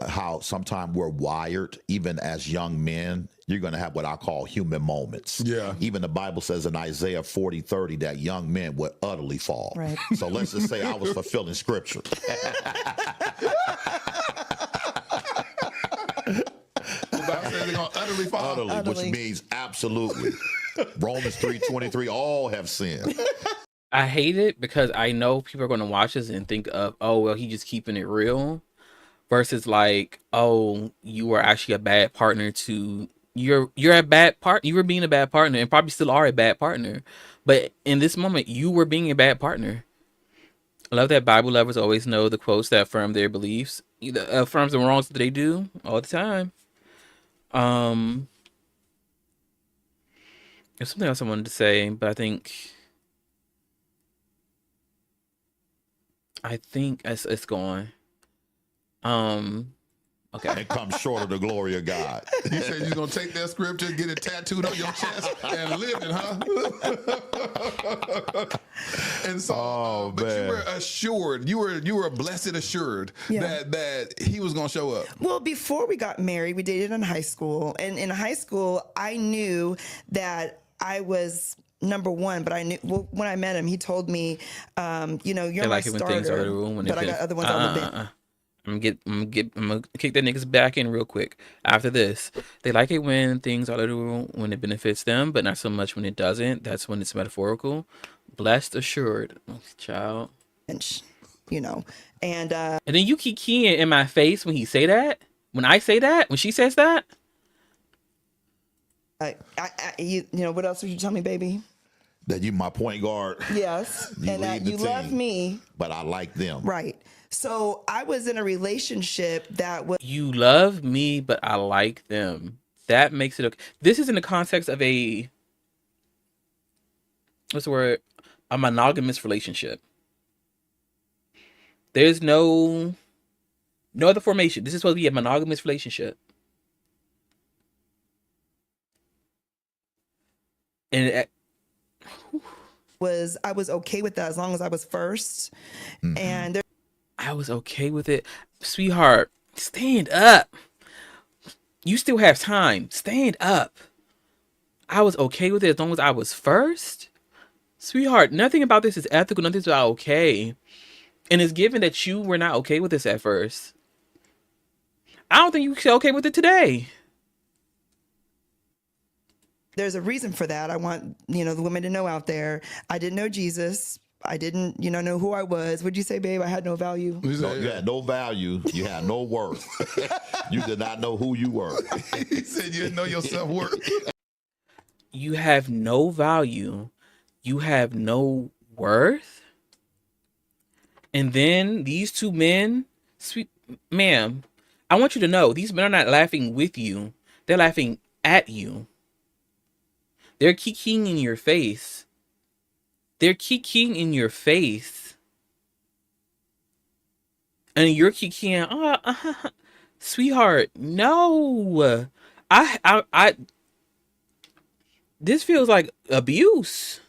how sometimes we're wired, even as young men, you're going to have what I call human moments. Yeah. Even the Bible says in Isaiah 40:30 that young men would utterly fall. Right. So let's just say I was fulfilling scripture. They're going to utterly fall. Utterly, which means absolutely. Romans 3:23, all have sinned. I hate it because I know people are going to watch this and think of, oh, well, he just keeping it real versus like, oh, you were actually a bad partner to you're a bad part. You were being a bad partner and probably still are a bad partner. But in this moment, you were being a bad partner. I love that Bible lovers always know the quotes that affirm their beliefs. Affirms the wrongs that they do all the time. There's something else I wanted to say, but I think it's gone. Okay. It comes short of the glory of God. You said you're going to take that scripture, get it tattooed on your chest, and live it, huh? And so, but you were assured, you were blessed assured that he was going to show up. Well, before we got married, we dated in high school. And in high school, I knew that I was number one, but I knew when I met him, he told me, you know, you're my starter, but I got other ones on the bench. I'm gonna kick that niggas back in real quick after this. They like it when things are out of the room when it benefits them, but not so much when it doesn't. That's when it's metaphorical. Blessed assured, child. You know, and then you keep keying in my face when he say that. When I say that, when she says that. You know, what else would you tell me, baby? That you my point guard. Yes, and that lead the you love team, me. but I like them. Right. So I was in a relationship that was. You love me, but I like them. That makes it okay. This is in the context of a, what's the word? A monogamous relationship. There's no other formation. This is supposed to be a monogamous relationship. And I was okay with that as long as I was first. And I was okay with it. Sweetheart, stand up. You still have time. Stand up. I was okay with it as long as I was first. Sweetheart, nothing about this is ethical. Nothing's about okay. And it's given that you were not okay with this at first. I don't think you're okay with it today. there's a reason for that. I want, the women to know out there, I didn't know Jesus. I didn't, know who I was. What'd you say, babe? I had no value. No, you had no value. You had no worth. You did not know who you were. He said you didn't know your self-worth. You have no value. You have no worth. And then these two men, sweet ma'am, I want you to know these men are not laughing with you. They're laughing at you. They're kikiing in your face. They're kikiing in your face. And you're kikiing, sweetheart, no. I this feels like abuse.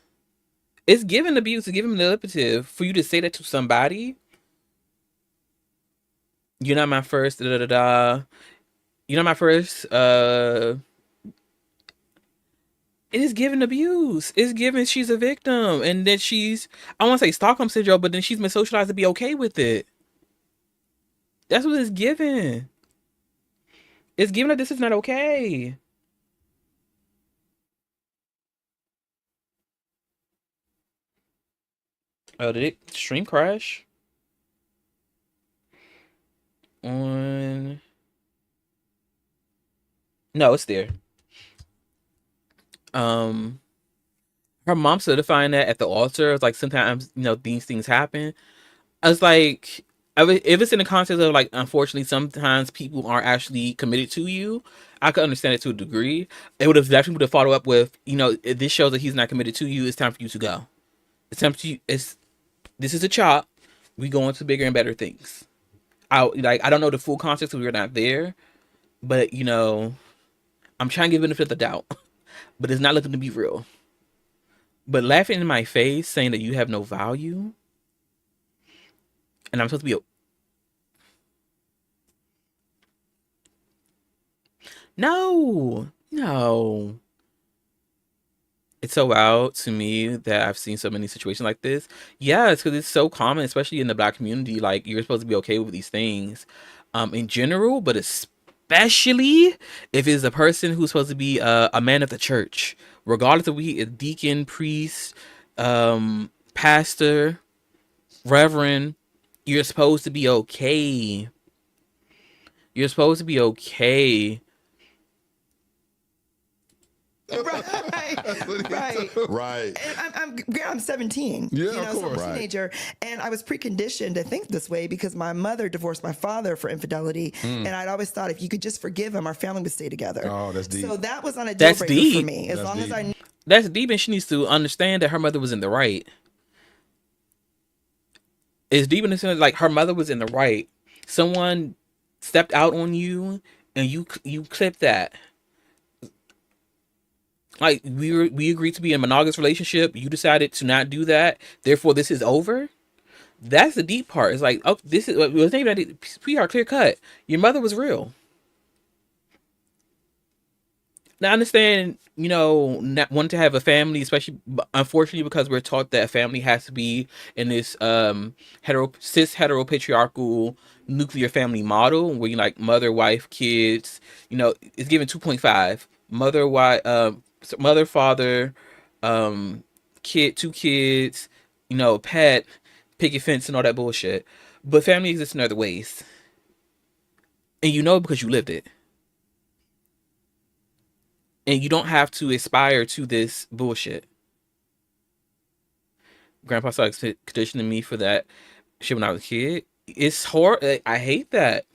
It's giving abuse, it's giving manipulative for you to say that to somebody. You're not my first, You're not my first, it is giving abuse. It's giving she's a victim. And that she's, I want to say Stockholm syndrome, but then she's been socialized to be okay with it. That's what it's giving. It's giving that this is not okay. Oh, did it stream crash? No, it's there. Her mom certifying that at the altar. It's like sometimes, these things happen. I was like, if it's in the context of like, unfortunately, sometimes people aren't actually committed to you, I could understand it to a degree. It would have definitely follow up with, if this shows that he's not committed to you, it's time for you to go. It's time for you. This is a chop. We go into bigger and better things. I don't know the full context because we're not there, but I'm trying to give benefit of the doubt, but it's not looking to be real. But laughing in my face, saying that you have no value, and I'm supposed to be no. It's so wild to me that I've seen so many situations like this. Yeah, it's because it's so common, especially in the Black community. Like, you're supposed to be okay with these things, in general, but especially if it's a person who's supposed to be a man of the church, regardless of whether he is deacon, priest, pastor, reverend. You're supposed to be okay. You're supposed to be okay. Right. And I'm 17. Yeah, of so I'm course. a teenager, and I was preconditioned to think this way because my mother divorced my father for infidelity, and I'd always thought if you could just forgive him, our family would stay together. Oh, that's deep. So that was on a deal breaker for me. As long as I knew. That's deep, and she needs to understand that her mother was in the right. It's deep in the sense like her mother was in the right. Someone stepped out on you, and you clipped that. Like, we agreed to be in a monogamous relationship. You decided to not do that. Therefore, this is over. That's the deep part. It's like, oh, this is what was thinking that sweetheart, clear cut. Your mother was real. Now, I understand, not wanting to have a family, especially, unfortunately, because we're taught that a family has to be in this cis heteropatriarchal nuclear family model where you like mother, wife, kids. It's given 2.5. Mother, wife, mother, father, kid, 2 kids, pet, picket fence, and all that bullshit. But family exists in other ways, and because you lived it. And you don't have to aspire to this bullshit. grandpa started conditioning me for that shit when I was a kid. It's horrible. I hate that.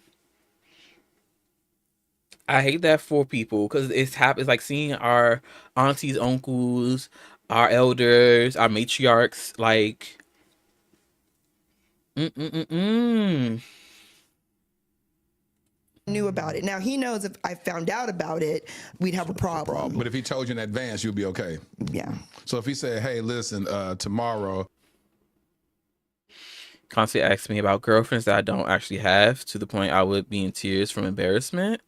I hate that for people because it's like seeing our aunties, uncles, our elders, our matriarchs, like, Knew about it. Now he knows if I found out about it, we'd have a problem. But if he told you in advance, you'd be okay. Yeah. So if he said, "Hey, listen, tomorrow," constantly asks me about girlfriends that I don't actually have, to the point I would be in tears from embarrassment.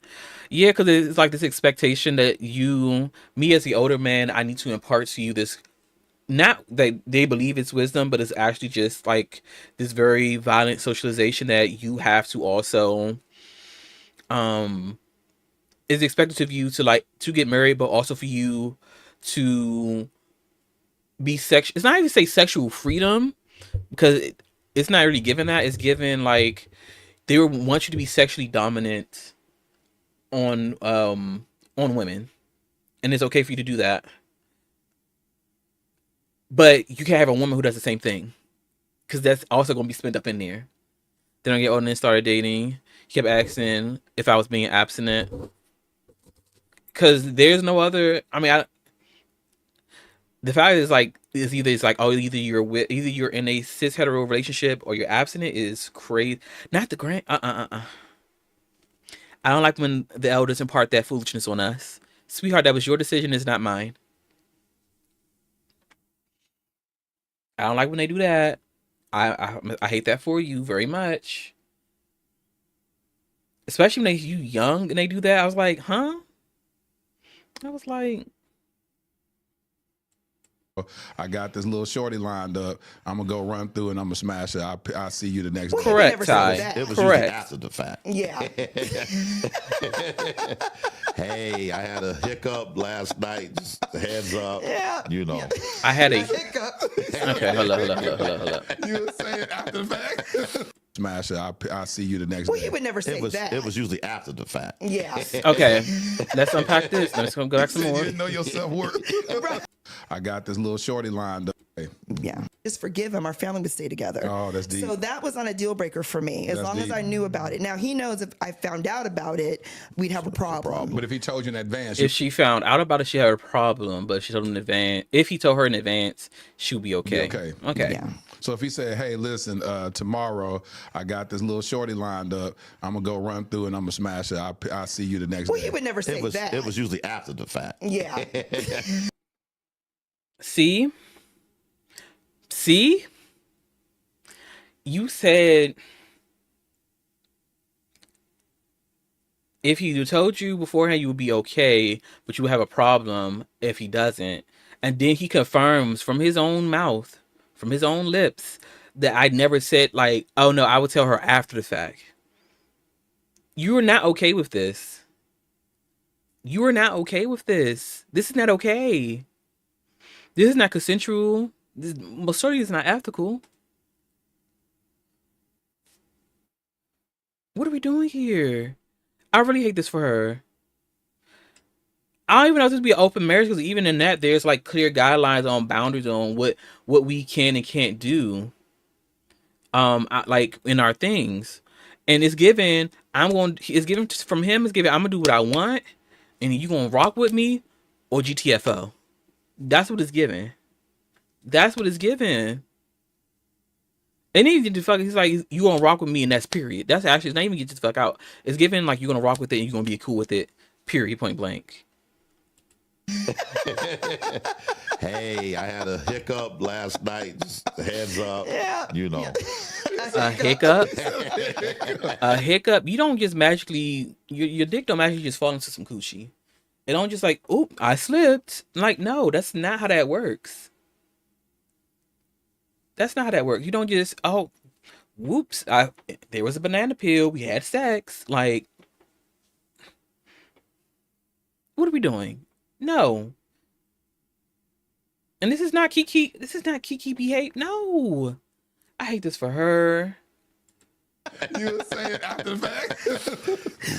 Yeah, because it's like this expectation that me as the older man, I need to impart to you this, not that they believe it's wisdom, but it's actually just like this very violent socialization that you have to also, is expected of you to get married, but also for you to be it's not even say sexual freedom, because it's not really given that. It's given like they want you to be sexually dominant on women, and it's okay for you to do that. But you can't have a woman who does the same thing, because that's also going to be spent up in there. Then I get older and started dating. He kept asking if I was being abstinent, because there's no other. I mean, the fact is like either you're in a cis hetero relationship or you're abstinent is crazy. Not the grand. I don't like when the elders impart that foolishness on us. Sweetheart, that was your decision. It's not mine. I don't like when they do that. I hate that for you very much. Especially when you young and they do that. I was like, huh? I was like, I got this little shorty lined up. I'm gonna go run through and I'm gonna smash it. I'll see you the next day. Correct, Ty. It was Correct. usually after the fact. Yeah. Hey, I had a hiccup last night. Just heads up. Yeah. You know. I had a hiccup. Okay, hold up. You were saying after the fact. Smash it. I'll see you the next Well, day. you would never say that. It was usually after the fact. Yeah. Okay, let's unpack this. Let's go back some more. You didn't know your self-worth. I got this little shorty lined up. Yeah. Just forgive him. Our family would stay together. Oh, that's deep. So that was not a deal breaker for me, as That's long as deep. I knew about it. Now he knows if I found out about it, we'd have a problem. But if he told you in advance, If she found out about it, she had a problem. But she told him in advance. If he told her in advance, she'll be okay. Okay. Yeah. So if he said, "Hey, listen, tomorrow I got this little shorty lined up. I'm gonna go run through and I'm gonna smash it. I'll see you the next Well, day." you would never say that. It was usually after the fact. Yeah. See? You said if he told you beforehand you would be okay, but you would have a problem if he doesn't. And then he confirms from his own mouth, from his own lips, that I never said like, oh no, I would tell her after the fact. You are not okay with this. You are not okay with this. This is not okay. This is not consensual. This most certainly is not ethical. What are we doing here? I really hate this for her. I don't even know if this would be an open marriage, because even in that, there's like clear guidelines on boundaries on what we can and can't do. Like in our things, and it's given. It's given from him. It's given. I'm gonna do what I want, and you gonna rock with me, or GTFO. That's what it's given. That's what it's given. And then he's like, you gonna rock with me, and that's period. That's actually, it's not even get the fuck out. It's given like you're gonna rock with it and you're gonna be cool with it. Period. Point blank. Hey, I had a hiccup last night. Just heads up. Yeah. You know. A hiccup. A hiccup. You don't just magically your dick don't magically just fall into some coochie. It don't just like, oop, I slipped. Like, no, that's not how that works. That's not how that works. You don't just, oh, whoops, there was a banana peel. We had sex. Like, what are we doing? No. And this is not Kiki. This is not Kiki behave. No. I hate this for her. You were saying after the fact?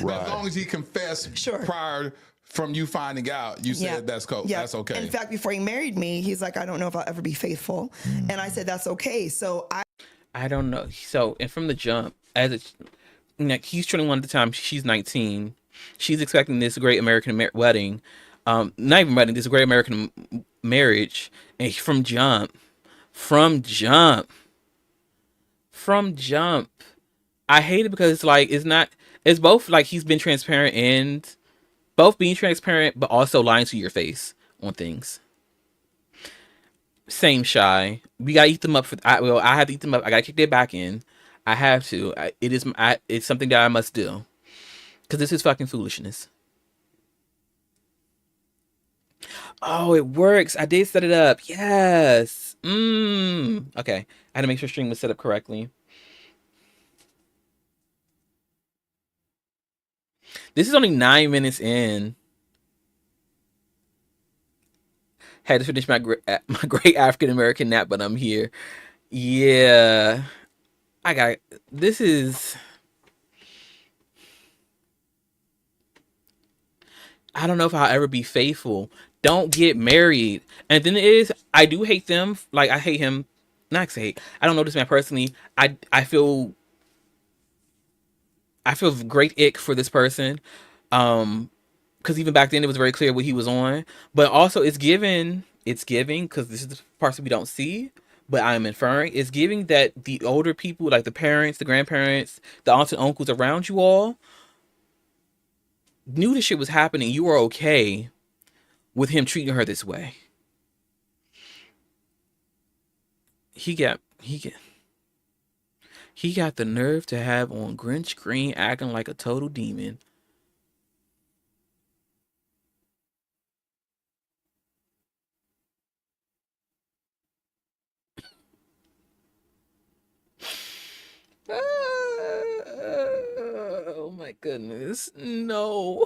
Right. As long as he confessed prior From you finding out, you said that's cool. Yeah. That's okay. In fact, before he married me, he's like, I don't know if I'll ever be faithful. And I said, that's okay. So I don't know. So, and from the jump, he's 21 at the time, she's 19. She's expecting this great American wedding. Not even wedding, this great American marriage. And from jump, I hate it because it's like, it's both like he's been transparent and both being transparent, but also lying to your face on things. Same Shy. We gotta eat them up I have to eat them up. I gotta kick their back in. I have to. It's something that I must do. Because this is fucking foolishness. Oh, it works. I did set it up. Yes. Okay. I had to make sure stream was set up correctly. This is only 9 minutes in. Had to finish my great African American nap, but I'm here. Yeah. This is... I don't know if I'll ever be faithful. Don't get married. And then I do hate them. Like, I hate him. Not to hate. I don't know this man personally. I feel great ick for this person. Because even back then it was very clear what he was on. But also it's giving, because this is the parts that we don't see, but I'm inferring, it's giving that the older people, like the parents, the grandparents, the aunts and uncles around you all, knew this shit was happening. You were okay with him treating her this way. He got the nerve to have on Grinch Green acting like a total demon. Oh my goodness. No.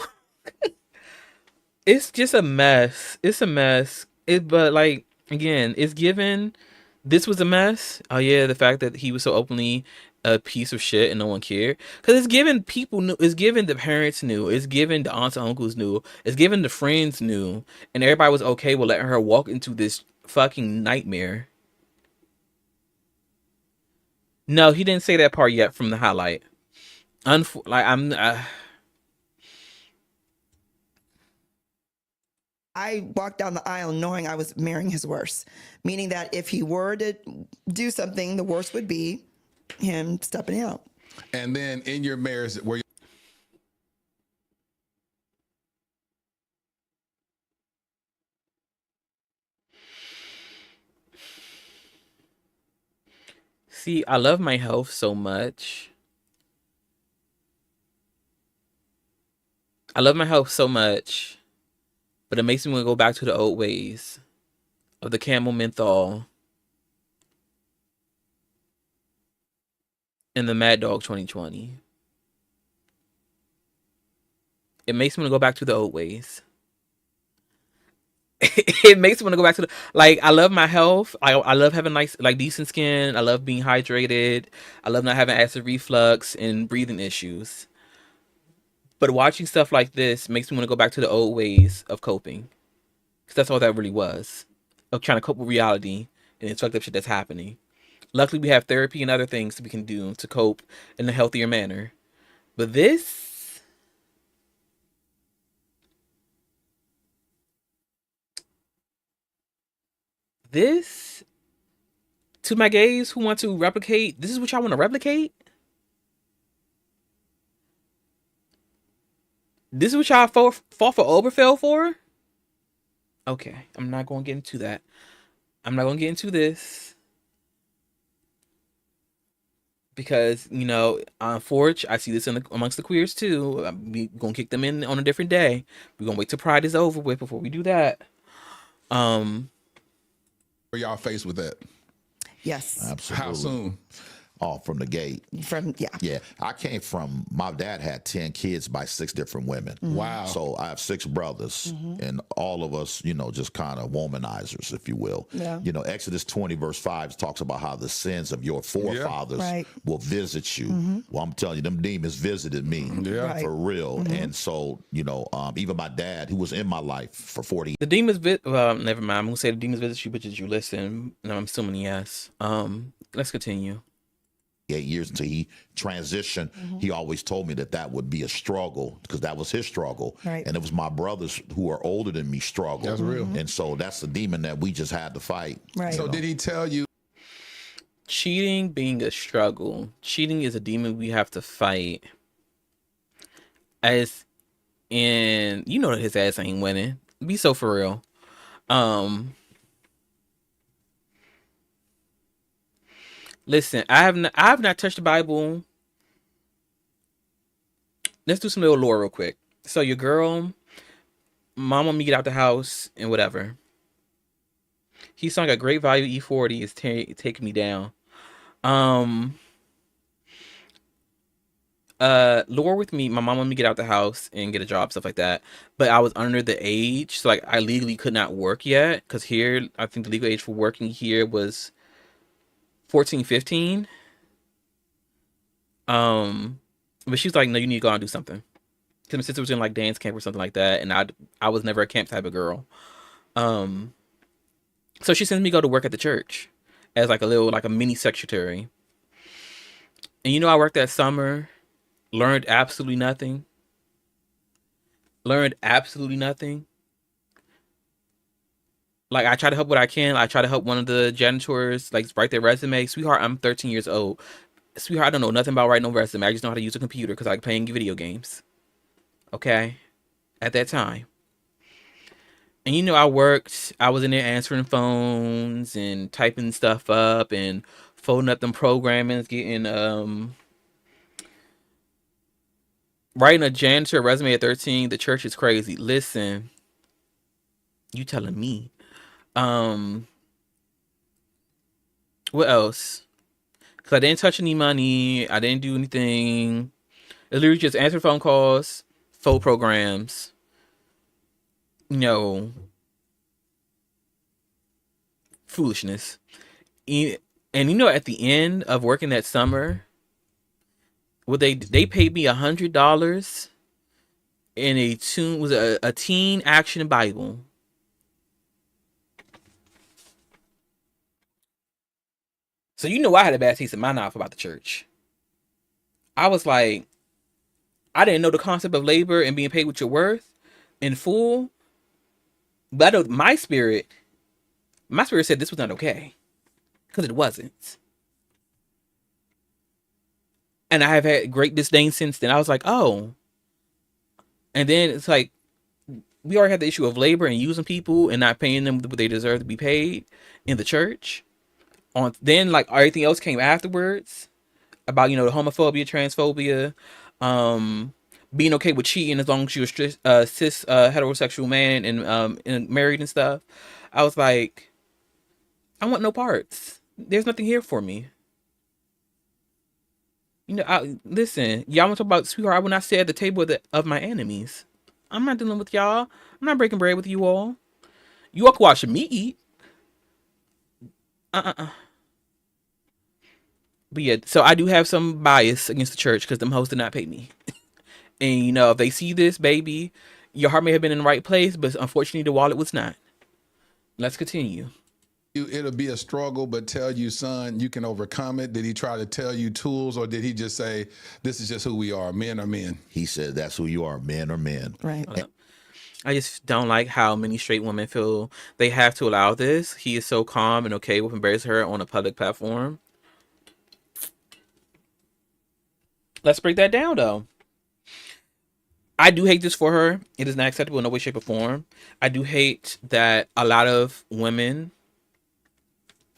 It's just a mess. It's a mess. But like, again, it's given this was a mess. Oh yeah, the fact that he was so openly a piece of shit and no one cared. Because it's given people knew, it's given the parents knew, it's given the aunts and uncles knew, it's given the friends knew, and everybody was okay with letting her walk into this fucking nightmare. No, he didn't say that part yet from the highlight. I walked down the aisle knowing I was marrying his worst, meaning that if he were to do something, the worst would be him stepping out. And then in your marriage, were you... See, I love my health so much. I love my health so much, but it makes me want to go back to the old ways of the Camel Menthol and the Mad Dog 2020. It makes me want to go back to the old ways. It makes me want to go back to I love my health. I love having nice, decent skin. I love being hydrated. I love not having acid reflux and breathing issues. But watching stuff like this makes me want to go back to the old ways of coping. Because that's all that really was. Of trying to cope with reality and the fucked up shit that's happening. Luckily, we have therapy and other things that we can do to cope in a healthier manner. But this... to my gays who want to replicate, this is what y'all want to replicate? This is what y'all fought for Oberfell for? Okay, I'm not going to get into that. I'm not going to get into this. Because, you know, on Forge, I see this amongst the queers too. We're going to kick them in on a different day. We're going to wait till Pride is over with before we do that. Were y'all faced with that? Yes. Absolutely. How soon? Oh, from the gate. Yeah. Yeah, I came from, my dad had 10 kids by 6 different women. Wow. So I have 6 brothers, and all of us, just kind of womanizers, if you will. Yeah. Exodus 20 verse 5 talks about how the sins of your forefathers will visit you. Well, I'm telling you, them demons visited me for real. And so, even my dad, who was in my life for 40 The demons well, never mind. I'm gonna say the demons visit you, but did you listen? No, I'm assuming yes. Let's continue. 8 years until he transitioned, he always told me that would be a struggle because that was his struggle. Right. And it was my brothers who are older than me struggle. That's real. And so that's the demon that we just had to fight. Right. So did he tell you? Cheating being a struggle. Cheating is a demon we have to fight. As in, that his ass ain't winning. Be so for real. Listen, I have not touched the Bible. Let's do some little lore real quick. So your girl, mom want me to get out the house and whatever. He sung a great value E40 is taking me down. Lore with me, my mom wanted me to get out the house and get a job, stuff like that. But I was under the age, so I legally could not work yet. Because here, I think the legal age for working here was 14, 15. But she was like, no, you need to go out and do something. Because my sister was in dance camp or something like that, and I was never a camp type of girl. So she sends me to go to work at the church as a mini secretary. And I worked that summer, learned absolutely nothing. I try to help what I can. I try to help one of the janitors, write their resume. Sweetheart, I'm 13 years old. Sweetheart, I don't know nothing about writing no resume. I just know how to use a computer because I like playing video games. Okay? At that time. And I worked. I was in there answering phones and typing stuff up and folding up them programmings, getting, writing a janitor resume at 13. The church is crazy. Listen, you telling me. What else? Because I didn't touch any money. I didn't do anything. It literally just answer phone calls, phone programs. Foolishness. And at the end of working that summer, they paid me $100 in a teen action Bible. So I had a bad taste in my mouth about the church. I was like, I didn't know the concept of labor and being paid with your worth in full. But I know my spirit said this was not okay. Because it wasn't. And I have had great disdain since then. I was like, oh. And then it's like, we already had the issue of labor and using people and not paying them what they deserve to be paid in the church. Then everything else came afterwards about, the homophobia, transphobia, being okay with cheating as long as you're a cis heterosexual man and married and stuff. I was like, I want no parts. There's nothing here for me. Listen, y'all want to talk about sweetheart? I will not sit at the table of my enemies. I'm not dealing with y'all. I'm not breaking bread with you all. You all can watch me eat. But yeah, so I do have some bias against the church because them hoes did not pay me. And if they see this, baby, your heart may have been in the right place, but unfortunately the wallet was not. Let's continue. It'll be a struggle, but tell you, son, you can overcome it. Did he try to tell you tools, or did he just say, this is just who we are, men are men? He said, that's who you are, men are men. Right. I just don't like how many straight women feel they have to allow this. He is so calm and okay with embarrassing her on a public platform. Let's break that down, though. I do hate this for her. It is not acceptable in no way, shape, or form. I do hate that a lot of women,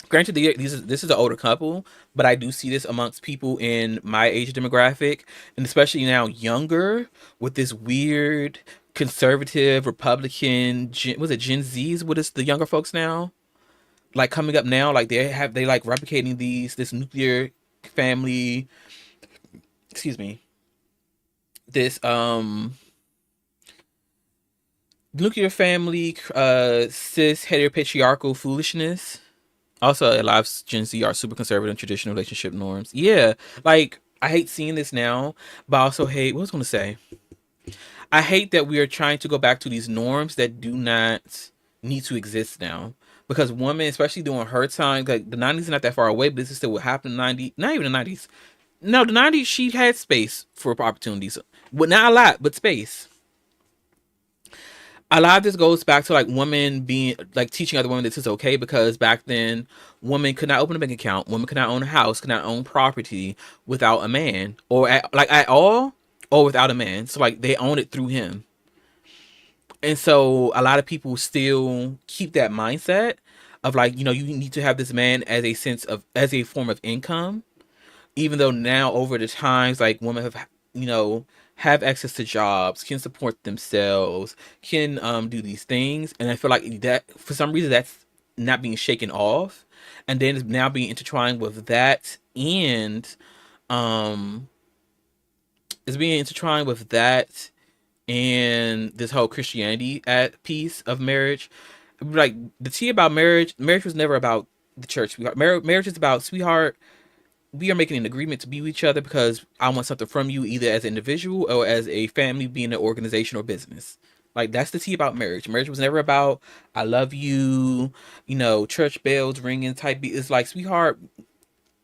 granted, this is an older couple, but I do see this amongst people in my age demographic, and especially now younger, with this weird conservative Republican, was it Gen Z's? What is the younger folks now? Coming up now, they replicating this nuclear family, excuse me, this nuclear family, cis heteropatriarchal foolishness. Also, a lot of Gen Z are super conservative and traditional relationship norms. Yeah, like I hate seeing this now, but I also hate, what was I going to say? I hate that we are trying to go back to these norms that do not need to exist now. Because women, especially during her time, like the 90s is not that far away, but this is still what happened in the 90s. Not even the 90s. No, the 90s, she had space for opportunities. Well, not a lot, but space. A lot of this goes back to like women being like teaching other women this is okay, because back then women could not open a bank account, women could not own a house, could not own property without a man, or at all, or without a man. So like they own it through him. And so a lot of people still keep that mindset of like, you know, you need to have this man as a form of income, even though now over the times, like women have, you know, have access to jobs, can support themselves, can do these things. And I feel like that for some reason that's not being shaken off. And then it's now being intertwined with that, and it's being intertwined with that and this whole Christianity piece of marriage. Like the tea about marriage was never about the church. Marriage is about, sweetheart, we are making an agreement to be with each other because I want something from you, either as an individual or as a family, being an organization or business. Like that's the tea about marriage. Marriage was never about I love you, you know, church bells ringing type. It's like, sweetheart,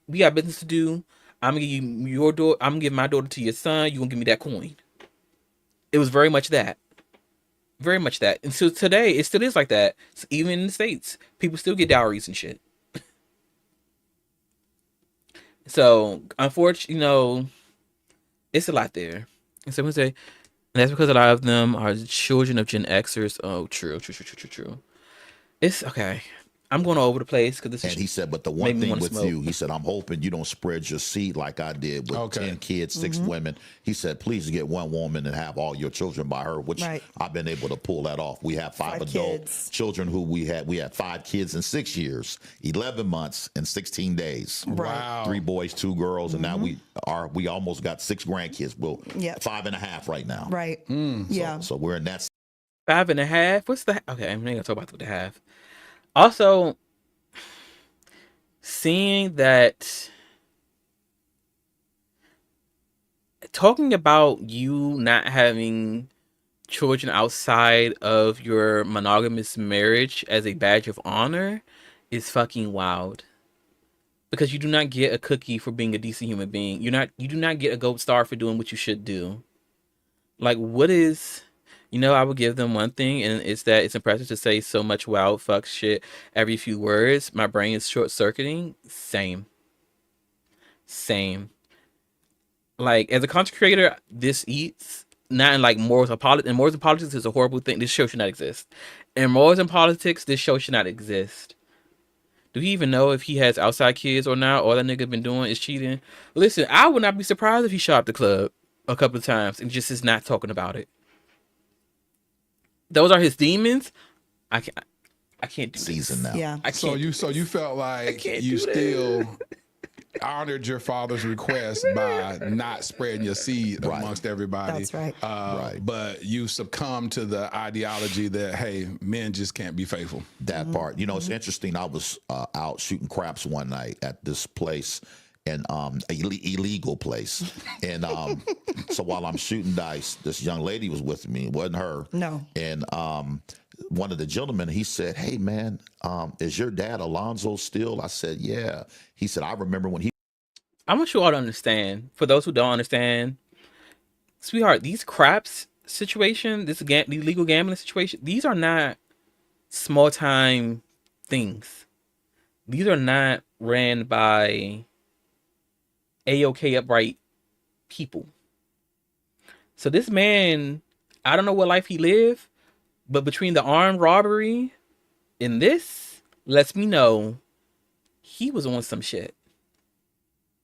we got business to do. I'm gonna give you your daughter. I'm gonna give my daughter to your son. You gonna give me that coin. It was very much that. Very much that. And so today, it still is like that. So even in the States, people still get dowries and shit. So, unfortunately, you know, it's a lot there. And someone say, and that's because a lot of them are children of Gen Xers. Oh, true. It's okay. I'm going all over the place because this. And he said, but the one thing with you, he said, I'm hoping you don't spread your seed like I did with 10 kids, 6 women. He said, please get one woman and have all your children by her, which I've been able to pull that off. We have 5 adult children who we had 5 kids in 6 years, 11 months and 16 days. Wow. 3 boys, 2 girls, and now we almost got 6 grandkids. Well, 5.5 right now. Right. Yeah. So we're in that. 5.5. What's the? Okay, I'm not gonna talk about the half. Also, seeing that, talking about you not having children outside of your monogamous marriage as a badge of honor is fucking wild. Because you do not get a cookie for being a decent human being. You do not get a gold star for doing what you should do. Like, what is... You know, I would give them one thing, and it's that it's impressive to say so much wild fuck shit every few words. My brain is short-circuiting. Same. Like, as a content creator, this eats. Not in, like, morals and politics. And morals and politics is a horrible thing. This show should not exist. In morals and politics, this show should not exist. Do he even know if he has outside kids or not? All that nigga been doing is cheating. Listen, I would not be surprised if he shot up the club a couple of times and just is not talking about it. Those are his demons. I can't do season now. Yeah. So you felt like you still honored your father's request by not spreading your seed amongst everybody. That's right. But you succumbed to the ideology that, hey, men just can't be faithful. That part. You know, it's interesting. I was out shooting craps one night at this place, and illegal place. And so while I'm shooting dice, this young lady was with me. It wasn't her. No. And one of the gentlemen, he said, hey, man, is your dad Alonzo still? I said, yeah. He said, I remember when he... I want you all to understand, for those who don't understand, sweetheart, these craps situation, these legal gambling situation, these are not small-time things. These are not ran by A-OK upright people. So this man, I don't know what life he lived, but between the armed robbery and this, lets me know he was on some shit.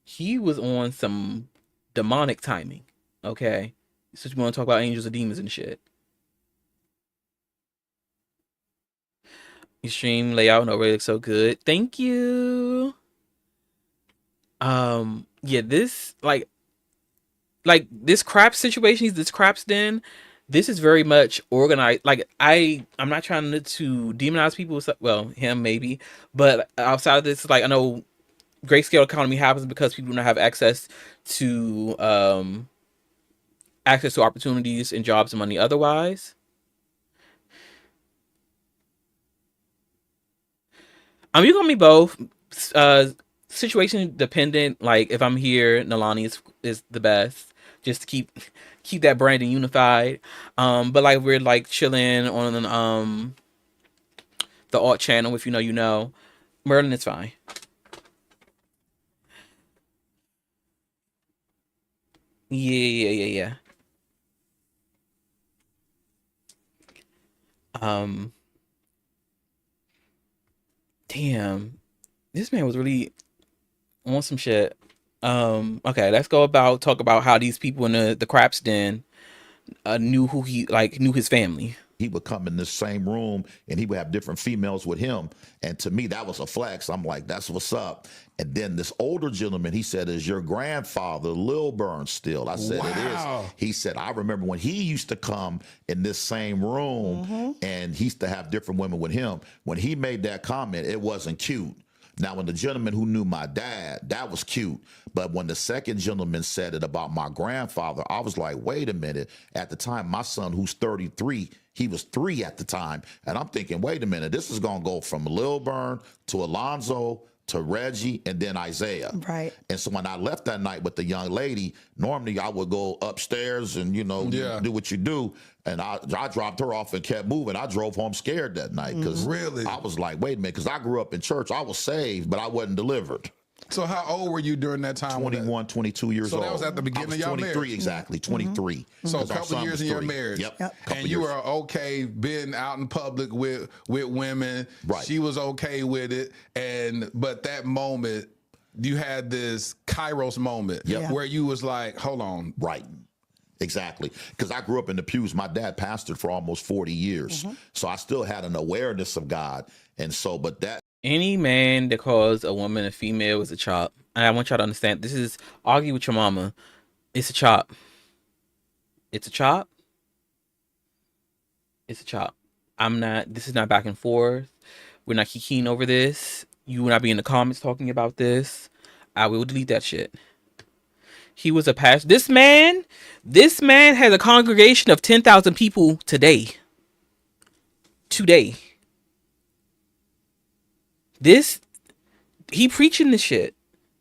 He was on some demonic timing. Okay? Since we want to talk about angels and demons and shit. Your stream layout and overlay looks so good. Thank you. Yeah, this like this craps situation, this craps den, this is very much organized. Like I'm not trying to demonize people, well, him maybe, but outside of this, like I know grayscale economy happens because people do not have access to opportunities and jobs and money otherwise. You gonna be both. Situation dependent. Like if I'm here, Nalani is the best. Just to keep that branding unified. But like we're like chilling on the alt channel. If you know, you know. Merlin is fine. Yeah. Damn, this man was really on some shit. Okay, let's talk about how these people in the craps den knew his family. He would come in this same room and he would have different females with him. And to me, that was a flex. I'm like, that's what's up. And then this older gentleman, he said, is your grandfather Lil Burns still? I said, It is. He said, I remember when he used to come in this same room and he used to have different women with him. When he made that comment, it wasn't cute. Now, when the gentleman who knew my dad, that was cute. But when the second gentleman said it about my grandfather, I was like, wait a minute. At the time, my son, who's 33, he was 3 at the time. And I'm thinking, wait a minute, this is going to go from Lil Burn to Alonzo to Reggie and then Isaiah. Right. And so when I left that night with the young lady, normally I would go upstairs and, do what you do. And I dropped her off and kept moving. I drove home scared that night because I was like, wait a minute, because I grew up in church. I was saved, but I wasn't delivered. So how old were you during that time? 21, 22 years old. So that was at the beginning of your marriage? 23, exactly, 23. So a couple of years in your marriage. Yep. And you were okay being out in public with women. Right. She was okay with it. But that moment, you had this Kairos moment where you was like, hold on. Right. Exactly. Because I grew up in the pews. My dad pastored for almost 40 years. So I still had an awareness of God. And so, but that. Any man that calls a woman a female is a chop. And I want y'all to understand, this is argue with your mama. It's a chop. It's a chop. It's a chop. This is not back and forth. We're not kikiing over this. You will not be in the comments talking about this. I will delete that shit. He was a pastor. This man has a congregation of 10,000 people today. He preaching this shit.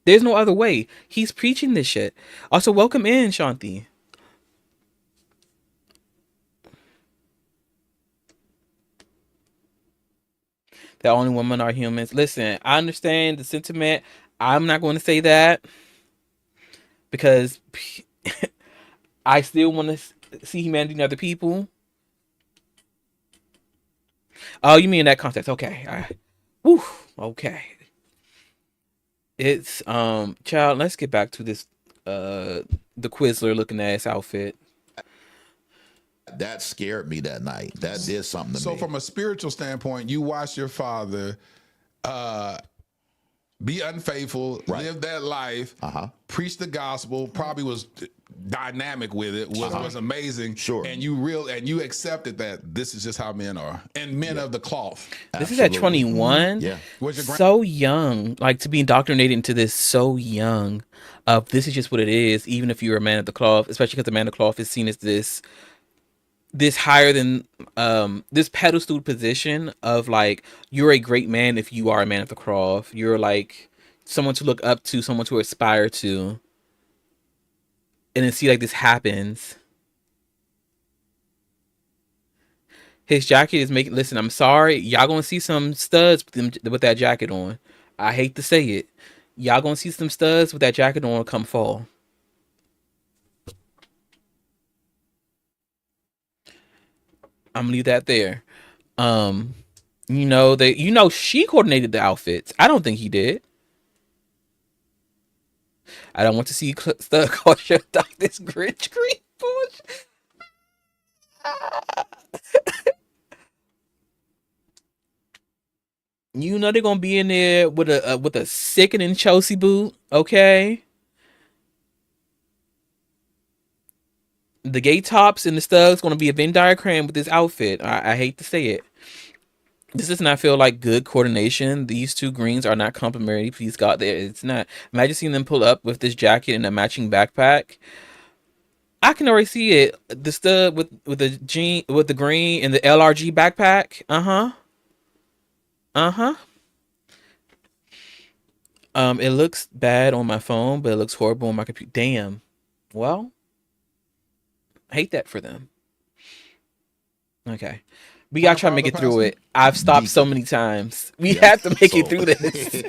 There's no other way. He's preaching this shit. Also, welcome in, Shanti. The only women are humans. Listen, I understand the sentiment. I'm not going to say that because I still want to see humanity in other people. Oh, you mean in that context? Okay. All right. Woo. Okay. It's child, let's get back to this the Quizler looking ass outfit. That scared me that night. That did something to me. So from a spiritual standpoint, you watched your father be unfaithful, live that life, preach the gospel, probably was dynamic with it, was amazing. Sure. And you accepted that this is just how men are. And men of the cloth. This is at 21. Yeah. So young. Like to be indoctrinated into this so young. This is just what it is, even if you're a man of the cloth, especially because the man of the cloth is seen as this higher than this pedestal position of like you're a great man if you are a man of the cloth. You're like someone to look up to, someone to aspire to. And then see like this happens. His jacket is making. Listen, I'm sorry, y'all gonna see some studs with that jacket on. I hate to say it, y'all gonna see some studs with that jacket on come fall. I'm gonna leave that there. She coordinated the outfits. I don't think he did. I don't want to see stud culture without this Grinch green bullshit. You know they're gonna be in there with a sickening Chelsea boot, okay? The gay tops and the studs gonna be a Venn diagram with this outfit. I hate to say it. This does not feel like good coordination. These two greens are not complementary. Please God, there it's not. Imagine seeing them pull up with this jacket and a matching backpack. I can already see it. The stud with the green and the LRG backpack. It looks bad on my phone, but it looks horrible on my computer. Damn. Well, I hate that for them. Okay. We gotta try to make it through it. I've stopped so many times. We have to make it through this.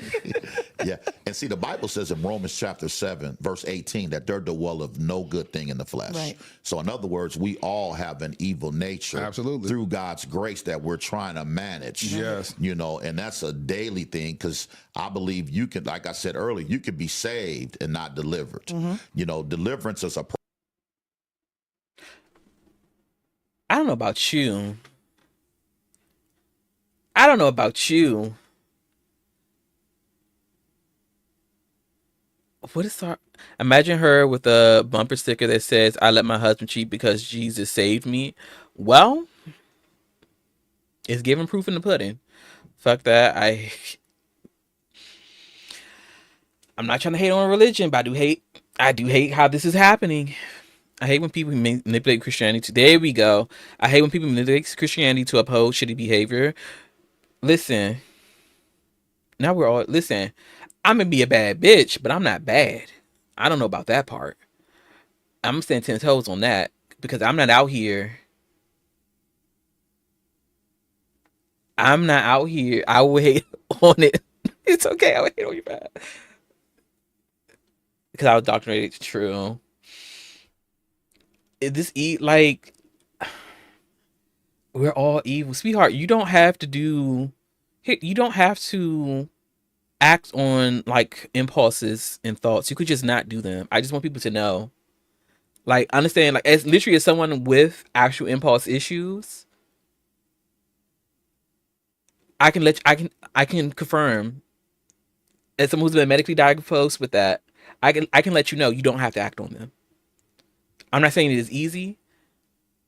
Yeah. And see, the Bible says in Romans chapter 7, verse 18, that there dwelleth no good thing in the flesh. Right. So in other words, we all have an evil nature. Absolutely. Through God's grace that we're trying to manage. Yes. You know, and that's a daily thing, because I believe you can, like I said earlier, you can be saved and not delivered. You know, deliverance is a I don't know about you. I don't know about you. What is our... Imagine her with a bumper sticker that says, I let my husband cheat because Jesus saved me. Well, it's giving proof in the pudding. Fuck that. I'm not trying to hate on religion, but I do hate how this is happening. I hate when people manipulate Christianity. There we go. I hate when people manipulate Christianity to uphold shitty behavior. Listen. Now we're all... Listen. I'm going to be a bad bitch, but I'm not bad. I don't know about that part. I'm standing 10 toes on that because I'm not out here. I'm not out here. I will hate on it. It's okay. I will hate on you bad. Because I was indoctrinated. It's true. Like, we're all evil. Sweetheart, you don't have to act on like impulses and thoughts. You could just not do them. I just want people to know. Like, understand, like, as literally as someone with actual impulse issues, I can confirm, as someone who's been medically diagnosed with that, I can let you know you don't have to act on them. I'm not saying it is easy,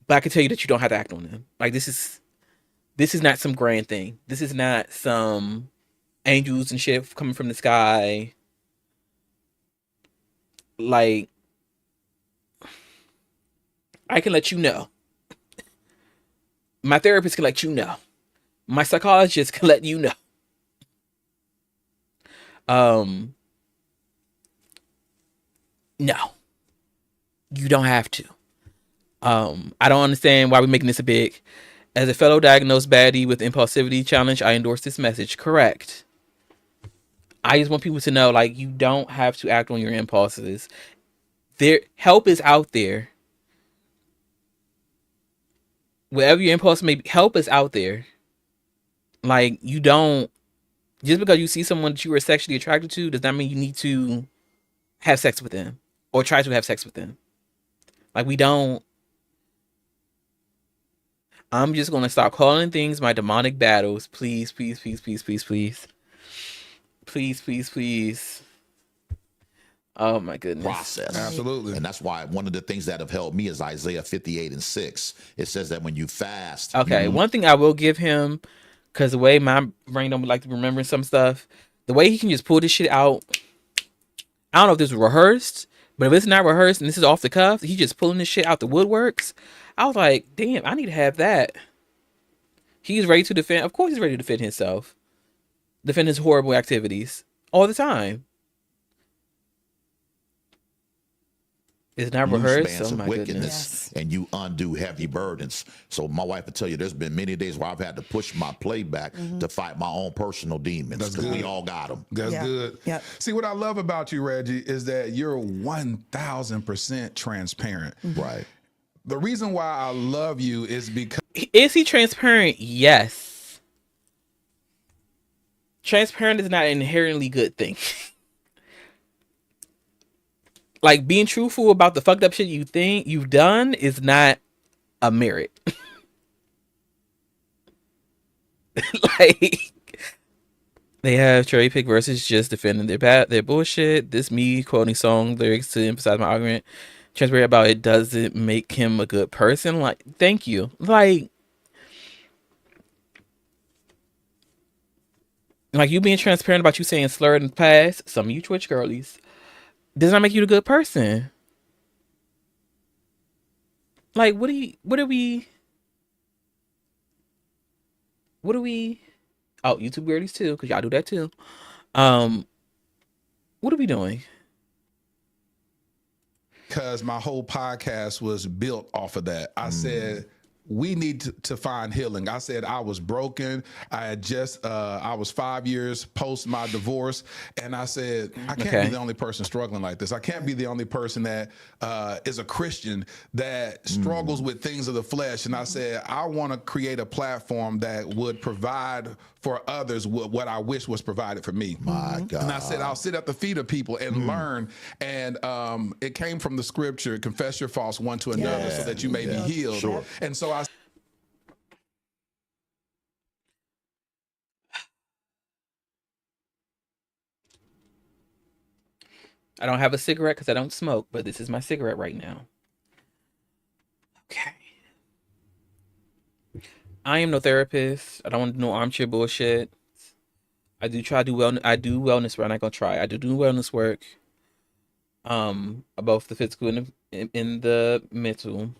but I can tell you that you don't have to act on them. Like, this is not some grand thing. This is not some angels and shit coming from the sky. Like, I can let you know. My therapist can let you know. My psychologist can let you know. No. You don't have to. I don't understand why we're making this a big... As a fellow diagnosed baddie with impulsivity challenge, I endorse this message. Correct. I just want people to know, like, you don't have to act on your impulses. Help is out there. Wherever your impulse may be, help is out there. Like, you don't... Just because you see someone that you are sexually attracted to does not mean you need to have sex with them. Or try to have sex with them. Like, we don't... I'm just going to stop calling things my demonic battles. Please, please, please, please, please, please. Please, please, please. Oh, my goodness. Process. Absolutely. And that's why one of the things that have helped me is Isaiah 58:6. It says that when you fast. Okay, one thing I will give him, because the way my brain don't like to remember some stuff, the way he can just pull this shit out, I don't know if this was rehearsed, but if it's not rehearsed and this is off the cuff, he just pulling this shit out the woodworks. I was like, damn, I need to have that. He's ready to defend. Of course he's ready to defend himself. Defend his horrible activities. All the time. It's not rehearsed. Oh, my goodness. And you undo heavy burdens. So my wife would tell you there's been many days where I've had to push my playback to fight my own personal demons. Because we all got them. That's good. Yep. See, what I love about you, Reggie, is that you're 1,000% transparent. Right. The reason why I love you is because... Is he transparent? Yes. Transparent is not an inherently good thing. Like, being truthful about the fucked up shit you think you've done is not a merit. Like, They have cherry pick versus just defending their bullshit. This me quoting song lyrics to emphasize my argument. Transparent about it doesn't make him a good person. Like, thank you. Like you being transparent about you saying slurred in the past, some of you Twitch girlies, does not make you a good person. Like, what are we? Oh, YouTube girlies too, because y'all do that too. What are we doing? Because my whole podcast was built off of that. I said, we need to find healing. I said I was broken. I was 5 years post my divorce. And I said, I can't be the only person struggling like this. I can't be the only person that is a Christian that struggles with things of the flesh. And I said, I want to create a platform that would provide for others what I wish was provided for me. My God. And I said, I'll sit at the feet of people and learn. And it came from the scripture, confess your faults one to another so that you may be healed. Sure. And so I don't have a cigarette because I don't smoke, but this is my cigarette right now. Okay. I am no therapist. I don't want to do no armchair bullshit. I do try to do wellness. I do wellness work. I'm not gonna try. I do wellness work. Both the physical and in the mental.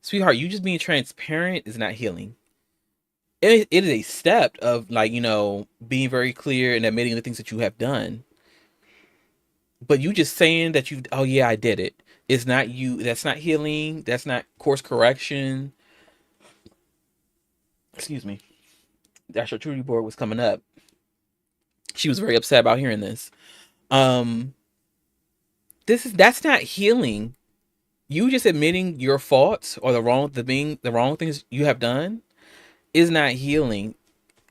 Sweetheart, you just being transparent is not healing. It is a step of being very clear and admitting the things that you have done. But you just saying that oh yeah, I did it. It's not you. That's not healing. That's not course correction. Excuse me. That charcuterie board was coming up. She was very upset about hearing this. That's not healing. You just admitting your faults or the wrong things you have done is not healing.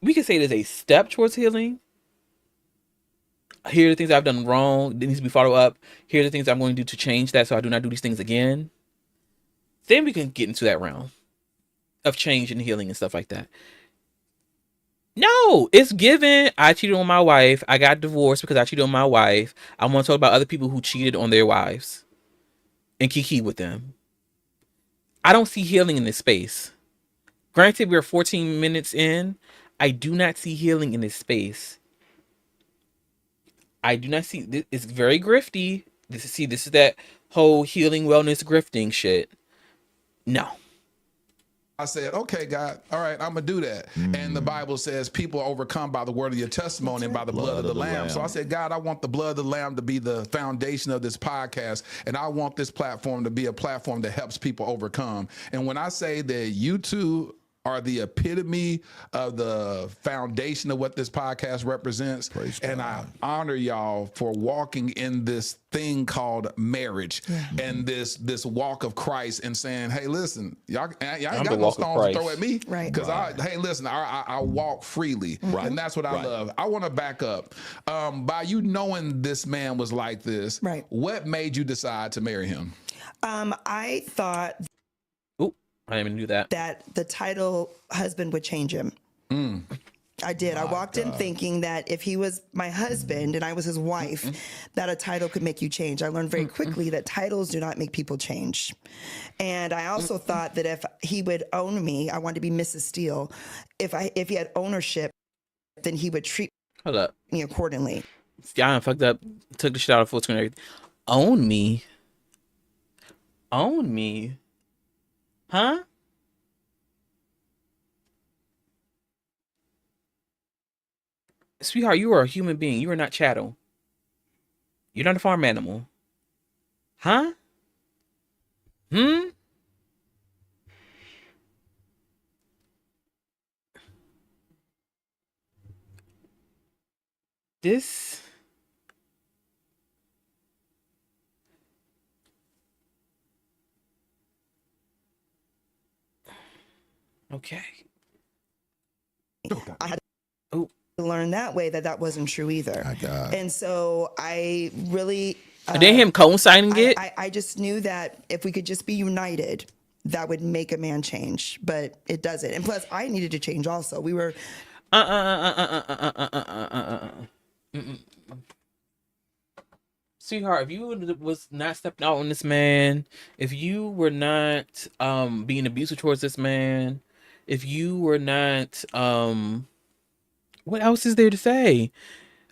We can say it is a step towards healing. Here are the things I've done wrong. It needs to be followed up. Here are the things I'm going to do to change that so I do not do these things again. Then we can get into that realm of change and healing and stuff like that. No, it's given. I cheated on my wife. I got divorced because I cheated on my wife. I want to talk about other people who cheated on their wives and kiki with them. I don't see healing in this space. Granted, we're 14 minutes in. I do not see healing in this space. I do not see. It's very grifty. This is that whole healing, wellness, grifting shit. No. I said, okay, God, all right, I'm going to do that. And the Bible says people are overcome by the word of your testimony and by the blood of the Lamb. So I said, God, I want the blood of the Lamb to be the foundation of this podcast. And I want this platform to be a platform that helps people overcome. And when I say that you two are the epitome of the foundation of what this podcast represents. And I honor y'all for walking in this thing called marriage and this walk of Christ and saying, hey, listen, y'all ain't got no stones to throw at me. Right. Because hey, listen, I walk freely. Right. And that's what I love. I want to back up. By you knowing this man was like this, what made you decide to marry him? I thought I didn't even do that. That the title husband would change him. I did. I walked in thinking that if he was my husband and I was his wife, that a title could make you change. I learned very quickly that titles do not make people change. And I also thought that if he would own me, I wanted to be Mrs. Steele. If he had ownership, then he would treat me accordingly. Yeah, I fucked up. Took the shit out of full screen and everything. Own me? Own me? Huh? Sweetheart, you are a human being. You are not chattel. You're not a farm animal. Huh? This... Okay. I had to learn that way that wasn't true either. My God. And so I really... then him co-signing it? I just knew that if we could just be united, that would make a man change. But it doesn't. And plus, I needed to change also. We were Mm-mm. Sweetheart, if you was not stepping out on this man, if you were not being abusive towards this man, if you were not what else is there to say?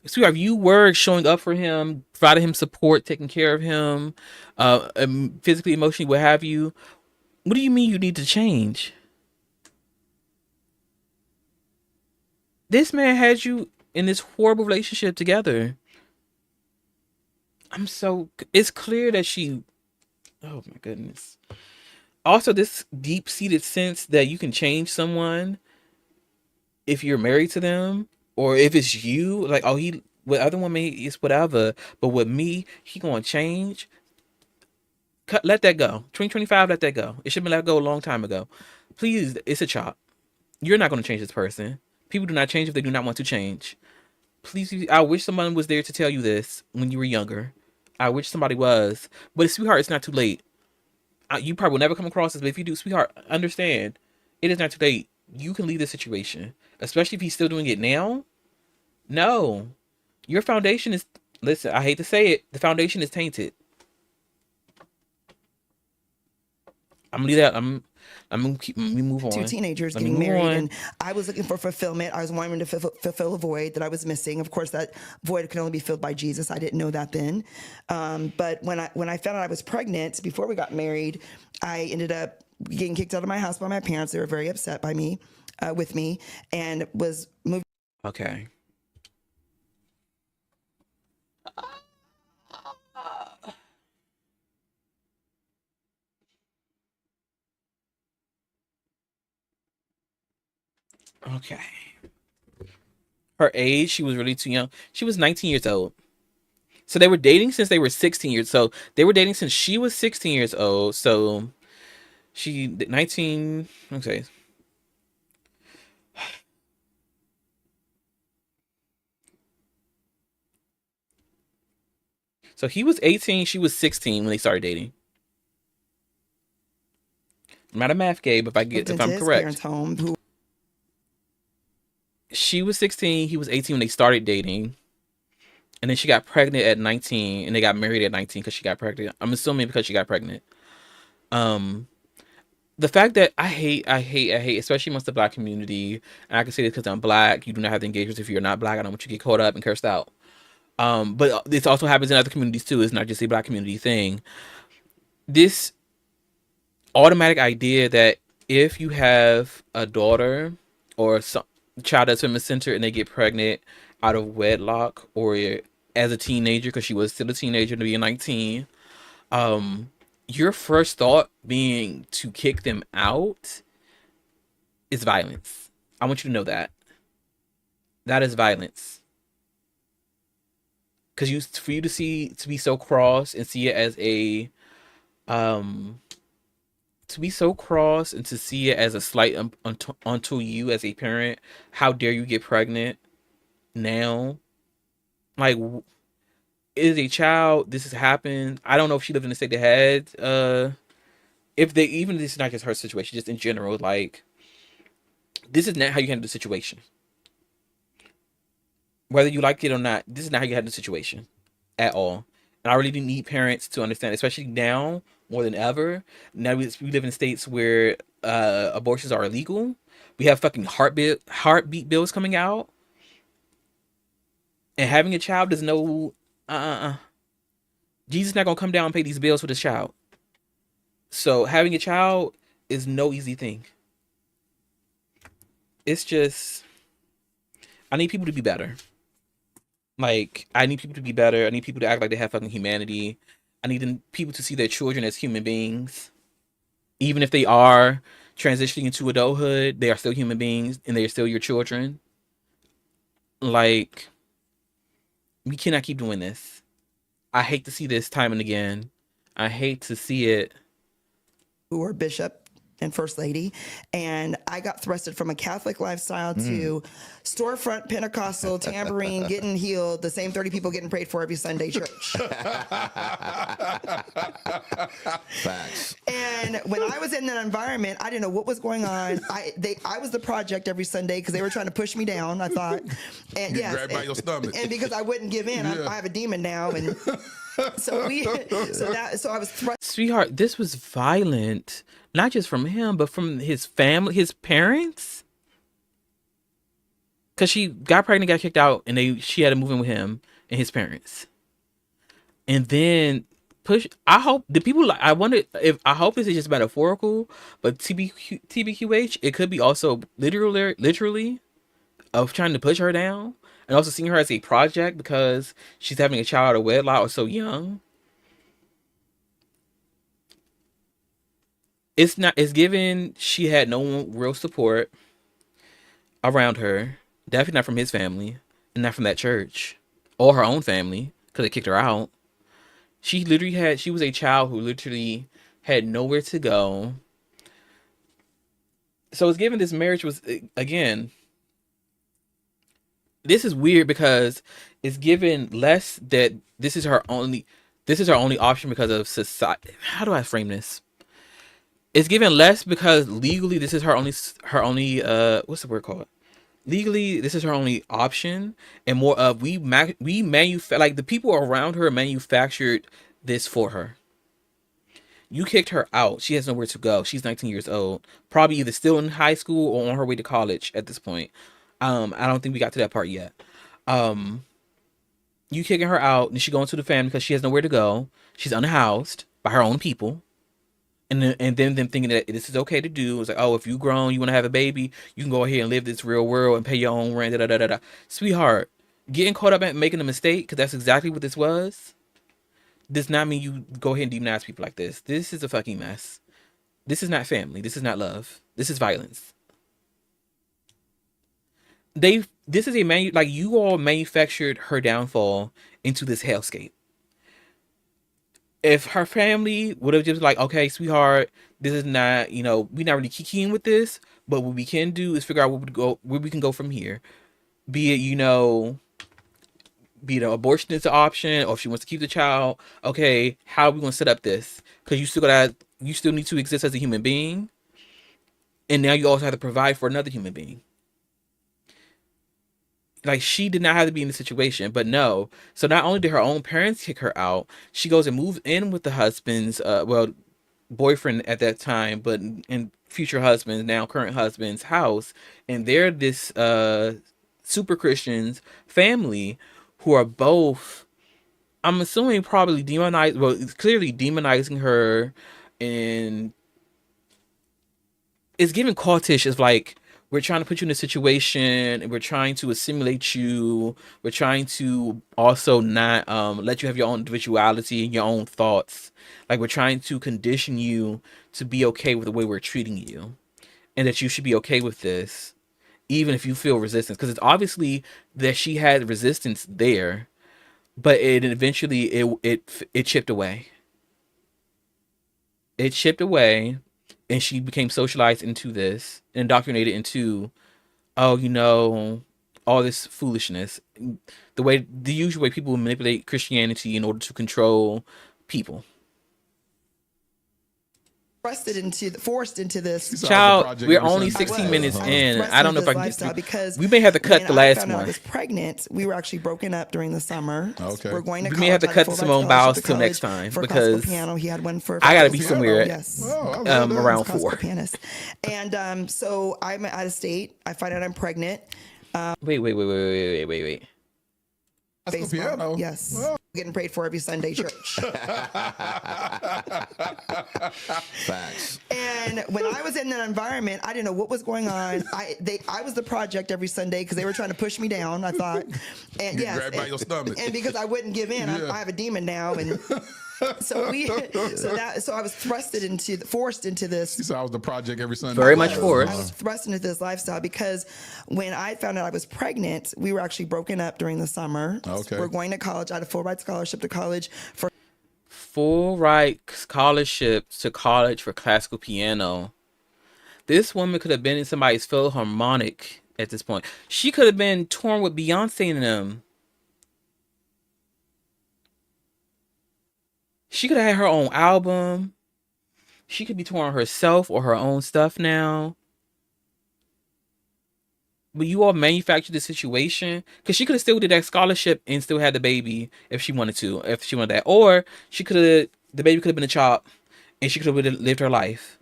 Sweetheart, if you were showing up for him, providing him support, taking care of him, physically, emotionally, what have you, what do you mean you need to change? This man had you in this horrible relationship together. It's clear that oh my goodness. Also, this deep-seated sense that you can change someone if you're married to them, or if it's you, like, oh, with other women, it's whatever, but with me, he gonna change. Let that go. 2025, let that go. It should have been let go a long time ago. Please, it's a chop. You're not gonna change this person. People do not change if they do not want to change. Please, I wish someone was there to tell you this when you were younger. I wish somebody was. But sweetheart, it's not too late. You probably will never come across this, but if you do, sweetheart, understand. It is not too late. You can leave this situation. Especially if he's still doing it now. No. Your foundation is... Listen, I hate to say it. The foundation is tainted. I'm gonna leave that. I'm gonna move on. Two teenagers getting married, and I was looking for fulfillment. I was wanting to fulfill a void that I was missing. Of course, that void can only be filled by Jesus. I didn't know that then. But when I found out I was pregnant before we got married, I ended up getting kicked out of my house by my parents. They were very upset by me, with me, and was moved. Okay. Okay. Her age, she was really too young. She was 19 years old. So they were dating since they were 16 years. So they were dating since she was 16 years old. So she 19. Okay. So he was 18, she was 16 when they started dating. I'm not a math gay, but if I'm correct. She was 16, he was 18 when they started dating. And then she got pregnant at 19, and they got married at 19 because she got pregnant. I'm assuming because she got pregnant. The fact that I hate, especially amongst the Black community, and I can say this because I'm Black, you do not have the engagements if you're not Black. I don't want you to get caught up and cursed out. But this also happens in other communities too. It's not just a Black community thing. This automatic idea that if you have a daughter or some child that's from a center and they get pregnant out of wedlock or as a teenager, because she was still a teenager to be 19, your first thought being to kick them out is violence. I want you to know that. That is violence. Because for you to be so cross and see it as a to be so cross and to see it as a slight unto you as a parent, how dare you get pregnant now? Like, is a child, this has happened. I don't know if she lived in the state they had. If they, even this is not just her situation, just in general, like, this is not how you handle the situation. Whether you like it or not, this is not how you handle the situation at all. And I really do need parents to understand, especially now more than ever. Now we live in states where abortions are illegal. We have fucking heartbeat bills coming out. And having a child is no Jesus not gonna come down and pay these bills for this child. So having a child is no easy thing. It's just, I need people to be better. Like, I need people to be better. I need people to act like they have fucking humanity. I need people to see their children as human beings. Even if they are transitioning into adulthood, they are still human beings and they are still your children. Like, we cannot keep doing this. I hate to see this time and again. I hate to see it. Who are Bishop and first lady, and I got thrusted from a Catholic lifestyle to storefront Pentecostal tambourine getting healed, the same 30 people getting prayed for every Sunday church. Facts. And when I was in that environment, I didn't know what was going on. I was the project every Sunday because they were trying to push me down, I thought. And Get grabbed by your stomach. And because I wouldn't give in, I have a demon now, and so I was thrust. Sweetheart, this was violent, not just from him, but from his family, his parents. Because she got pregnant, got kicked out, and she had to move in with him and his parents. And then I hope the people, I hope this is just metaphorical, but TBQH, it could be also literally of trying to push her down, and also seeing her as a project because she's having a child out of wedlock or so young. It's given she had no real support around her. Definitely not from his family, and not from that church or her own family, because they kicked her out. She was a child who literally had nowhere to go. So it's given this marriage was, again, this is weird because it's given less that this is her only option because of society. How do I frame this? It's given less because legally this is her only what's the word called? Legally, this is her only option, and more of we manufacture, like the people around her manufactured this for her. You kicked her out. She has nowhere to go. She's 19 years old, probably either still in high school or on her way to college at this point. I don't think we got to that part yet. You kicking her out, and she going to the family because she has nowhere to go. She's unhoused by her own people. And then them thinking that this is okay to do. It's like, oh, if you grown, you want to have a baby, you can go ahead and live this real world and pay your own rent. Sweetheart, getting caught up at making a mistake, because that's exactly what this was, does not mean you go ahead and demonize people like this. This is a fucking mess. This is not family. This is not love. This is violence. This is you all manufactured her downfall into this hellscape. If her family would have just like, okay, sweetheart, this is not, we're not really kicking with this, but what we can do is figure out where we can go from here. Be it, abortion is an option, or if she wants to keep the child, okay, how are we going to set up this? Because you still need to exist as a human being, and now you also have to provide for another human being. Like, she did not have to be in the situation, but no. So not only did her own parents kick her out, she goes and moves in with the husband's, boyfriend at that time, but in future husband's, now current husband's house. And they're this super Christians family who are both, I'm assuming, probably clearly demonizing her, and it's giving cultish. It's like, we're trying to put you in a situation, and we're trying to assimilate you. We're trying to also not let you have your own individuality and your own thoughts. Like, we're trying to condition you to be okay with the way we're treating you, and that you should be okay with this, even if you feel resistance. Because it's obviously that she had resistance there, but eventually it chipped away. It chipped away. And she became socialized into this, indoctrinated into, all this foolishness. The usual way people manipulate Christianity in order to control people. Forced into this. Child, we're only 16 minutes in. I don't know if I can get because we may have to cut the last one. I was pregnant. We were actually broken up during the summer. Okay. We're going to. We may have to cut Simone Biles till next time because piano. He had one for. I gotta be somewhere. Yes. Around 4. Pianist. And so I'm out of state. I find out I'm pregnant. Wait. That's the piano. Yes. Well. Getting prayed for every Sunday church. Facts. And when I was in that environment, I didn't know what was going on. I was the project every Sunday because they were trying to push me down, I thought. And grabbed by your stomach. And because I wouldn't give in, I have a demon now, and so I was forced into this. So I was the project every Sunday. Very much forced. I was thrust into this lifestyle because when I found out I was pregnant, we were actually broken up during the summer. Okay. We're going to college. I had a full ride scholarship to college for full ride scholarship to college for classical piano. This woman could have been in somebody's Philharmonic at this point. She could have been touring with Beyonce and them. She could have had her own album. She could be touring herself or her own stuff now. But you all manufactured the situation, because she could have still did that scholarship and still had the baby if she wanted to, if she wanted that. Or she could have, the baby could have been a child and she could have lived her life.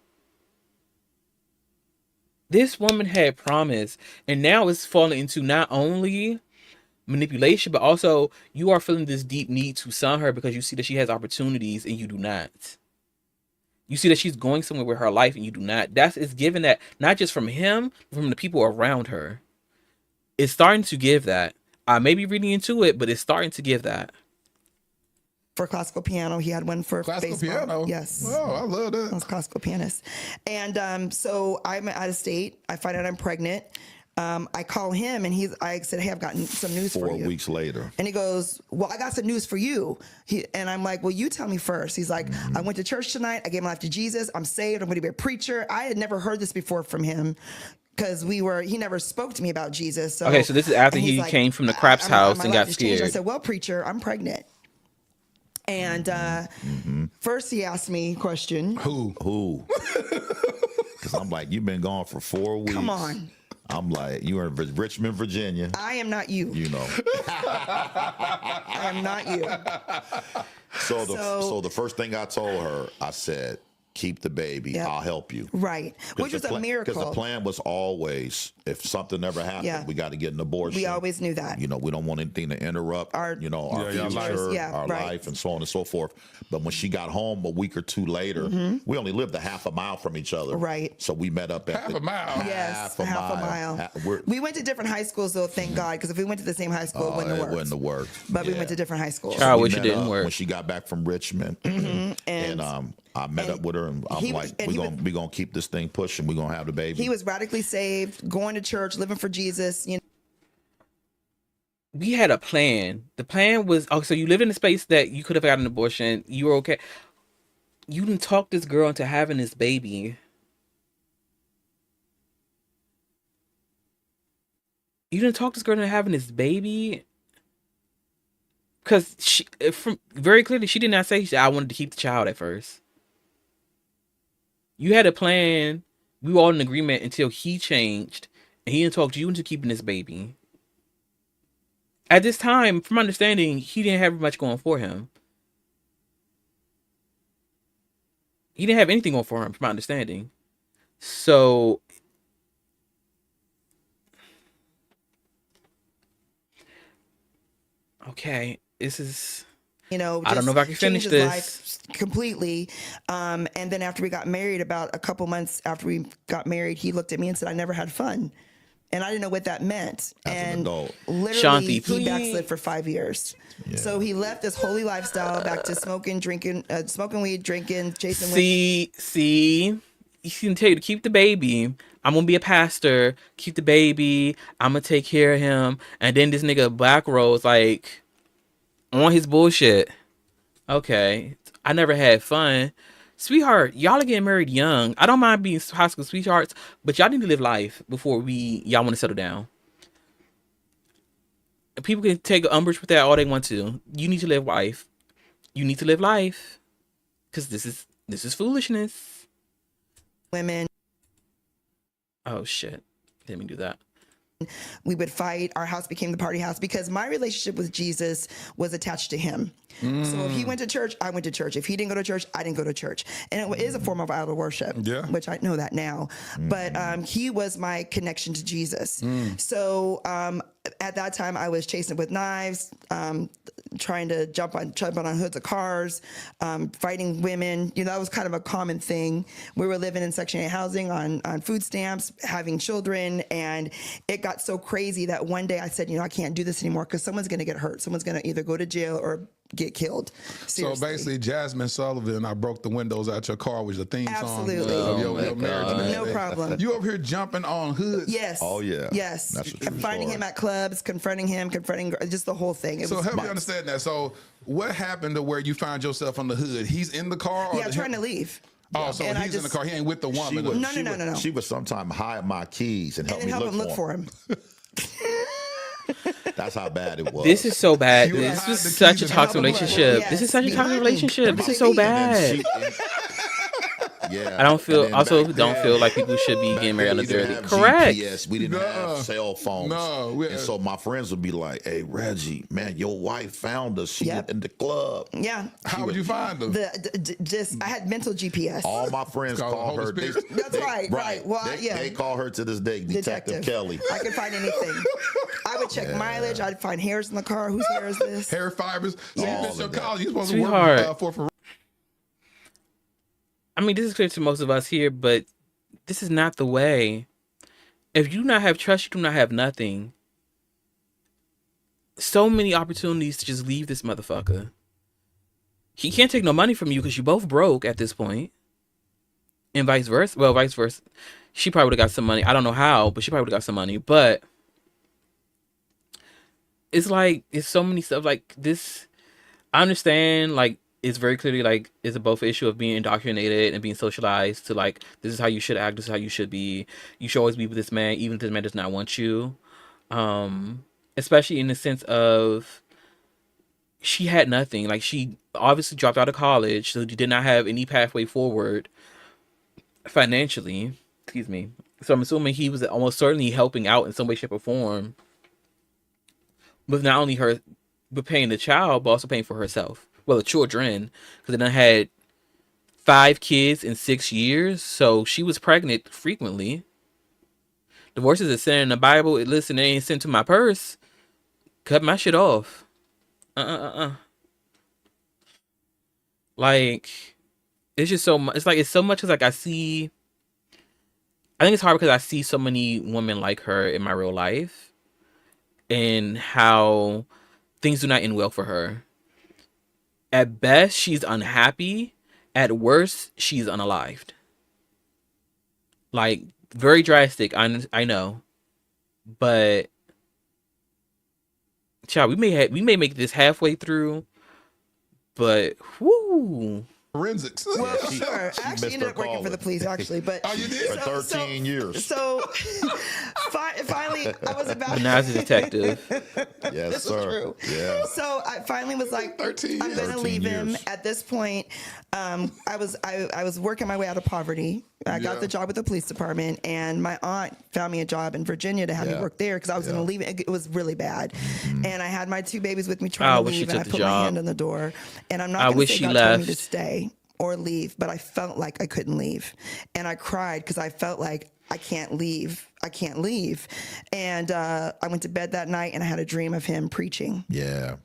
This woman had promise, and now it's falling into not only manipulation, but also you are feeling this deep need to son her because you see that she has opportunities and you do not. You see that she's going somewhere with her life and you do not. It's given that not just from him, but from the people around her. It's starting to give that. I may be reading into it, but it's starting to give that. For classical piano, he had one for Classical baseball. piano? Yes. Oh, I love that. I was a classical pianist. And so I'm out of state. I find out I'm pregnant. I call him and I said, hey, I've gotten some news for you. 4 weeks later. And he goes, well, I got some news for you. And I'm like, well, you tell me first. He's like, I went to church tonight. I gave my life to Jesus. I'm saved. I'm going to be a preacher. I had never heard this before from him, because he never spoke to me about Jesus. So, okay, so this is after and he he's like, came from the Craps house my and life got has changed. scared. I said, well, preacher, I'm pregnant. And first he asked me a question. Who? Because I'm like, you've been gone for 4 weeks. Come on. I'm like, you are in Richmond, Virginia. I am not you. You know. I am not you. So the first thing I told her, I said, keep the baby. Yep. I'll help you. Right. Which was a miracle. Because the plan was always, if something ever happened, we got to get an abortion. We always knew that. You know, we don't want anything to interrupt our future, our life, and so on and so forth. But when she got home a week or two later, we only lived a half a mile from each other. Right. So we met up at half a mile. Yes, half a mile. We went to different high schools, though, thank God, because if we went to the same high school, it wouldn't have worked. But we went to different high schools. I wish it didn't work. When she got back from Richmond, and I met up with her, and I'm like, we're gonna keep this thing pushing. We're gonna have the baby. He was radically saved, going to church, living for Jesus. You know. We had a plan. The plan was, so you lived in a space that you could have had an abortion. You were okay. You didn't talk this girl into having this baby. You didn't talk this girl into having this baby. Because very clearly, she did not say I wanted to keep the child at first. You had a plan. We were all in agreement until he changed. And he didn't talk you into keeping this baby. At this time, from my understanding, he didn't have much going for him. He didn't have anything going for him, from my understanding. So, okay, this is... You know, I don't know if I can finish changed his this life completely. And then after we got married, about a couple months after we got married, he looked at me and said, I never had fun. And I didn't know what that meant. As an adult. Literally, Shanti, he backslid for 5 years. Yeah. So he left this holy lifestyle back to smoking, drinking, smoking weed, drinking, chasing women. See, he can tell you to keep the baby. I'm gonna be a pastor. Keep the baby. I'm gonna take care of him. And then this nigga Black Rose like on his bullshit. Okay, I never had fun. Sweetheart, y'all are getting married young. I don't mind being high school sweethearts, but y'all need to live life before y'all want to settle down. People can take umbrage with that all they want to. You need to live life. You need to live life. Because this is foolishness. Women. Oh, shit. Let me do that. We would fight. Our house became the party house because my relationship with Jesus was attached to him. So if he went to church, I went to church. If he didn't go to church, I didn't go to church. And it is a form of idol worship, which I know that now. But he was my connection to Jesus. So at that time, I was chasing with knives, trying to jump on hoods of cars, fighting women. You know, that was kind of a common thing. We were living in Section 8 housing on food stamps, having children, and it got so crazy that one day I said, you know, I can't do this anymore because someone's going to get hurt. Someone's going to either go to jail or get killed. Seriously. So basically, Jasmine Sullivan, I broke the windows out your car, was the theme song of your marriage. No problem. You over here jumping on hoods. Yes. Oh, yeah. Yes. That's a true Finding story. him at clubs, confronting just the whole thing. So help me understand that. So what happened to where you find yourself on the hood? He's in the car? Or trying to leave. Oh, so And I he's in the just- car. He ain't with the woman. No. She would sometimes hide my keys and help and then me help him look for him. That's how bad it was. This is so bad. You would This hide is the such keys a and toxic help him look. relationship. Yes, This is such a toxic behind him. relationship. This is so Behind bad. Yeah. I don't feel. And then Also, back don't then- feel like people should be getting married we under didn't 30. have Correct. GPS. We didn't have cell phones. No, and so my friends would be like, "Hey, Reggie, man, your wife found us. She Yep. in the club." Yeah. How would you find them? Just I had mental GPS. All my friends It's called call her. Holy Spirit. That's right. Well, yeah. They call her to this day Detective Kelly. I could find anything. I would check mileage. I'd find hairs in the car. Whose hair is this? Hair fibers. So you All missed your of that. college. You supposed Sweetheart. to work for I mean, this is clear to most of us here, but this is not the way. If you do not have trust, you do not have nothing. So many opportunities to just leave this motherfucker. He can't take no money from you because you both broke at this point. And vice versa. Well, vice versa. She probably would have got some money. I don't know how, but she probably would have got some money. But it's like, it's so many stuff like this. I understand, like, it's very clearly like it's a both issue of being indoctrinated and being socialized to like, this is how you should act, this is how you should be. You should always be with this man, even if this man does not want you. Especially in the sense of she had nothing. Like, she obviously dropped out of college, so she did not have any pathway forward financially. Excuse me. So I'm assuming he was almost certainly helping out in some way, shape, or form with not only her, but paying the child, but also paying for herself. Well, the children, because then I had 5 kids in 6 years, so she was pregnant frequently. Divorce is a sin in the Bible. Listen, it ain't sent to my purse. Cut my shit off. Like, it's just so much. It's like, it's so much as like I think it's hard because I see so many women like her in my real life and how things do not end well for her. At best, she's unhappy. At worst, she's unalived. Like, very drastic, I know. But, child, we may make this halfway through. But, whoo. forensics. Well, she sure. I missed actually ended her up working for the police, actually. But Oh, you did? For 13 years. So finally, I was about. But now as a detective. Yes, This is sir. true. Yeah. So I finally was like, 13 I'm going to 13 leave him. years. At this point, I was working my way out of poverty. I got the job with the police department, and my aunt found me a job in Virginia to have me Yeah. work there because I was going to leave it. It was really bad, and I had my 2 babies with me I trying to wish you leave, and I took the put my job. hand on the door. And I'm not I going to wish say you God told me to left. stay or leave, but I felt like I couldn't leave, and I cried because I felt like I can't leave. I can't leave. And I went to bed that night and I had a dream of him preaching. Yeah.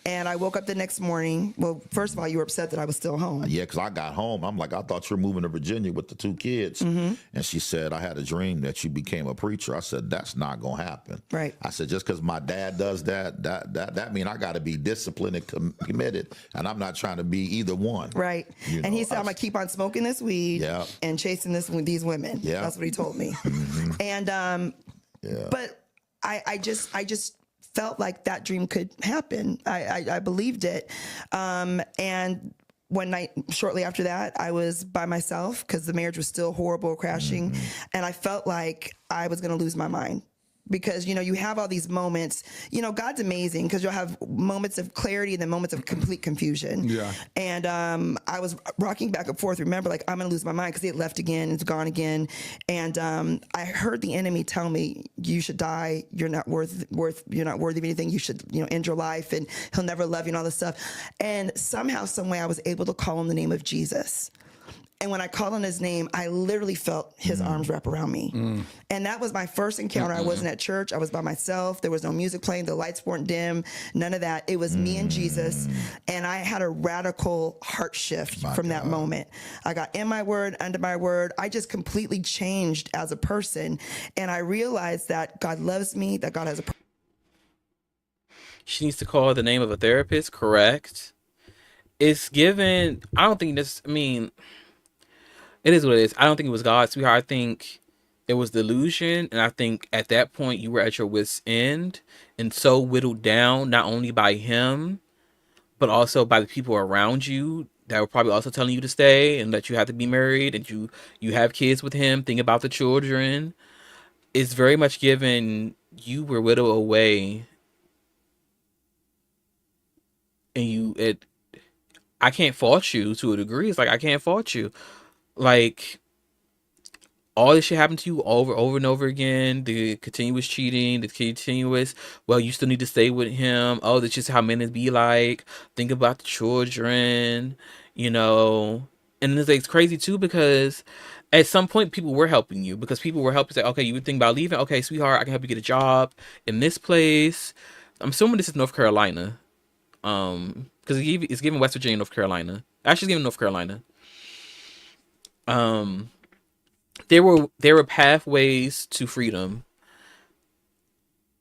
And I woke up the next morning. Well, first of all, you were upset that I was still home. Yeah, because I got home. I'm like, I thought you were moving to Virginia with the 2 kids. And she said, I had a dream that you became a preacher. I said, that's not going to happen. Right. I said, just because my dad does that mean I got to be disciplined and committed. And I'm not trying to be either one. Right. You And know, he said, I'm going to keep on smoking this weed Yeah. and chasing these women. Yeah. That's what he told me. And, Yeah. but I just felt like that dream could happen. I believed it. And one night, shortly after that, I was by myself because the marriage was still horrible, crashing. And I felt like I was going to lose my mind. Because, you know, you have all these moments, you know, God's amazing because you'll have moments of clarity and then moments of complete confusion. Yeah. And I was rocking back and forth. Remember, like, I'm going to lose my mind because he had left again. It's gone again. And I heard the enemy tell me, you should die. You're not you're not worthy of anything. You should, you know, end your life and he'll never love you and all this stuff. And somehow, some way I was able to call on the name of Jesus. And when I called on his name, I literally felt his arms wrap around me. And that was my first encounter. I wasn't at church. I was by myself. There was no music playing. The lights weren't dim. None of that. It was me and Jesus. And I had a radical heart shift from that moment. I got in my word, under my word. I just completely changed as a person. And I realized that God loves me, that God has a She needs to call the name of a therapist, correct? It's given, I don't think this, I mean, it is what it is. I don't think it was God, sweetheart. I think it was delusion. And I think at that point you were at your wit's end and so whittled down, not only by him, but also by the people around you that were probably also telling you to stay and that you have to be married and you have kids with him. Think about the children. It's very much given you were widowed away, and I can't fault you to a degree. It's like I can't fault you. Like, all this shit happened to you over and over again. The continuous cheating, the continuous, well, you still need to stay with him. Oh, that's just how men be like. Think about the children, you know. And it's crazy too, because at some point people were helping you, because people were helping say, okay, you would think about leaving. Okay, sweetheart, I can help you get a job in this place. I'm assuming this is North Carolina. Because it's given West Virginia, North Carolina. Actually, it's given North Carolina. There were pathways to freedom,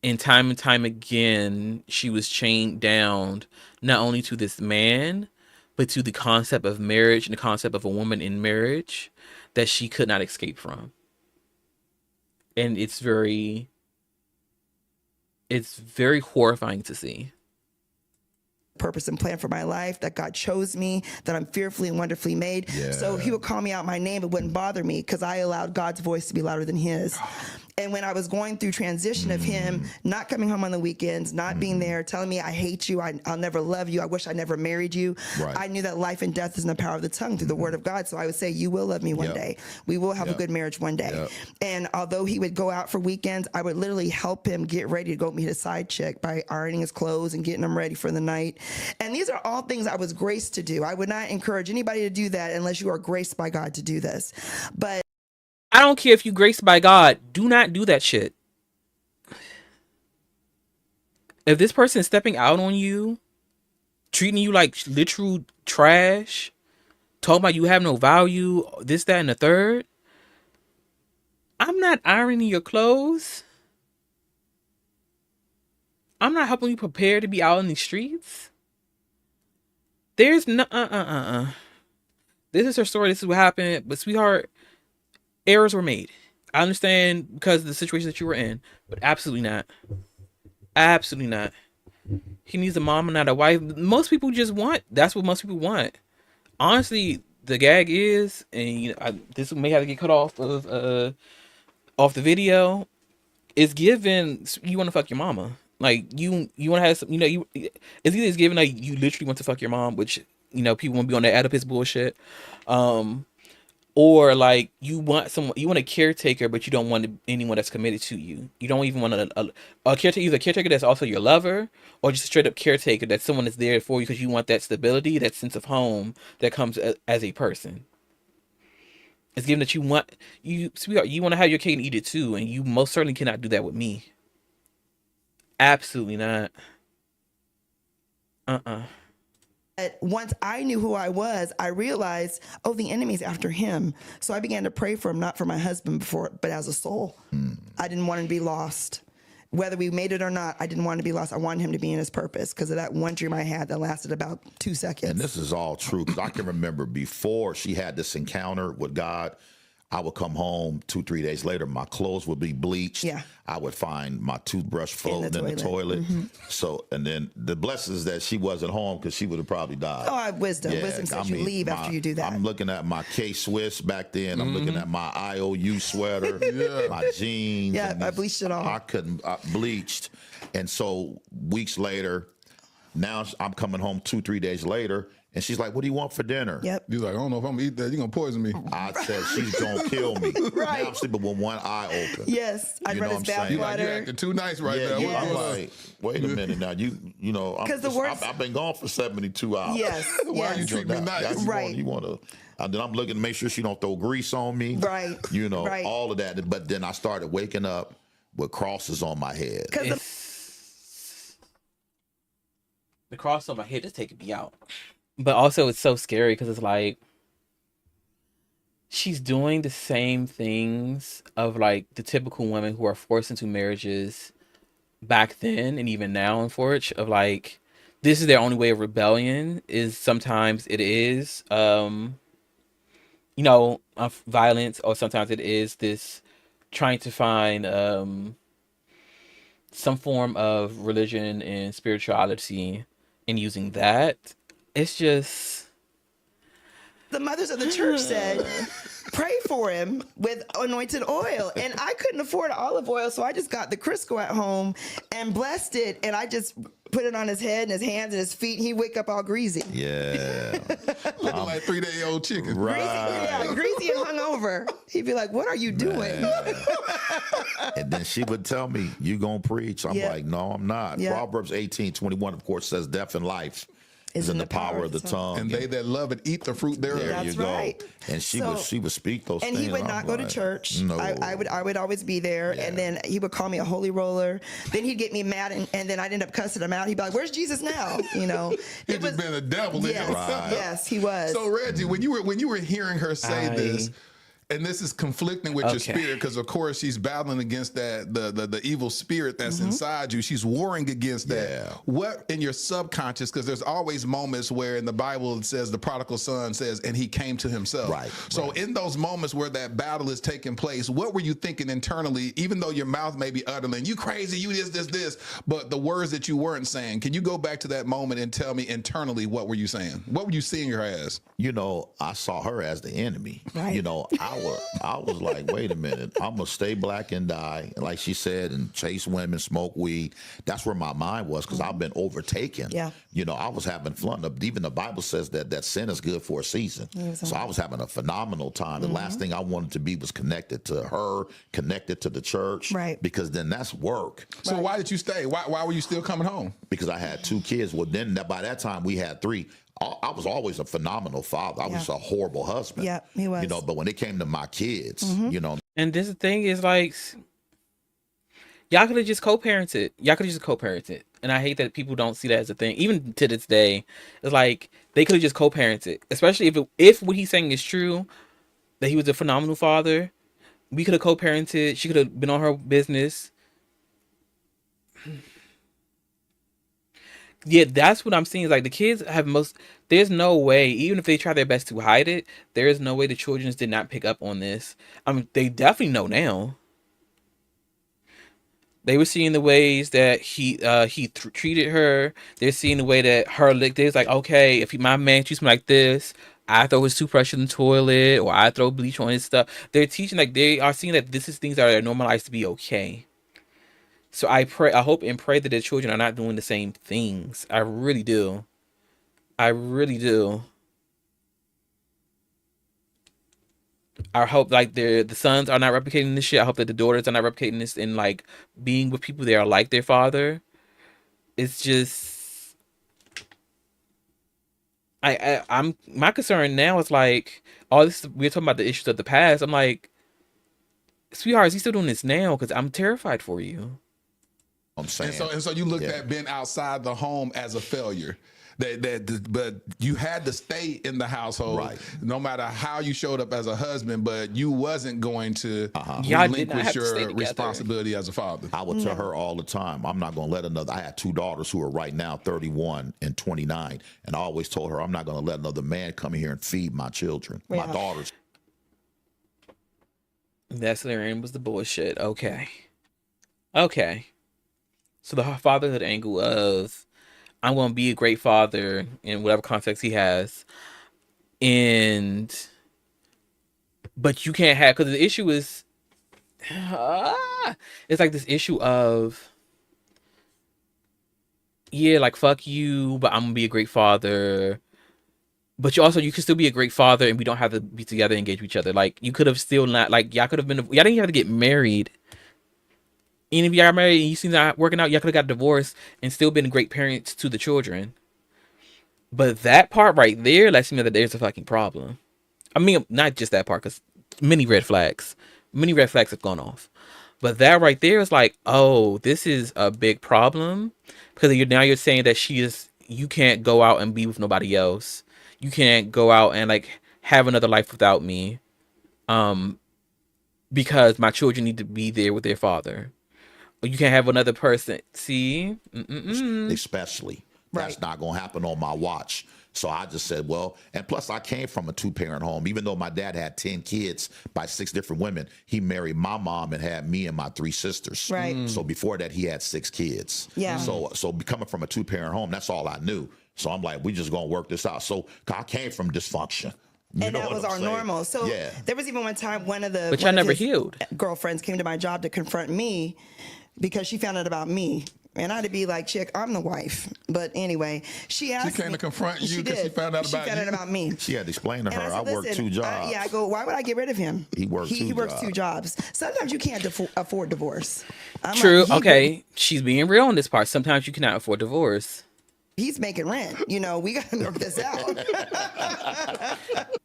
and time again, she was chained down not only to this man, but to the concept of marriage and the concept of a woman in marriage that she could not escape from. And it's very horrifying to see. Purpose and plan for my life, that God chose me, that I'm fearfully and wonderfully made. So he would call me out my name. It wouldn't bother me because I allowed God's voice to be louder than his. And when I was going through transition of him not coming home on the weekends, not being there, telling me, I hate you, I'll never love you, I wish I never married you. Right. I knew that life and death is in the power of the tongue through the word of God. So I would say, you will love me one day. We will have a good marriage one day. And although he would go out for weekends, I would literally help him get ready to go meet a side chick by ironing his clothes and getting him ready for the night. And these are all things I was graced to do. I would not encourage anybody to do that unless you are graced by God to do this. But I don't care if you graced by God. Do not do that shit. If this person is stepping out on you, treating you like literal trash, talking about you have no value, this, that, and the third, I'm not ironing your clothes. I'm not helping you prepare to be out in the streets. There's no This is her story. This is what happened. But sweetheart, errors were made. I understand because of the situation that you were in, but absolutely not. Absolutely not. He needs a mom and not a wife. Most people just want. That's what most people want. Honestly, the gag is, and this may have to get cut off of off the video. It's given you want to fuck your mama. Like you want to have some. It's either it's given like you literally want to fuck your mom, which people want to be on that Oedipus bullshit. Or like you want a caretaker, but you don't want anyone that's committed to you. You don't even want a caretaker, either a caretaker that's also your lover, or just a straight up caretaker that's someone that's there for you because you want that stability, that sense of home that comes as a person. It's given that sweetheart, you want to have your cake and eat it too, and you most certainly cannot do that with me. Absolutely not. Once I knew who I was, I realized, the enemy's after him. So I began to pray for him, not for my husband before, but as a soul. I didn't want him to be lost. Whether we made it or not, I didn't want him to be lost. I wanted him to be in his purpose because of that one dream I had that lasted about 2 seconds. And this is all true because I can remember before she had this encounter with God, I would come home 2-3 days later, my clothes would be bleached. Yeah. I would find my toothbrush floating in the toilet. Mm-hmm. So, and then the blessing is that she wasn't home because she would have probably died. I have wisdom. Yeah, wisdom says you leave after you do that. I'm looking at my K-Swiss back then. I'm looking at my IOU sweater, my jeans. Yeah, I bleached it all. I bleached. And so weeks later, now I'm coming home 2-3 days later, and she's like, what do you want for dinner? Yep. He's like, I don't know if I'm going to eat that. You're going to poison me. I said, she's going to kill me. Right. Now I'm sleeping with one eye open. Yes. I'd run his bath water. You're acting too nice right now. Yeah. I'm like, wait a minute now. I've been gone for 72 hours. Yes. Why are you treating me nice? Right. You want to... And then I'm looking to make sure she don't throw grease on me. Right. Right. All of that. But then I started waking up with crosses on my head. The cross on my head is taking me out. But also it's so scary because it's like she's doing the same things of like the typical women who are forced into marriages back then and even now, unfortunately, of like this is their only way of rebellion. Is sometimes it is violence, or sometimes it is this trying to find some form of religion and spirituality and using that. It's just, the mothers of the church said, pray for him with anointed oil. And I couldn't afford olive oil, so I just got the Crisco at home and blessed it. And I just put it on his head and his hands and his feet. And he'd wake up all greasy. Yeah. Looking like 3-day-old chicken. Right. Greasy and hungover. He'd be like, what are you doing? And then she would tell me, you gonna preach? I'm like, no, I'm not. Yeah. Proverbs 18:21, of course, says death and life is in the power of the tongue. And they that love it eat the fruit thereof. There you go. right. And she So- would speak those And things. he would I'm not go to like, church. No. I would always be there. And then he would call me a holy roller. Then he'd get me mad, and then I'd end up cussing him out. He'd be like, where's Jesus now? You know. He's just been a devil in Yes, himself. yes, he was. So Reggie, when you were hearing her say this, and this is conflicting with your Okay. spirit, because of course she's battling against that the evil spirit that's inside you. She's warring against that. What in your subconscious? Because there's always moments where in the Bible it says the prodigal son says, and he came to himself. Right. So in those moments where that battle is taking place, what were you thinking internally? Even though your mouth may be uttering, "You crazy, you this," but the words that you weren't saying. Can you go back to that moment and tell me internally what were you saying? What were you seeing her as? You know, I saw her as the enemy. Right. You know, I was like, wait a minute, I'm gonna stay black and die, like she said, and chase women, smoke weed. That's where my mind was, because I've been overtaken. Yeah. You know, I was having fun. Even the Bible says that sin is good for a season. So I was having a phenomenal time. The last thing I wanted to be was connected to her, connected to the church. Right. Because then that's work. So why did you stay? Why were you still coming home? Because I had 2 kids. Well, then by that time we had 3. I was always a phenomenal father. I was a horrible husband. Yeah, he was. You know, but when it came to my kids, you know. And this thing is like, y'all could have just co-parented. Y'all could have just co-parented. And I hate that people don't see that as a thing. Even to this day, it's like they could have just co-parented. Especially if what he's saying is true, that he was a phenomenal father. We could have co-parented. She could have been on her business. Yeah, that's what I'm seeing. Is like the kids have there's no way, even if they try their best to hide it, there is no way the children did not pick up on this. I mean, they definitely know now. They were seeing the ways that he treated her. They're seeing the way that her licked it. It's like, okay, if my man treats me like this, I throw his toothbrush in the toilet, or I throw bleach on his stuff. They're teaching, like, they are seeing that this is things that are normalized to be okay. So I hope and pray that the children are not doing the same things. I really do. I really do. I hope like the sons are not replicating this shit. I hope that the daughters are not replicating this and like being with people that are like their father. It's just I'm my concern now is like all this. We're talking about the issues of the past. I'm like, sweetheart, is he still doing this now? Because I'm terrified for you. I'm saying. And so you looked at being outside the home as a failure. But you had to stay in the household, Right. no matter how you showed up as a husband. But you wasn't going to Y'all did not relinquish have to stay your together. responsibility as a father. I would tell her all the time, I'm not going to let another. I had 2 daughters who are right now 31 and 29, and I always told her I'm not going to let another man come in here and feed my children, my daughters. That's their end was the bullshit. Okay. So the fatherhood angle of I'm going to be a great father in whatever context he has, but you can't have, because the issue is it's like this issue of like fuck you, but I'm gonna be a great father. But you can still be a great father, and we don't have to be together and engage with each other. Like you could have still not, like y'all could have been, y'all didn't have to get married. And if y'all got married and you see not working out, y'all could have got divorced and still been great parents to the children. But that part right there lets me know that there's a fucking problem. I mean, not just that part, because many red flags have gone off. But that right there is like, oh, this is a big problem, because you're saying that you can't go out and be with nobody else. You can't go out and like have another life without me, because my children need to be there with their father. Or you can't have another person. See, Especially. That's not going to happen on my watch. So I just said, well, and plus I came from a 2-parent home. Even though my dad had 10 kids by 6 different women, he married my mom and had me and my 3 sisters. Right. So before that, he had 6 kids. Yeah. So coming from a 2-parent home, that's all I knew. So I'm like, we just going to work this out. So I came from dysfunction. And that was our normal. So Yeah. there was even one time one of But y'all never his healed. girlfriends came to my job to confront me because she found out about me. And I'd be like, chick, I'm the wife. But anyway, she asked She came me, to confront you because she did. found out She about found you. out about me. She had to explain to her, And I, said, work "Listen, 2 jobs. I go, why would I get rid of him? He works two He works jobs. 2 jobs. Sometimes you can't afford divorce. I'm True. like, Okay. She's being real on this part. Sometimes you cannot afford divorce. He's making rent. You know, we got to work this out.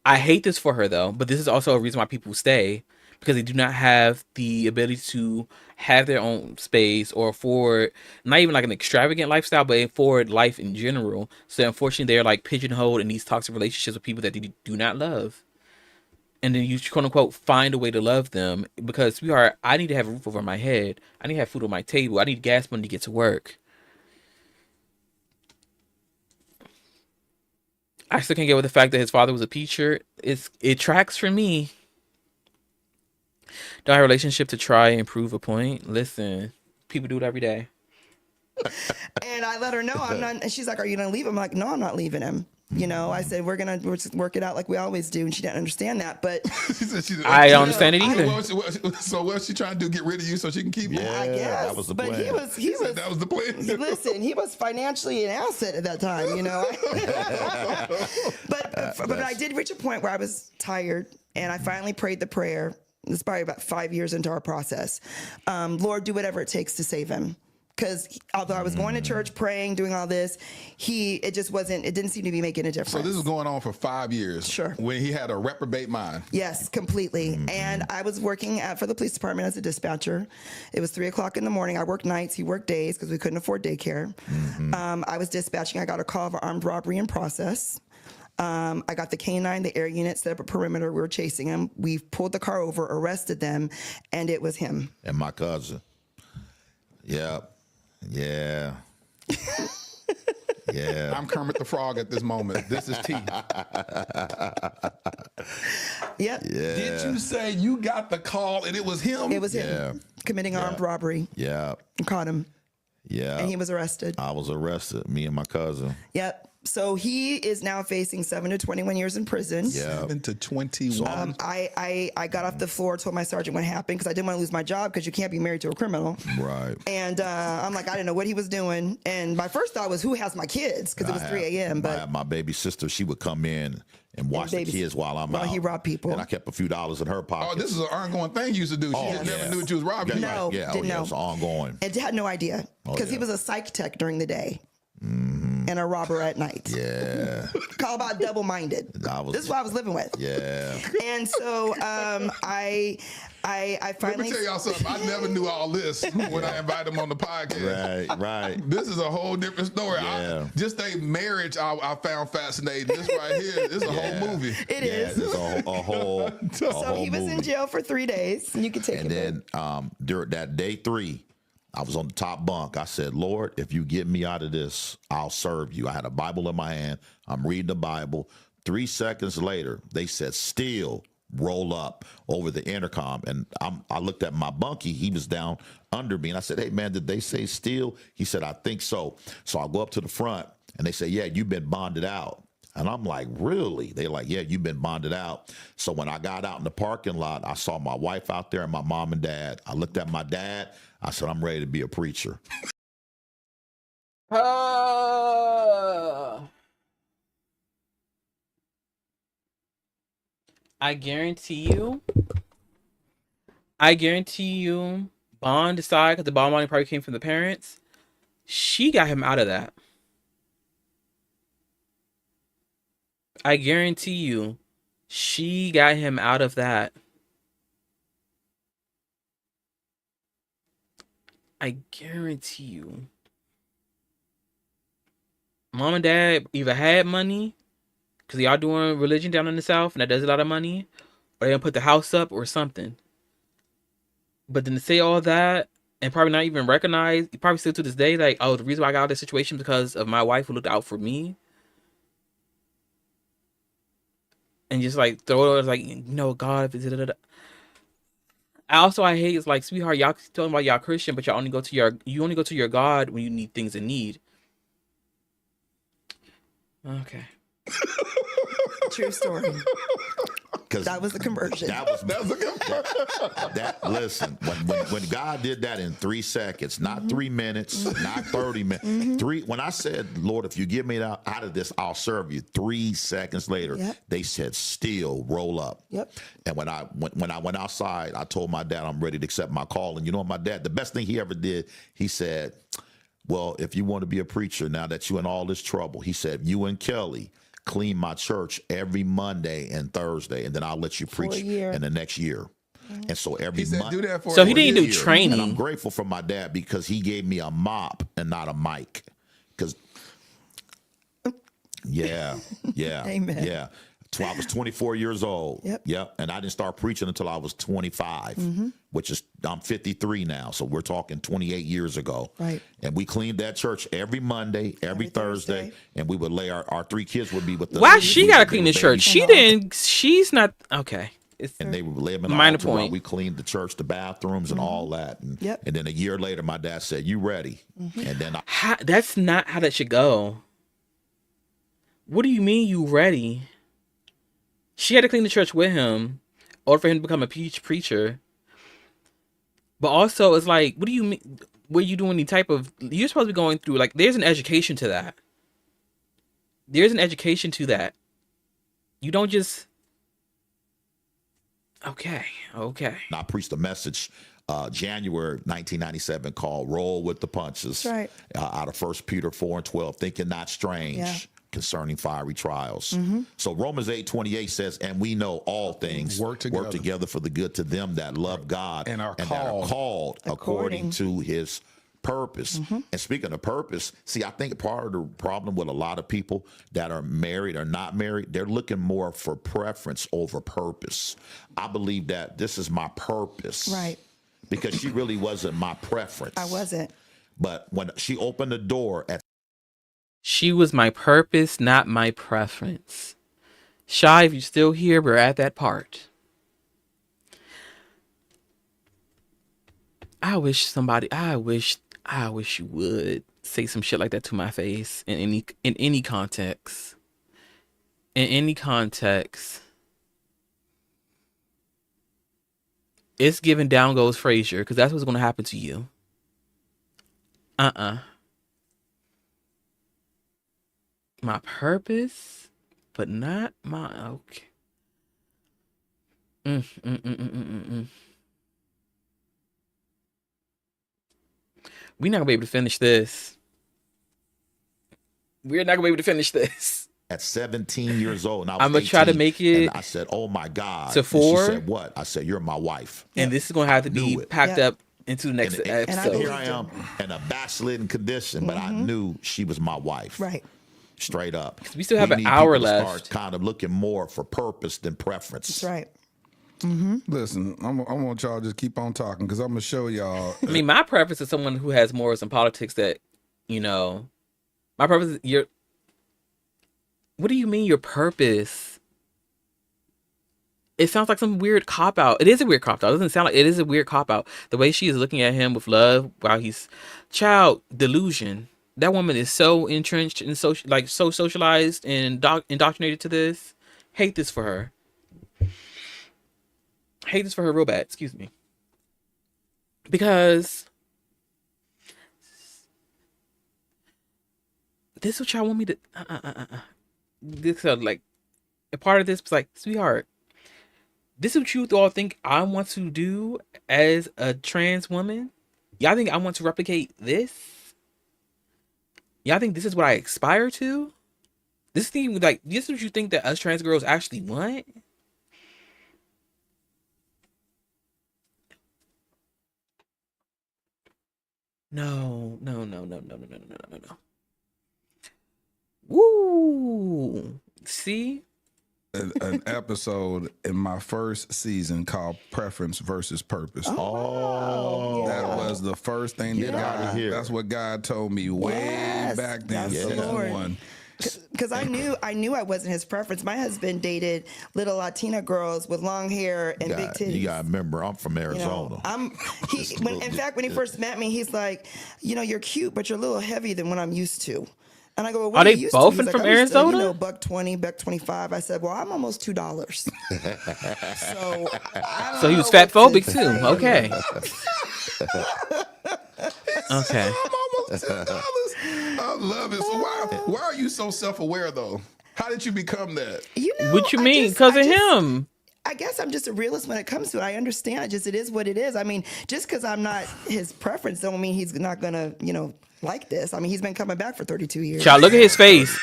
I hate this for her though, but this is also a reason why people stay, because they do not have the ability to have their own space or afford not even like an extravagant lifestyle, but afford life in general. So unfortunately, they're like pigeonholed in these toxic relationships with people that they do not love. And then you quote unquote find a way to love them because I need to have a roof over my head. I need to have food on my table. I need gas money to get to work. I still can't get with the fact that his father was a teacher. It tracks for me. Don't have a relationship to try and prove a point. Listen, people do it every day. And I let her know I'm not. And she's like, "Are you gonna leave him?" I'm like, "No, I'm not leaving him." You know, I said we're just work it out like we always do, and she didn't understand that. But I don't understand it either. So what's she trying to do? Get rid of you so she can keep you? Yeah, I guess that was the but plan. he was That was the plan. Listen, he was financially an asset at that time, you know. but I did reach a point where I was tired, and I finally prayed the prayer. This is probably about 5 years into our process. Lord, do whatever it takes to save him. Because although I was going to church, praying, doing all this, it didn't seem to be making a difference. So this is going on for 5 years. Sure. When he had a reprobate mind. Yes, completely. And I was working for the police department as a dispatcher. It was 3:00 in the morning. I worked nights. He worked days because we couldn't afford daycare. I was dispatching. I got a call of an armed robbery in process. I got the canine, the air unit, set up a perimeter. We were chasing him. We pulled the car over, arrested them, and it was him. And my cousin. Yeah. Yeah. Yeah. I'm Kermit the Frog at this moment. This is T. Yep. Yeah. Did you say you got the call and it was him? It was him committing armed robbery. Yeah. Caught him. Yeah. And he was arrested. I was arrested, me and my cousin. Yep. So he is now facing 7 to 21 years in prison. Yeah. 7 to 21. I got off the floor, told my sergeant what happened because I didn't want to lose my job because you can't be married to a criminal. Right. And I'm like, I didn't know what he was doing. And my first thought was, who has my kids? Because it was 3 a.m. But my baby sister, she would come in and watch the kids while I'm out. he robbed people. And I kept a few dollars in her pocket. Oh, this is an ongoing thing you used to do. She just never knew that you was robbing. No, Yeah, didn't know. It's ongoing. And had no idea because he was a psych tech during the day. And a robber at night. Yeah. Call about double-minded. This is what I was living with. Yeah. And so I finally. Let me tell y'all something. I never knew all this when I invited him on the podcast. Right. This is a whole different story. Yeah. Just a marriage I found fascinating. This right here is a whole movie. It is. It's a whole So he was in jail for 3 days. And you can take And it. then during that day 3, I was on the top bunk. I said, Lord, if you get me out of this, I'll serve you. I had a Bible in my hand. I'm reading the Bible. 3 seconds later, they said, still roll up over the intercom. And I looked at my bunkie. He was down under me. And I said, hey, man, did they say still? He said, I think so. So I go up to the front and they say, yeah, you've been bonded out. And I'm like, really? They're like, yeah, you've been bonded out. So when I got out in the parking lot, I saw my wife out there and my mom and dad. I looked at my dad. I said, I'm ready to be a preacher. I guarantee you, bond aside, because the bond money probably came from the parents, she got him out of that. I guarantee you, she got him out of that. I guarantee you. Mom and dad either had money, because y'all doing religion down in the South, and that does a lot of money, or they gonna put the house up or something. But then to say all that, and probably not even recognize, probably still to this day, like, oh, the reason why I got out of this situation because of my wife who looked out for me. And just like throw it as like, God, I hate it's like, sweetheart, y'all talking about y'all Christian, but you only go to your God when you need things in need. Okay. True story. That was the conversion. Listen, when God did that in 3 seconds, not 3 minutes, not 30 minutes, when I said, Lord, if you give me out of this, I'll serve you. 3 seconds later, they said, still roll up. Yep. And when I went outside, I told my dad I'm ready to accept my call. And you know what my dad, the best thing he ever did, he said, well, if you want to be a preacher now that you're in all this trouble, he said, you and Kelly clean my church every Monday and Thursday, and then I'll let you preach in the next year. And so every month, do that for so he didn't do training. And I'm grateful for my dad because he gave me a mop and not a mic. Because, Amen. Yeah. I was 24 years old. Yep. And I didn't start preaching until I was 25, which is, I'm 53 now. So we're talking 28 years ago. Right. And we cleaned that church every Monday, every Thursday. And we would lay our 3 kids would be with us. Why she got to clean the church? She's not, okay. And they would lay them in the minor altar while point. we cleaned the church, the bathrooms, and all that. And, and then a year later, my dad said, you ready? And then that's not how that should go. What do you mean you ready? She had to clean the church with him in order for him to become a preacher. But also, it's like, what do you mean? Were you doing any type of... You're supposed to be going through, like, there's an education to that. There's an education to that. You don't just... Okay. I preached a message January 1997 called Roll with the Punches. That's right. Out of 1 Peter 4:12, thinking not strange. Concerning fiery trials. So Romans 8:28 says, and we know all things work together for the good to them that love God and are that are called according to his purpose. And speaking of purpose, see, I think part of the problem with a lot of people that are married or not married, they're looking more for preference over purpose. I believe that this is my purpose. Right. Because she really wasn't my preference. I wasn't. But when she opened the door at She was my purpose, not my preference. Shy, if you're still here, we're at that part. I wish you would say some shit like that to my face in any context. In any context. It's giving down goes Frasier, because that's what's going to happen to you. My purpose, but not my... Okay. We're not going to be able to finish this. We're not going to be able to finish this. At 17 years old, and I was I'm going to try to make it... And I said, oh, my God. To 4. And she said, what? I said, you're my wife. And this is going to have to be packed up into the next episode. And here I am in a backslidden condition, but I knew she was my wife. Right. Straight up. We still have an need hour people to left. Start kind of looking more for purpose than preference. That's right. Listen, I want y'all to just keep on talking because I'm going to show y'all. I mean, my preference is someone who has morals and politics that, you know, my purpose is what do you mean your purpose? It sounds like some weird cop-out. It is a weird cop-out. It doesn't sound like it is a weird cop-out. The way she is looking at him with love while he's delusion. That woman is so entrenched and so socialized and indoctrinated to this. Hate this for her. Hate this for her real bad. Excuse me. Because this is what y'all want me to. This like a part of this was like, sweetheart, this is what you all think I want to do as a trans woman. Y'all think I want to replicate this? Y'all think this is what I aspire to? This is what you think that us trans girls actually want? No. Woo! See? An episode in my first season called Preference versus Purpose. Oh, that was the first thing that that's what God told me way back then. Season 1. Because I knew I wasn't his preference. My husband dated little Latina girls with long hair and big titties. You gotta remember, I'm from Arizona. In fact, when he first met me, he's like, you're cute, but you're a little heavier than what I'm used to. And I go, well, what Are they you used to? both He's like, from "I'm used to, Arizona? $1.20, $1.25. I said, well, I'm almost $2. So I don't So he was know fat what to phobic too. say. Okay. Okay. Almost $2. I love it. So why are you so self-aware though? How did you become that? You know, What you mean? Because of him. I guess I'm just a realist when it comes to it. I understand. It is what it is. I mean, just because I'm not his preference don't mean he's not gonna, like this. I mean, he's been coming back for 32 years. Child, look at his face.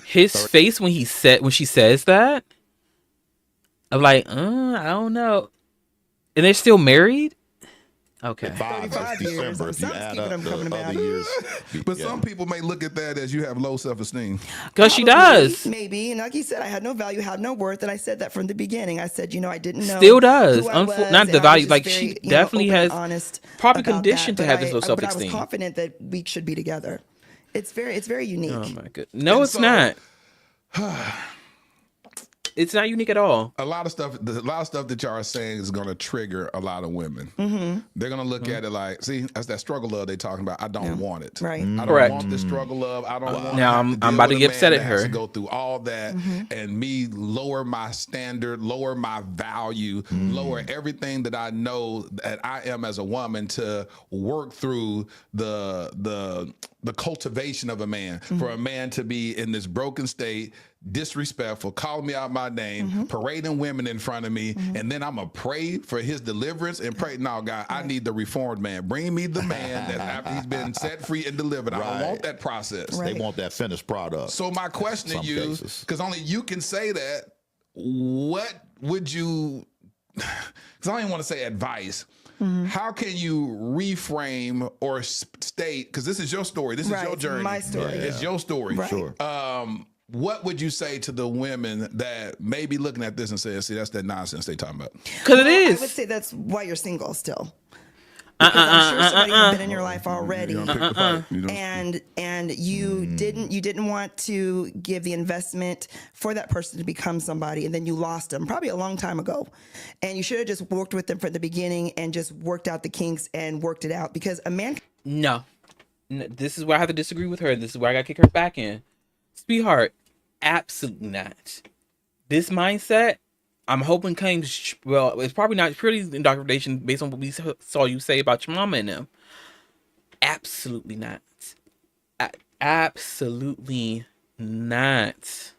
His face when she says that. I'm like, I don't know. And they're still married? Okay. 35 years. December, if you add up him coming the back. other years. But some people may look at that as you have low self-esteem. Because she does. Maybe. And like he said, I had no value, had no worth. And I said that from the beginning. I said, I didn't know. Still does. Who I was, Not the and I was value. just Like, very, she definitely open and has honest probably about conditioned that, to have but this low But I self-esteem. was confident that we should be together. It's very unique. Oh my goodness. No, And it's so- not. It's not unique at all. A lot of stuff that y'all are saying is going to trigger a lot of women. Mm-hmm. They're going to look at it like, see, that's that struggle love they talking about. I don't want it. Right. I don't Correct. want this struggle love. I don't want Now to I'm have to deal about to with a get man upset at that has her. to go through all that and me lower my standard, lower my value, lower everything that I know that I am as a woman to work through the cultivation of a man. For a man to be in this broken state, disrespectful, calling me out my name, parading women in front of me, and then I'm gonna pray for his deliverance and pray. No, God, I need the reformed man. Bring me the man that after he's been set free and delivered. I don't Right. want that process. They want that finished product. So my question to Some you, cases. because only you can say that, what would you? Because I don't even want to say advice. How can you reframe or state? Because this is your story. This is Right, your it's journey. my story. It's your story. Right. Sure. What would you say to the women that may be looking at this and say, "See, that's that nonsense they talking about"? Because it I would is. say that's why you're single still. Because I'm sure somebody had been in your life already, You don't pick the fight. You don't- and you didn't want to give the investment for that person to become somebody, and then you lost them probably a long time ago, and you should have just worked with them from the beginning and just worked out the kinks and worked it out. Because a man, No. This is where I have to disagree with her. This is where I got to kick her back in. Sweetheart, absolutely not. This mindset, I'm hoping comes, well, it's probably not purely indoctrination based on what we saw you say about your mama and them. Absolutely not. Absolutely not.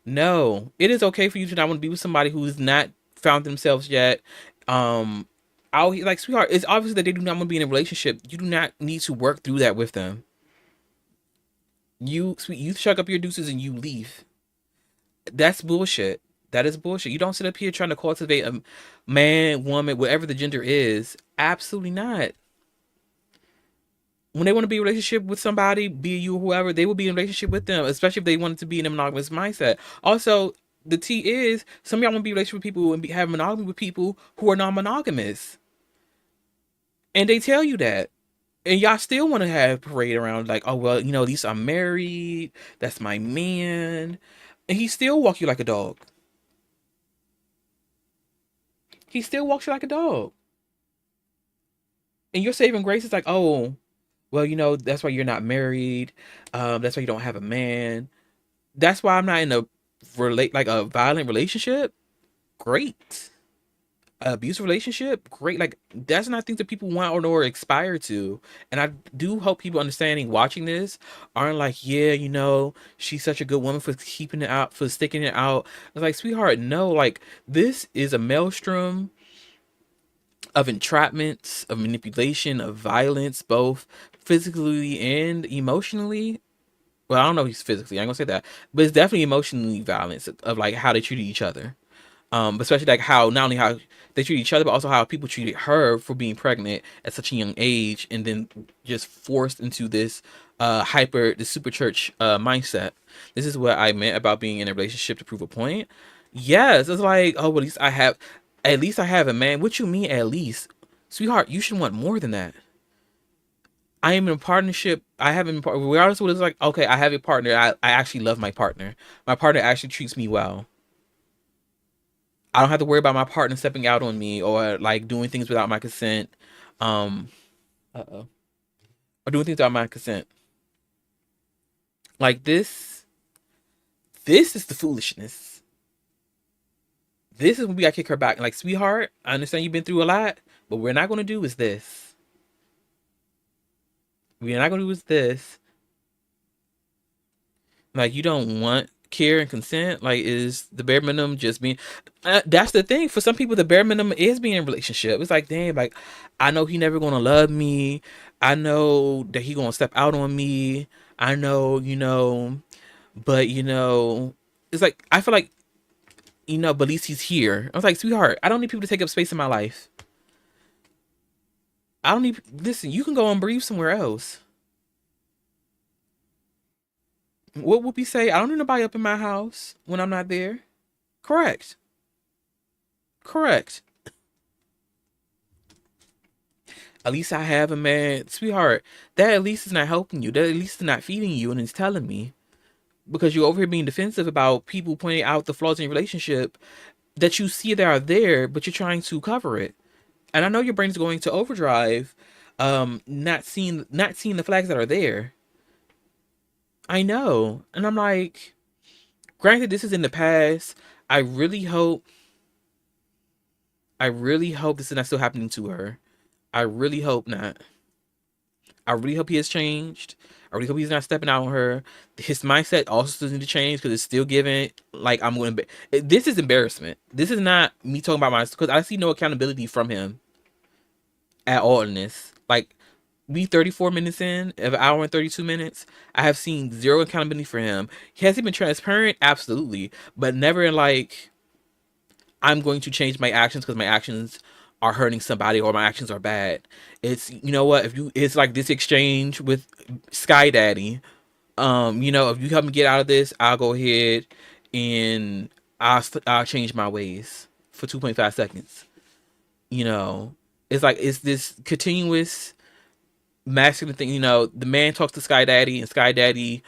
No. It is okay for you to not want to be with somebody who has not found themselves yet. Out here, like, sweetheart, it's obvious that they do not want to be in a relationship. You do not need to work through that with them. You chuck up your deuces and you leave. That's bullshit. That is bullshit. You don't sit up here trying to cultivate a man, woman, whatever the gender is. Absolutely not. When they want to be in a relationship with somebody, be it you or whoever, they will be in a relationship with them, especially if they wanted to be in a monogamous mindset. Also, the T is, some of y'all want to be in a relationship with people and have monogamy with people who are non-monogamous. And they tell you that. And y'all still want to have parade around like, oh, well, at least I'm married. That's my man. And he still walk you like a dog. He still walks you like a dog. And your saving grace is like, oh, well, that's why you're not married. That's why you don't have a man. That's why I'm not in a violent relationship. Great. Abusive relationship, great. Like, that's not things that people want or aspire to. And I do hope people understanding watching this aren't like, yeah, she's such a good woman for keeping it out, for sticking it out. It's like, sweetheart, no, like, this is a maelstrom of entrapments, of manipulation, of violence, both physically and emotionally. Well, I don't know if he's physically, I'm gonna say that, but it's definitely emotionally violence of like how they treated each other. Especially like how not only how they treat each other, but also how people treated her for being pregnant at such a young age, and then just forced into this the super church mindset. This is what I meant about being in a relationship to prove a point. Yes, it's like, oh, well, at least I have a man. What you mean at least? Sweetheart, you should want more than that. I am in a partnership. Regardless of what it's like, okay, I have a partner. I actually love my partner. My partner actually treats me well. I don't have to worry about my partner stepping out on me or like doing things without my consent. Or doing things without my consent. Like this is the foolishness. This is when we gotta kick her back. Like, sweetheart, I understand you've been through a lot, but what we're not gonna do is this. We're not gonna do is this. Like, you don't want care and consent. Like, is the bare minimum just being that's the thing. For some people, the bare minimum is being in a relationship. It's like, damn, like, I know he never gonna love me. I know that he gonna step out on me. I know, but it's like, I feel like, but at least he's here. I was like, sweetheart, I don't need people to take up space in my life. I don't need, listen, you can go and breathe somewhere else. What would we say? I don't need nobody up in my house when I'm not there. Correct. At least I have a man. Sweetheart, that at least is not helping you. That at least is not feeding you, and it's telling me. Because you're over here being defensive about people pointing out the flaws in your relationship that you see that are there, but you're trying to cover it. And I know your brain is going to overdrive, not seeing the flags that are there. I know. And I'm like, granted, this is in the past. I really hope this is not still happening to her. I really hope not. I really hope he has changed. I really hope he's not stepping out on her. His mindset also still needs to change, because it's still giving, like, I'm going to... This is embarrassment. This is not me talking about myself, because I see no accountability from him at all in this. Like, we 34 minutes in, of an hour and 32 minutes, I have seen zero accountability for him. Has he been transparent? Absolutely. But never in, like, I'm going to change my actions because my actions are hurting somebody or my actions are bad. It's, it's like this exchange with Sky Daddy. If you help me get out of this, I'll go ahead and I'll change my ways for 2.5 seconds. It's like, it's this continuous masculine thing. The man talks to Sky Daddy, and Sky Daddy,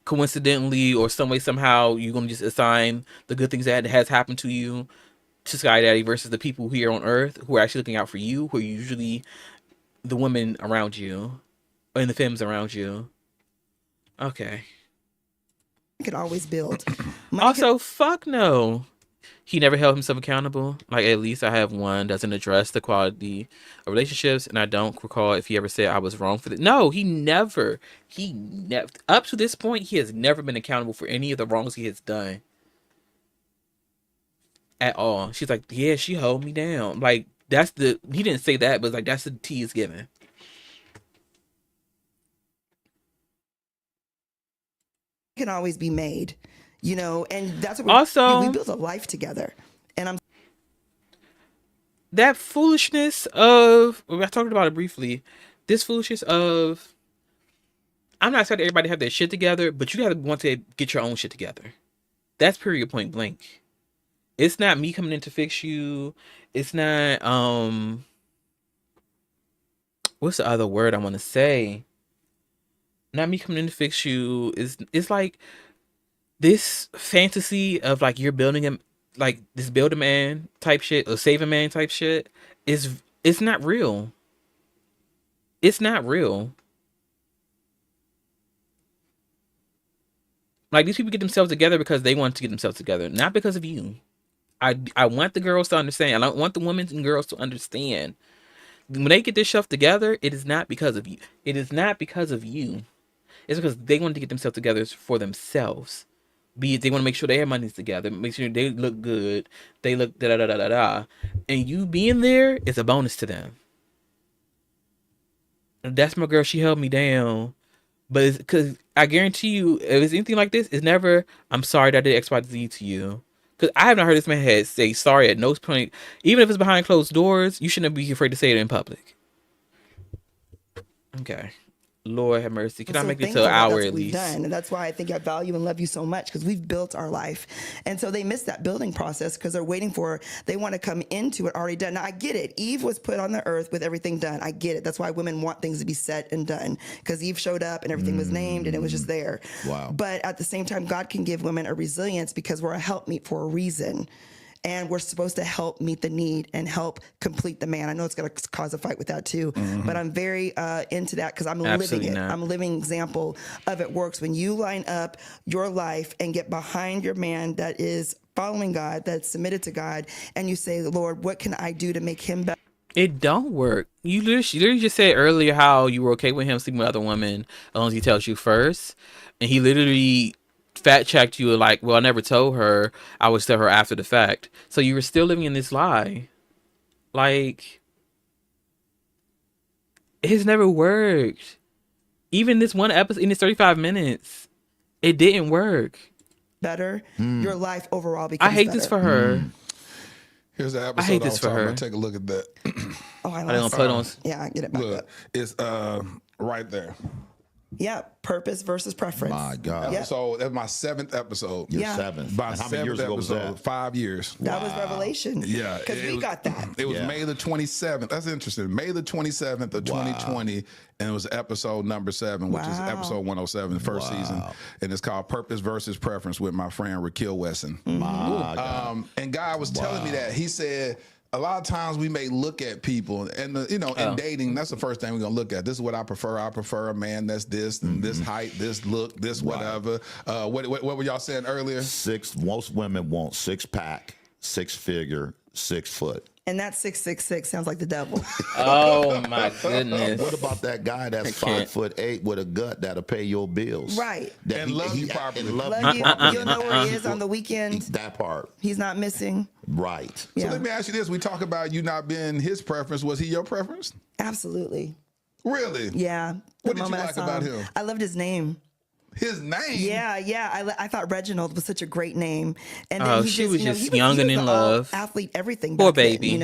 coincidentally or some way, somehow, you're going to just assign the good things that has happened to you to Sky Daddy, versus the people here on Earth who are actually looking out for you, who are usually the women around you and the femmes around you. Okay. You can always build. Also, fuck no. He never held himself accountable. Like, at least I have one doesn't address the quality of relationships, and I don't recall if he ever said I was wrong for this. No, he never. Up to this point, he has never been accountable for any of the wrongs he has done. At all. She's like, yeah, she held me down. Like, he didn't say that, but like, that's the tea he's given. Can always be made, and that's what we built a life together. And that foolishness of, I talked about it briefly, this foolishness of, I'm not expecting everybody to have their shit together, but you gotta want to get your own shit together. That's period, point blank. It's not me coming in to fix you. It's not, what's the other word I want to say? Not me coming in to fix you. It's like this fantasy of, like, you're building him, like, this build a man type shit or save a man type shit it's not real. It's not real. Like, these people get themselves together because they want to get themselves together, not because of you. I want the girls to understand. I want the women and girls to understand. When they get this stuff together, it is not because of you. It is not because of you. It's because they want to get themselves together for themselves. Be it they want to make sure their money's together, make sure they look good, they look da-da-da-da-da. And you being there is a bonus to them. And that's my girl, she held me down. But it's because I guarantee you, if it's anything like this, it's never, I'm sorry that I did X, Y, Z to you. Because I have not heard this man say sorry at no point. Even if it's behind closed doors, you shouldn't be afraid to say it in public. Okay. Lord have mercy. Can I make it to an hour at least? Done. And that's why I think I value and love you so much, because we've built our life. And so they miss that building process because they're waiting they want to come into it already done. Now, I get it. Eve was put on the earth with everything done. I get it. That's why women want things to be set and done, because Eve showed up and everything was named and it was just there. Wow. But at the same time, God can give women a resilience because we're a helpmeet for a reason. and we're supposed to help meet the need and help complete the man. I know it's going to cause a fight with that too, but I'm very into that because I'm Absolutely living it. not. I'm a living example of it works when you line up your life and get behind your man that is following God, that's submitted to God, and you say, Lord, what can I do to make him better? It don't work. You literally just said earlier how you were okay with him sleeping with other women as long as he tells you first. And he literally fact checked you like, well, I never told her. I would tell her after the fact. So you were still living in this lie. Like, it's never worked. Even this one episode in this 35 minutes, it didn't work. Better, your life overall becomes I hate better. this for her. Here's the episode I hate I this was for talking her. about. Take a look at that. Oh, I Are they gonna lost put it. on? Yeah, get it back Look, up. it's right there. Yeah, purpose versus preference. My God. Yep. So that's my 7th episode. Your Yeah. 7th. My And how many 7th years ago was episode, that? 5 years. That was Revelation. Yeah, Because we got that. It was Yeah. May the 27th. That's interesting. May the 27th of 2020, and it was episode number 7, which is Wow. episode 107, the first season, and it's called Purpose versus Preference with my friend Raquel Wesson. My God. And God was telling me that. He said, a lot of times we may look at people, and in dating, that's the first thing we're gonna look at. This is what I prefer. I prefer a man that's this, and this height, this look, this whatever. What were y'all saying earlier? Most women want 6-pack, 6-figure, 6 foot. And that 666 sounds like the devil. Oh my goodness. What about that guy that's I can't. 5'8" with a gut that'll pay your bills? Right. That And love you properly. and love Love you you. properly. You'll know where he is on the weekend. That part. He's not missing. Right. So Yeah. let me ask you this: we talk about you not being his preference. Was he your preference? Absolutely. Really? Yeah. What The did you moment I like saw about him? I loved his name. His name? Yeah. I thought Reginald was such a great name. And Oh, he she was he just young and in an love. athlete, everything. Poor back then, baby.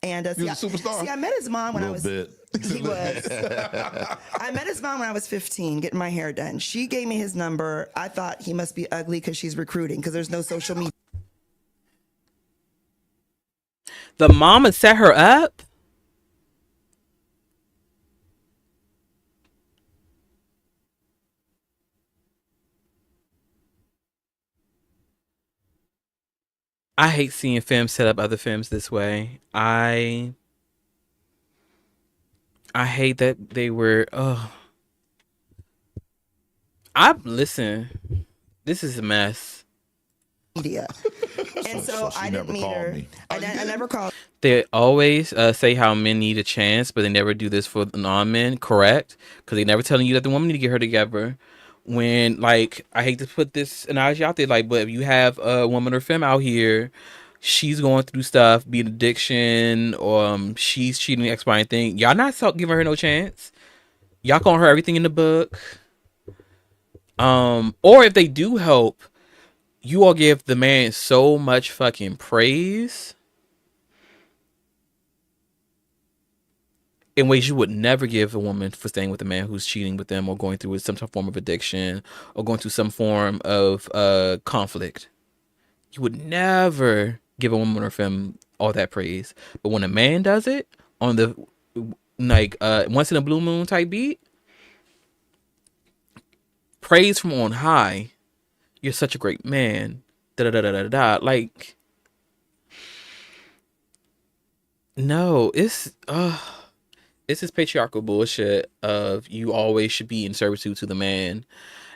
And He was a superstar? See, I met his mom when I was. bit. He was. I met his mom when I was 15, getting my hair done. She gave me his number. I thought he must be ugly because she's recruiting because there's no social media. The mama set her up. I hate seeing femmes set up other femmes this way. I hate that they were. Listen. This is a mess. media. And so she I never didn't meet called her. me. I never called. They always say how men need a chance, but they never do this for non-men, correct? Because they never telling you that the woman need to get her together. When, like, I hate to put this analogy out there, like, but if you have a woman or femme out here, she's going through stuff, be it addiction, or she's cheating, X, Y, and thing. Y'all not giving her no chance. Y'all calling her everything in the book. Or if they do help, you all give the man so much fucking praise in ways you would never give a woman for staying with a man who's cheating with them or going through some form of addiction or going through some form of conflict. You would never give a woman or femme all that praise. But when a man does it on the once in a blue moon type beat, praise from on high. You're such a great man. Da da da da da da. Like, no, it's this patriarchal bullshit of you always should be in servitude to the man,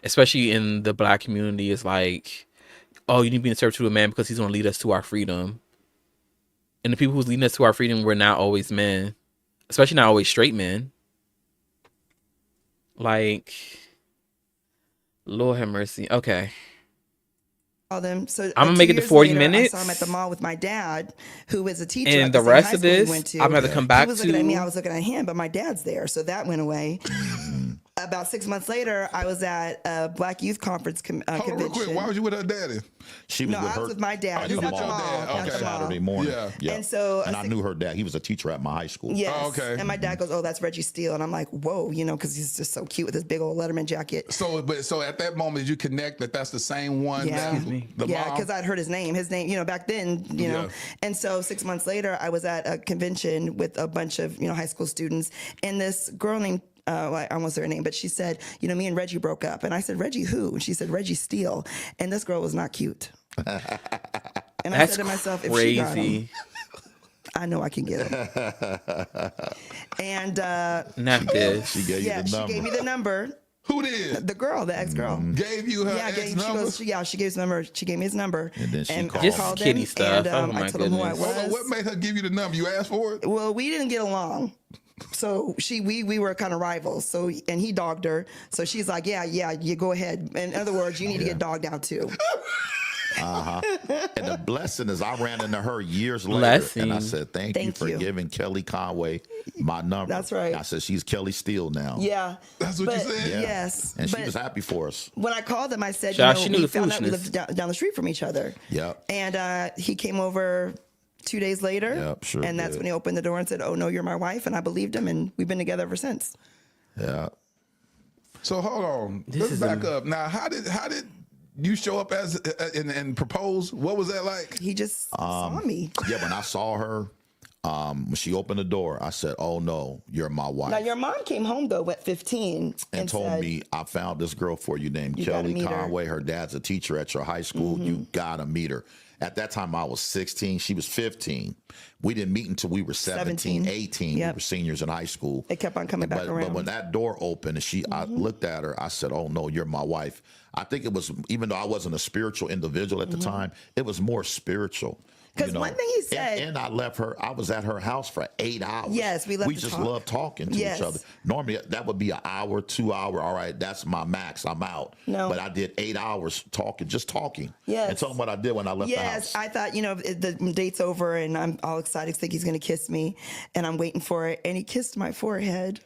especially in the black community. It's like, oh, you need to be in servitude to a man because he's going to lead us to our freedom. And the people who's leading us to our freedom were not always men, especially not always straight men. Like, Lord have mercy. Okay. Them. So I'm gonna 2 make it to years 40 later, minutes. I saw him at the mall with my dad, who was a teacher. And at the same rest high of school we this, went to. I'm gonna have to come back He was looking at me, to- I was looking at him, but my dad's there, so that went away. About 6 months later, I was at a Black Youth Conference Hold on real convention. quick. Why was you with her daddy? She was No, with I her. was with my dad. Oh, This you is with at your the mall, dad. at Okay. the mall. Saturday morning. Yeah. And so I knew her dad. He was a teacher at my high school. Yes. Oh, okay. And my dad goes, "Oh, that's Reggie Steele," and I'm like, "Whoa," because he's just so cute with his big old Letterman jacket. So at that moment, did you connect that that's the same one? Yeah. The Yeah, mom? because I'd heard his name. His name, back then, Yeah. And so 6 months later, I was at a convention with a bunch of, high school students, and this girl named, I won't say her name, but she said, me and Reggie broke up. And I said, Reggie who? And she said, Reggie Steele. And this girl was not cute. And I That's said to myself, if she got him, crazy. I know I can get him. And Not this. She gave you the she number. gave me the number. Who did? The girl, the ex-girl. Gave you her Yeah, ex she number? goes, she gave his number. She gave me his number. And then she I called. Just called kitty him, stuff. and Oh, my I told him who I goodness. was. Hold on, what made her give you the number? You asked for it? Well, we didn't get along. So we were kind of rivals. So, and he dogged her. So she's like, yeah, you go ahead. In other words, you need to get dogged out too. And the blessing is I ran into her years later Blessing. and I said, thank you Thank for you. giving Kelly Conway my number. That's right. I said, she's Kelly Steele now. Yeah. That's what you But- said? Yeah. Yes. And she But was happy for us. when I called him, I said, Josh, she knew we the found out we foolishness. lived down the street from each other. Yep. And he came over 2 days later. Yep, sure And that's did. when he opened the door and said, oh, no, you're my wife. And I believed him. And we've been together ever since. Yeah. So hold on. This Let's is back up. Now, how did you show up as and propose? What was that like? He just saw me. Yeah, when I saw her, when she opened the door, I said, oh no, you're my wife. Now, your mom came home, though, at 15 and told said, me, I found this girl for you named You gotta Kelly meet her. Conway. Her dad's a teacher at your high school. You gotta meet her. At that time, I was 16. She was 15. We didn't meet until we were 17, 18. We Yep. were seniors in high school. It kept on coming back But around. when that door opened and I looked at her, I said, oh no, you're my wife. I think it was, even though I wasn't a spiritual individual at the time, it was more spiritual. 'Cause one thing he said- And I left her, I was at her house for 8 hours. Yes, we left to just talk. love talking to Yes. each other. Normally that would be an hour, 2 hour. All right, that's my max. I'm out. No. But I did 8 hours talking, just talking. Yes. And tell him what I did when I left the Yes, house. I thought, the date's over and I'm all excited to think he's going to kiss me. And I'm waiting for it. And he kissed my forehead.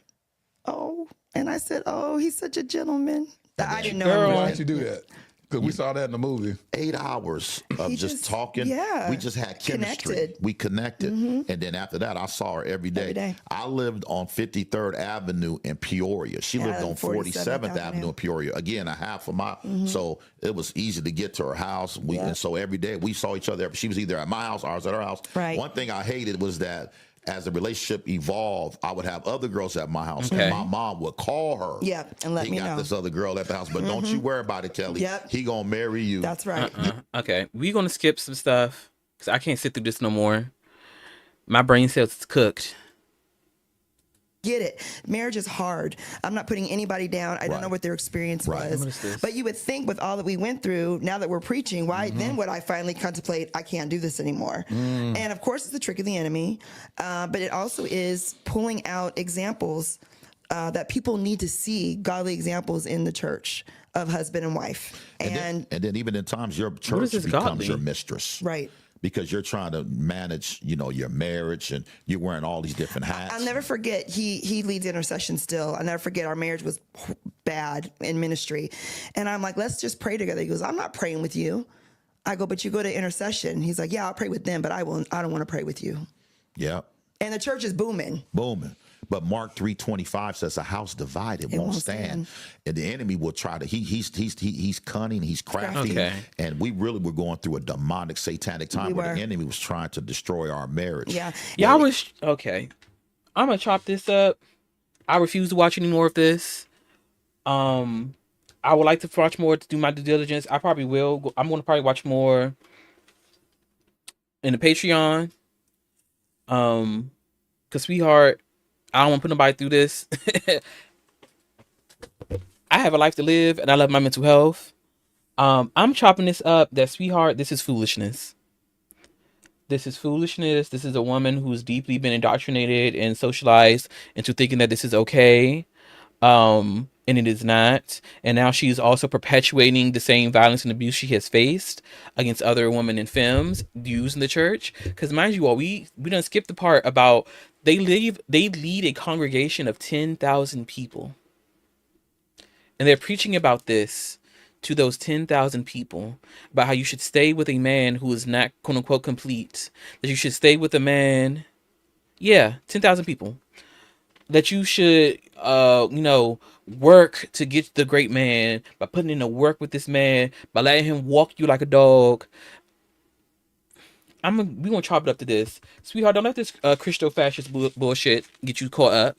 Oh, and I said, oh, he's such a gentleman. I didn't know Girl. him. Why'd you do that? Because we saw that in the movie. 8 hours of He just just- talking. yeah, We just had chemistry. connected. We connected. And then after that, I saw her every day. Every day. I lived on 53rd Avenue in Peoria. She Yeah, lived on 47th 47th Avenue in Peoria. Again, a half a mile. So it was easy to get to her house. And so every day we saw each other. She was either at my house or I was at her house. Right. One thing I hated was that as the relationship evolved, I would have other girls at my house. Okay. And my mom would call her. Yeah, and let he me got know. this other girl at the house. But don't you worry about it, Kelly. Yep. He gonna marry you. That's right. Okay, we're gonna skip some stuff because I can't sit through this no more. My brain cells is cooked. Get it. Marriage is hard. I'm not putting anybody down. I don't know what their experience Right. was. What is this? But you would think with all that we went through, now that we're preaching, why then would I finally contemplate, I can't do this anymore? And of course, it's the trick of the enemy. But it also is pulling out examples that people need to see, godly examples in the church of husband and wife. And then even in times your is church this becomes godly? your mistress. Right. Because you're trying to manage, your marriage and you're wearing all these different hats. I'll never forget, he leads intercession still. I'll never forget our marriage was bad in ministry. And I'm like, let's just pray together. He goes, I'm not praying with you. I go, but you go to intercession. He's like, yeah, I'll pray with them, but I don't want to pray with you. Yeah. And the church is booming. Booming. But Mark 3:25 says a house divided won't stand. And the enemy will try to, he's cunning, he's crafty. Okay. And we really were going through a demonic, satanic time We where were. the enemy was trying to destroy our marriage. Yeah. Yeah, I was okay. I'm gonna chop this up. I refuse to watch any more of this. I would like to watch more to do my due diligence. I probably will. I'm gonna probably watch more in the Patreon. Cause sweetheart, I don't want to put nobody through this. I have a life to live, and I love my mental health. I'm chopping this up. That sweetheart, this is foolishness. This is foolishness. This is a woman who's deeply been indoctrinated and socialized into thinking that this is okay. And it is not. And now she's also perpetuating the same violence and abuse she has faced against other women in femmes used in the church. Because mind you all, we done skipped the part about they lead a congregation of 10,000 people. And they're preaching about this to those 10,000 people, about how you should stay with a man who is not quote unquote complete, that you should stay with a man. Yeah, 10,000 people. That you should, work to get the great man by putting in the work with this man, by letting him walk you like a dog. We gonna chop it up to this, sweetheart. Don't let this Christo fascist bullshit get you caught up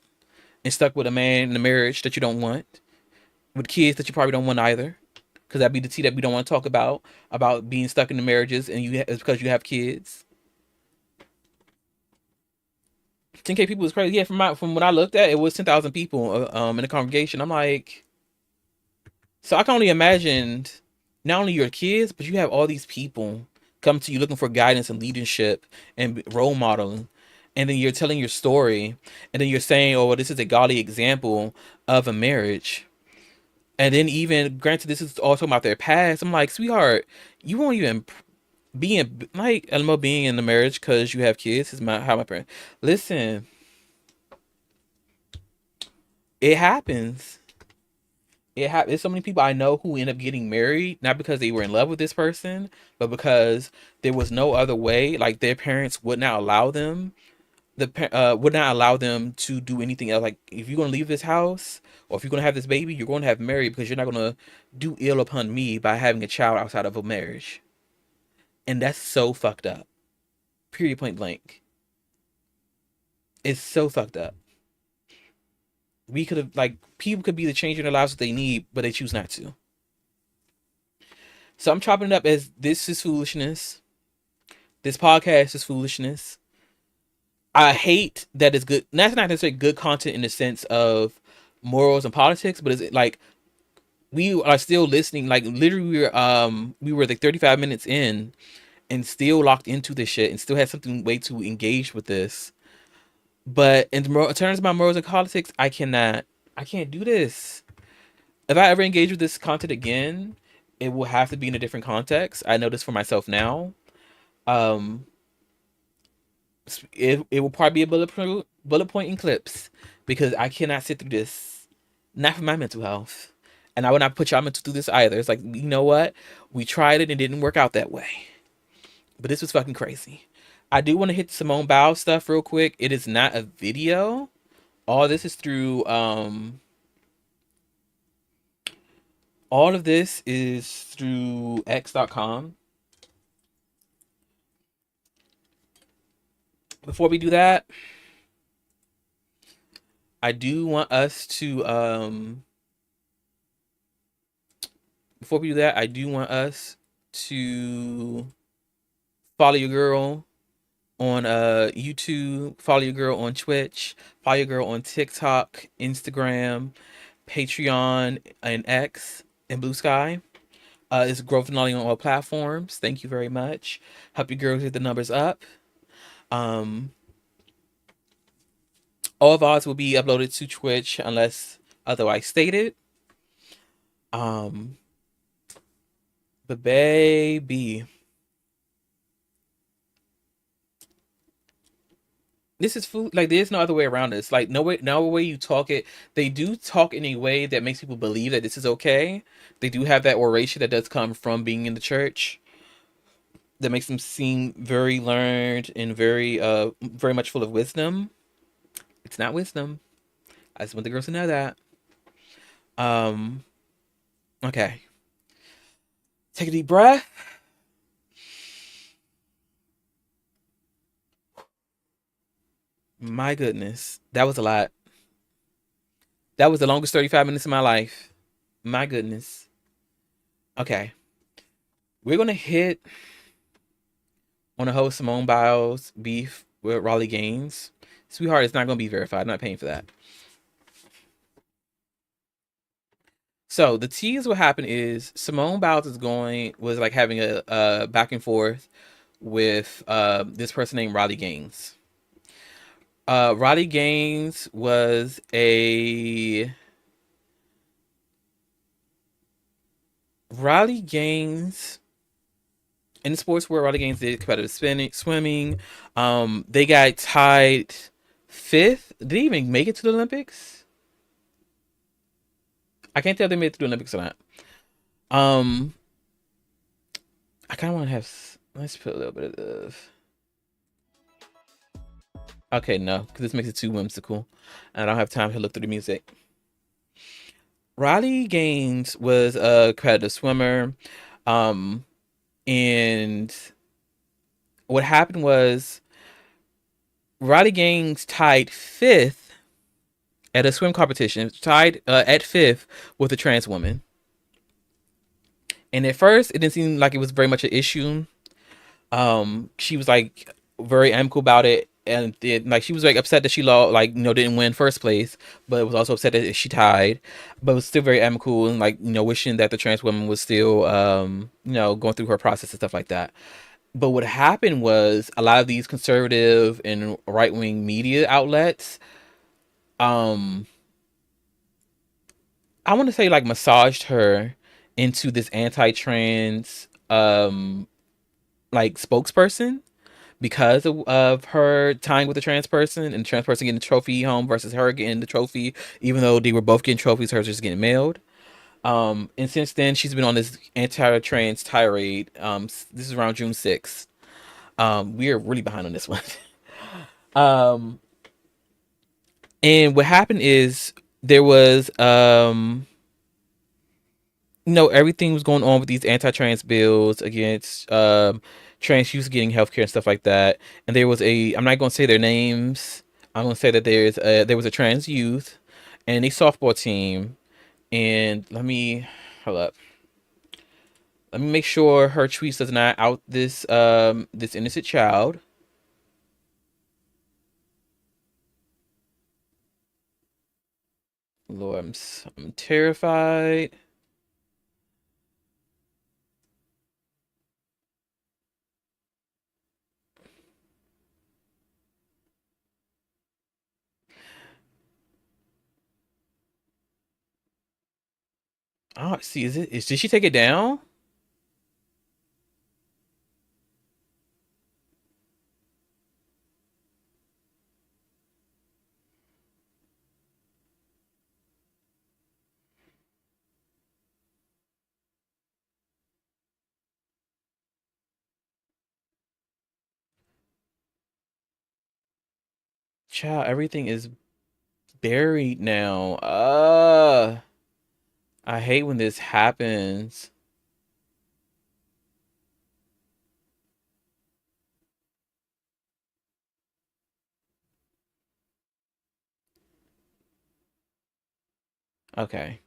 and stuck with a man in a marriage that you don't want, with kids that you probably don't want either. because that'd be the tea that we don't want to talk about being stuck in the marriages, and it's because you have kids. 10K people is crazy. Yeah, from when I looked at it, was 10,000 people in the congregation. I'm like, so I can only imagine not only your kids, but you have all these people come to you looking for guidance and leadership and role modeling. And then you're telling your story, and then you're saying, oh, well, this is a godly example of a marriage. And then even, granted, this is all talking about their past. I'm like, sweetheart, you won't even be in, like, LMO being in the marriage because you have kids is how my parents. Listen, it happens. There's so many people I know who end up getting married, not because they were in love with this person, but because there was no other way. Like, their parents would not allow them. Would not allow them to do anything else. Like, if you're going to leave this house, or if you're going to have this baby, you're going to have married, because you're not going to do ill upon me by having a child outside of a marriage. And that's so fucked up. Period, point blank. It's so fucked up. We could have, like, people could be the change in their lives that they need, but they choose not to. So I'm chopping it up as this is foolishness. This podcast is foolishness. I hate that it's good. That's not necessarily good content in the sense of morals and politics, but it's like we are still listening. Like, literally, we were like 35 minutes in and still locked into this shit and still had something way to engage with this. But in terms of my morals and politics, I can't do this. If I ever engage with this content again, it will have to be in a different context. I know this for myself now. It will probably be a bullet point in clips, because I cannot sit through this, not for my mental health, and I would not put y'all through this either. It's like, you know what, we tried it and it didn't work out that way, but this was fucking crazy. I do want to hit Simone Biles stuff real quick. It is not a video. All this is through all of this is through x.com. Before we do that, I do want us to follow your girl on YouTube, follow your girl on Twitch, follow your girl on TikTok, Instagram, Patreon, and X, and Blue Sky. It's growth and on all platforms. Thank you very much. Help your girls get the numbers up. All VODs will be uploaded to Twitch unless otherwise stated. But baby, this is food. Like, there's no other way around this. Like, no way you talk it. They do talk in a way that makes people believe that this is okay. They do have that oration that does come from being in the church, that makes them seem very learned and very much full of wisdom. It's not wisdom. I just want the girls to know that. Okay. Take a deep breath. My goodness. That was a lot. That was the longest 35 minutes of my life. My goodness. Okay. We're going to hit on the whole Simone Biles beef with Raleigh Gaines. Sweetheart, it's not going to be verified. I'm not paying for that. So the tease what happened is Simone Biles was like having a back and forth with this person named Raleigh Gaines. Raleigh Gaines was in the sports world. Raleigh Gaines did competitive swimming. They got tied 5th. Did they even make it to the Olympics? I can't tell if they made it to the Olympics or not. I kind of want to have. Let's put a little bit of. Okay, no, because this makes it too whimsical, and I don't have time to look through the music. Raleigh Gaines was a competitive swimmer, and what happened was Raleigh Gaines tied 5th at a swim competition, tied at 5th with a trans woman. And at first, it didn't seem like it was very much an issue. She was like very amicable about it, and like she was like upset that she lost, like didn't win first place, but was also upset that she tied, but was still very amicable and like wishing that the trans woman was still going through her process and stuff like that. But what happened was a lot of these conservative and right wing media outlets, I want to say like massaged her into this anti-trans like spokesperson because of her tying with a trans person and the trans person getting the trophy home versus her getting the trophy, even though they were both getting trophies, hers just getting mailed. And since then she's been on this anti-trans tirade. This is around June 6th. We are really behind on this one. And what happened is there was everything was going on with these anti-trans bills against trans youth getting healthcare and stuff like that. And there was I'm not going to say their names. I'm going to say that there was a trans youth and a softball team. And hold up. Let me make sure her tweets does not out this this innocent child. Lord, I'm terrified. Oh, see, did she take it down? Child, everything is buried now. I hate when this happens. Okay.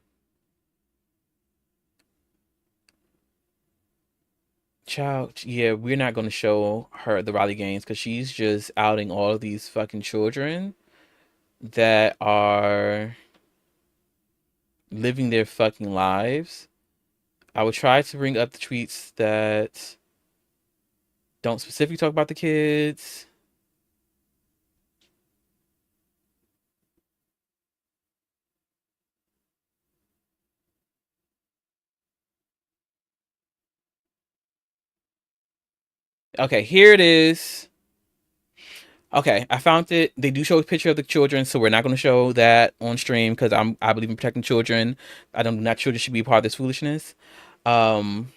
Child, yeah, we're not going to show her the Raleigh games because she's just outing all of these fucking children that are living their fucking lives. I would try to bring up the tweets that don't specifically talk about the kids. Okay, here it is. Okay, I found it. They do show a picture of the children, so we're not going to show that on stream because I believe in protecting children. I don't not children should be part of this foolishness. Softball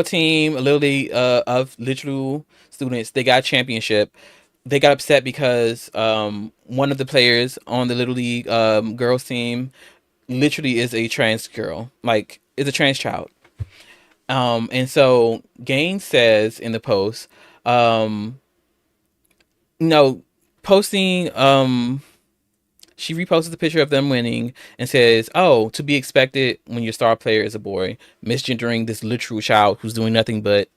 team, literally of literal students, they got a championship. They got upset because one of the players on the Little League girls team literally is a trans girl, like is a trans child. And so Gaines says in the post, posting, she reposted the picture of them winning and says, "Oh, to be expected when your star player is a boy, misgendering this literal child who's doing nothing but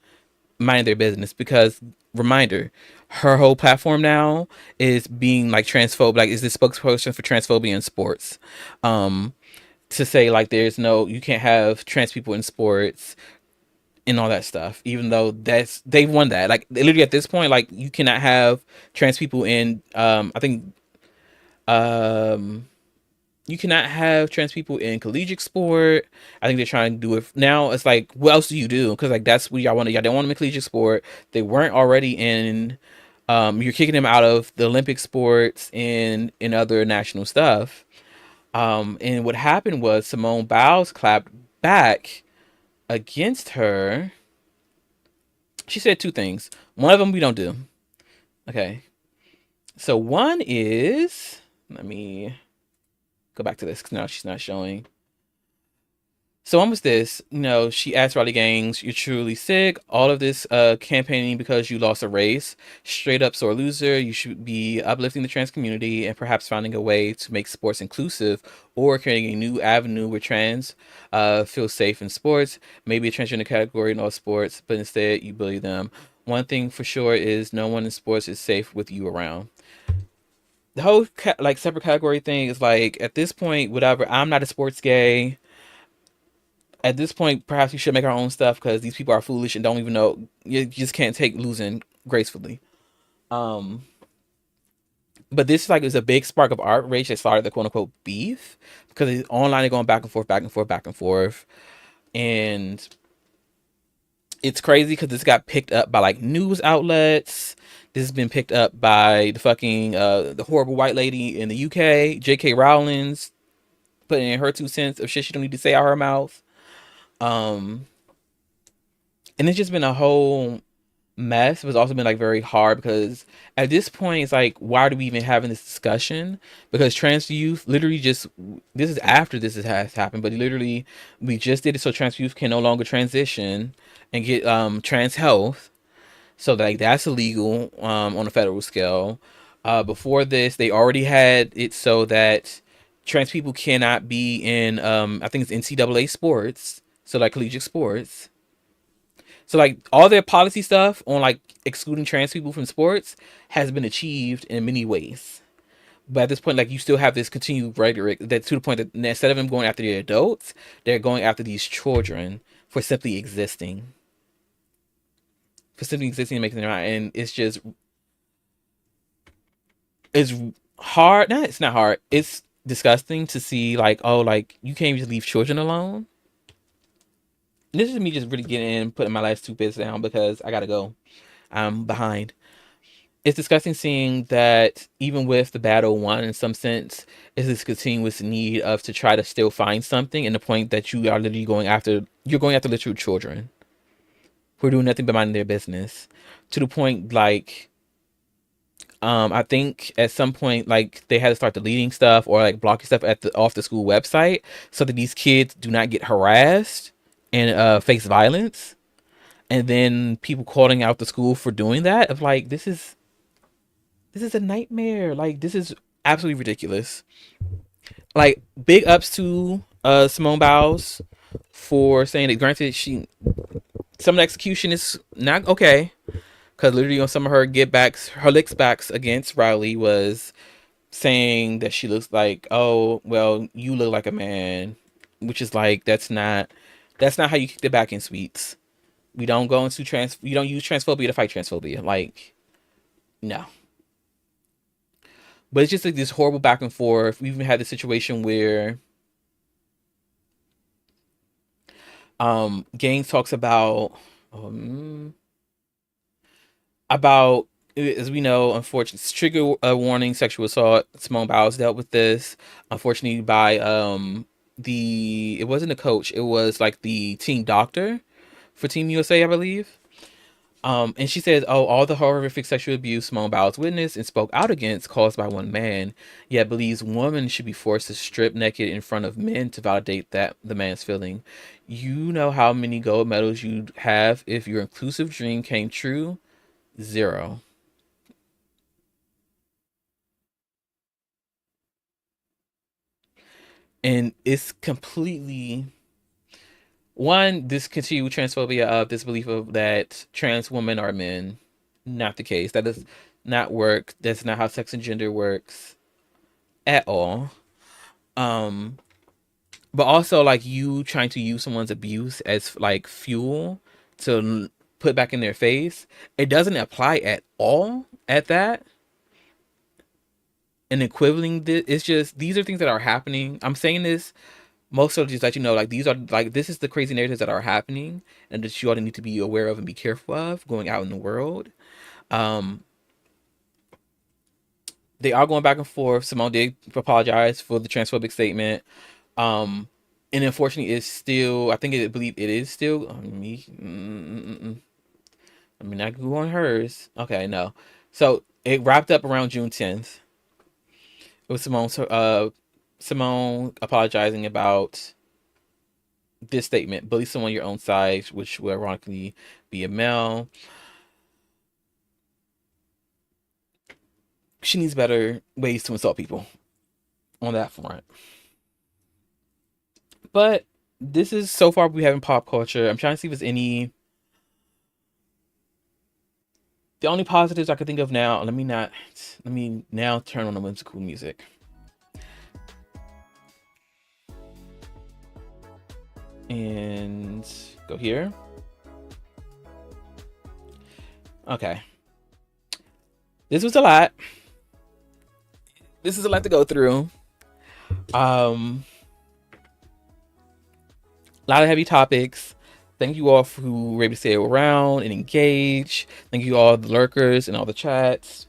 minding their business." Because reminder, her whole platform now is being like transphobic, like is this spokesperson for transphobia in sports. To say like you can't have trans people in sports and all that stuff, even though they've won that. Like literally at this point, like you cannot have trans people in I think you cannot have trans people in collegiate sport. I think they're trying to do it now. It's like, what else do you do? Because like that's what y'all want. Y'all don't want them in collegiate sport. They weren't already in. You're kicking them out of the Olympic sports and in other national stuff. And what happened was Simone Biles clapped back against her. She said two things. One of them we don't do. Okay. So one is, let me go back to this because now she's not showing. So on with this, she asked Riley Gaines, "You're truly sick. All of this campaigning because you lost a race. Straight up sore loser. You should be uplifting the trans community and perhaps finding a way to make sports inclusive or creating a new avenue where trans feel safe in sports. Maybe a transgender category in all sports, but instead you bully them. One thing for sure is no one in sports is safe with you around." The whole separate category thing is like, at this point, whatever. I'm not a sports gay. At this point, perhaps we should make our own stuff because these people are foolish and don't even know. You just can't take losing gracefully. But this is a big spark of outrage that started the quote unquote beef, because it's online, they're going back and forth, back and forth, back and forth, and it's crazy because this got picked up by like news outlets. This has been picked up by the fucking the horrible white lady in the UK, J.K. Rowling's putting in her 2 cents of shit she don't need to say out her mouth. And it's just been a whole mess. It's also been like very hard because at this point it's like, why are we even having this discussion? Because trans youth literally this is after this has happened, but literally we just did it so trans youth can no longer transition and get trans health. So like that's illegal on a federal scale. Before this, they already had it so that trans people cannot be in I think it's NCAA sports. So like collegiate sports. So like all their policy stuff on like excluding trans people from sports has been achieved in many ways. But at this point, like you still have this continued rhetoric that to the point that instead of them going after the adults, they're going after these children for simply existing. For simply existing and making them right. And it's hard. No, it's not hard. It's disgusting to see like, oh, like you can't just leave children alone. This is me just really getting in, putting my last 2 bits down because I gotta go. I'm behind. It's disgusting seeing that even with the battle won, in some sense, is this continuous need of to try to still find something, and the point that you are literally going after literal children who are doing nothing but minding their business. To the point like, I think at some point like they had to start deleting stuff or like blocking stuff off the school website so that these kids do not get harassed and face violence, and then people calling out the school for doing that of like, this is a nightmare. Like this is absolutely ridiculous. Like big ups to Simone Biles for saying that, granted some of the execution is not okay, because literally on some of her licks backs against Riley was saying that she looks like, oh well, you look like a man, which is like, that's not how you kick the back in sweets. We don't go into you don't use transphobia to fight transphobia. Like, no. But it's just like this horrible back and forth. We even had the situation where Gaines talks about as we know, unfortunately, trigger warning, sexual assault. Simone Biles dealt with this, unfortunately, by it wasn't a coach, it was like the team doctor for Team USA, I believe. And she says, oh, all the horrific sexual abuse Simone Biles witnessed and spoke out against caused by one man, yet believes women should be forced to strip naked in front of men to validate that the man's feeling. You know how many gold medals you'd have if your inclusive dream came true? 0. And it's completely this continued transphobia of this belief of that trans women are men. Not the case. That does not work. That's not how sex and gender works at all. But also like you trying to use someone's abuse as like fuel to put back in their face. It doesn't apply at all at that. And equivalent, it's just, these are things that are happening. I'm saying this most of just let you know, like these are like, this is the crazy narratives that are happening and that you ought to need to be aware of and be careful of going out in the world. They are going back and forth. Simone did apologize for the transphobic statement. And unfortunately it's still, I believe it is still me. I mean, I can go on hers. Okay, no. So it wrapped up around June 10th. It was Simone apologizing about this statement: bully someone your own size, which will ironically be a male. She needs better ways to insult people on that front. But this is so far we have in pop culture. I'm trying to see if there's any. The only positives I could think of now. Let me now turn on the whimsical music. And go here. Okay. This was a lot. This is a lot to go through. A lot of heavy topics. Thank you all who were able to stay around and engage. Thank you all the lurkers and all the chats.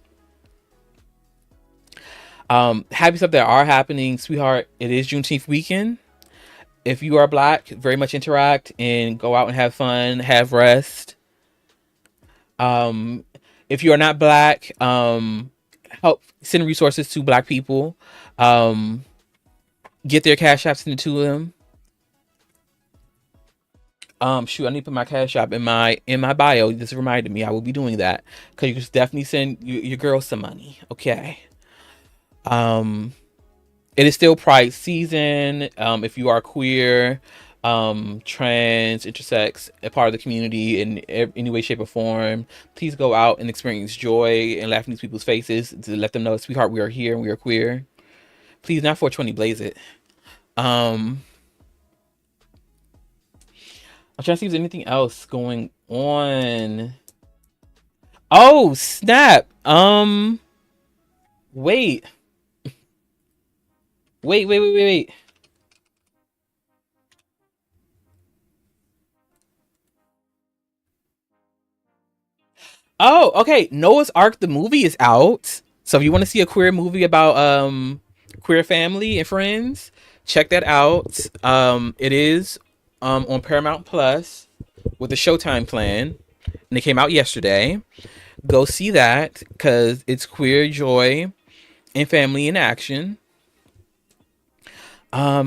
Happy stuff that are happening, sweetheart. It is Juneteenth weekend. If you are Black, very much interact and go out and have fun, have rest. If you are not Black, help send resources to Black people. Get their cash apps into them. Shoot, I need to put my cash app in my bio. You just reminded me I will be doing that, because you can definitely send your girl some money. Okay. It is still Pride season. If you are queer, trans, intersex, a part of the community in any way, shape, or form, please go out and experience joy and laugh in these people's faces to let them know, sweetheart, we are here and we are queer. Please, not 420, blaze it. I'm trying to see if there's anything else going on. Oh, snap. Wait. Wait. Oh, okay. Noah's Ark, the movie, is out. So if you want to see a queer movie about queer family and friends, check that out. It is on Paramount Plus with a Showtime plan, and it came out yesterday. Go see that, because it's queer joy and family in action. I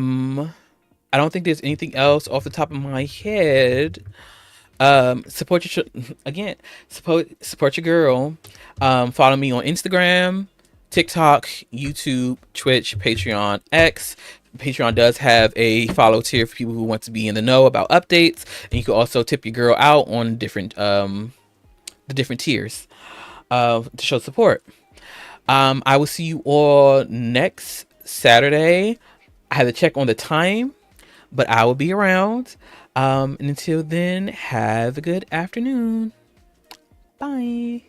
don't think there's anything else off the top of my head. Support your girl. Follow me on Instagram, TikTok, YouTube, Twitch, Patreon, X. Patreon does have a follow tier for people who want to be in the know about updates, and you can also tip your girl out on different the different tiers to show support. I will see you all next Saturday. I had to check on the time, but I will be around. And until then, have a good afternoon. Bye.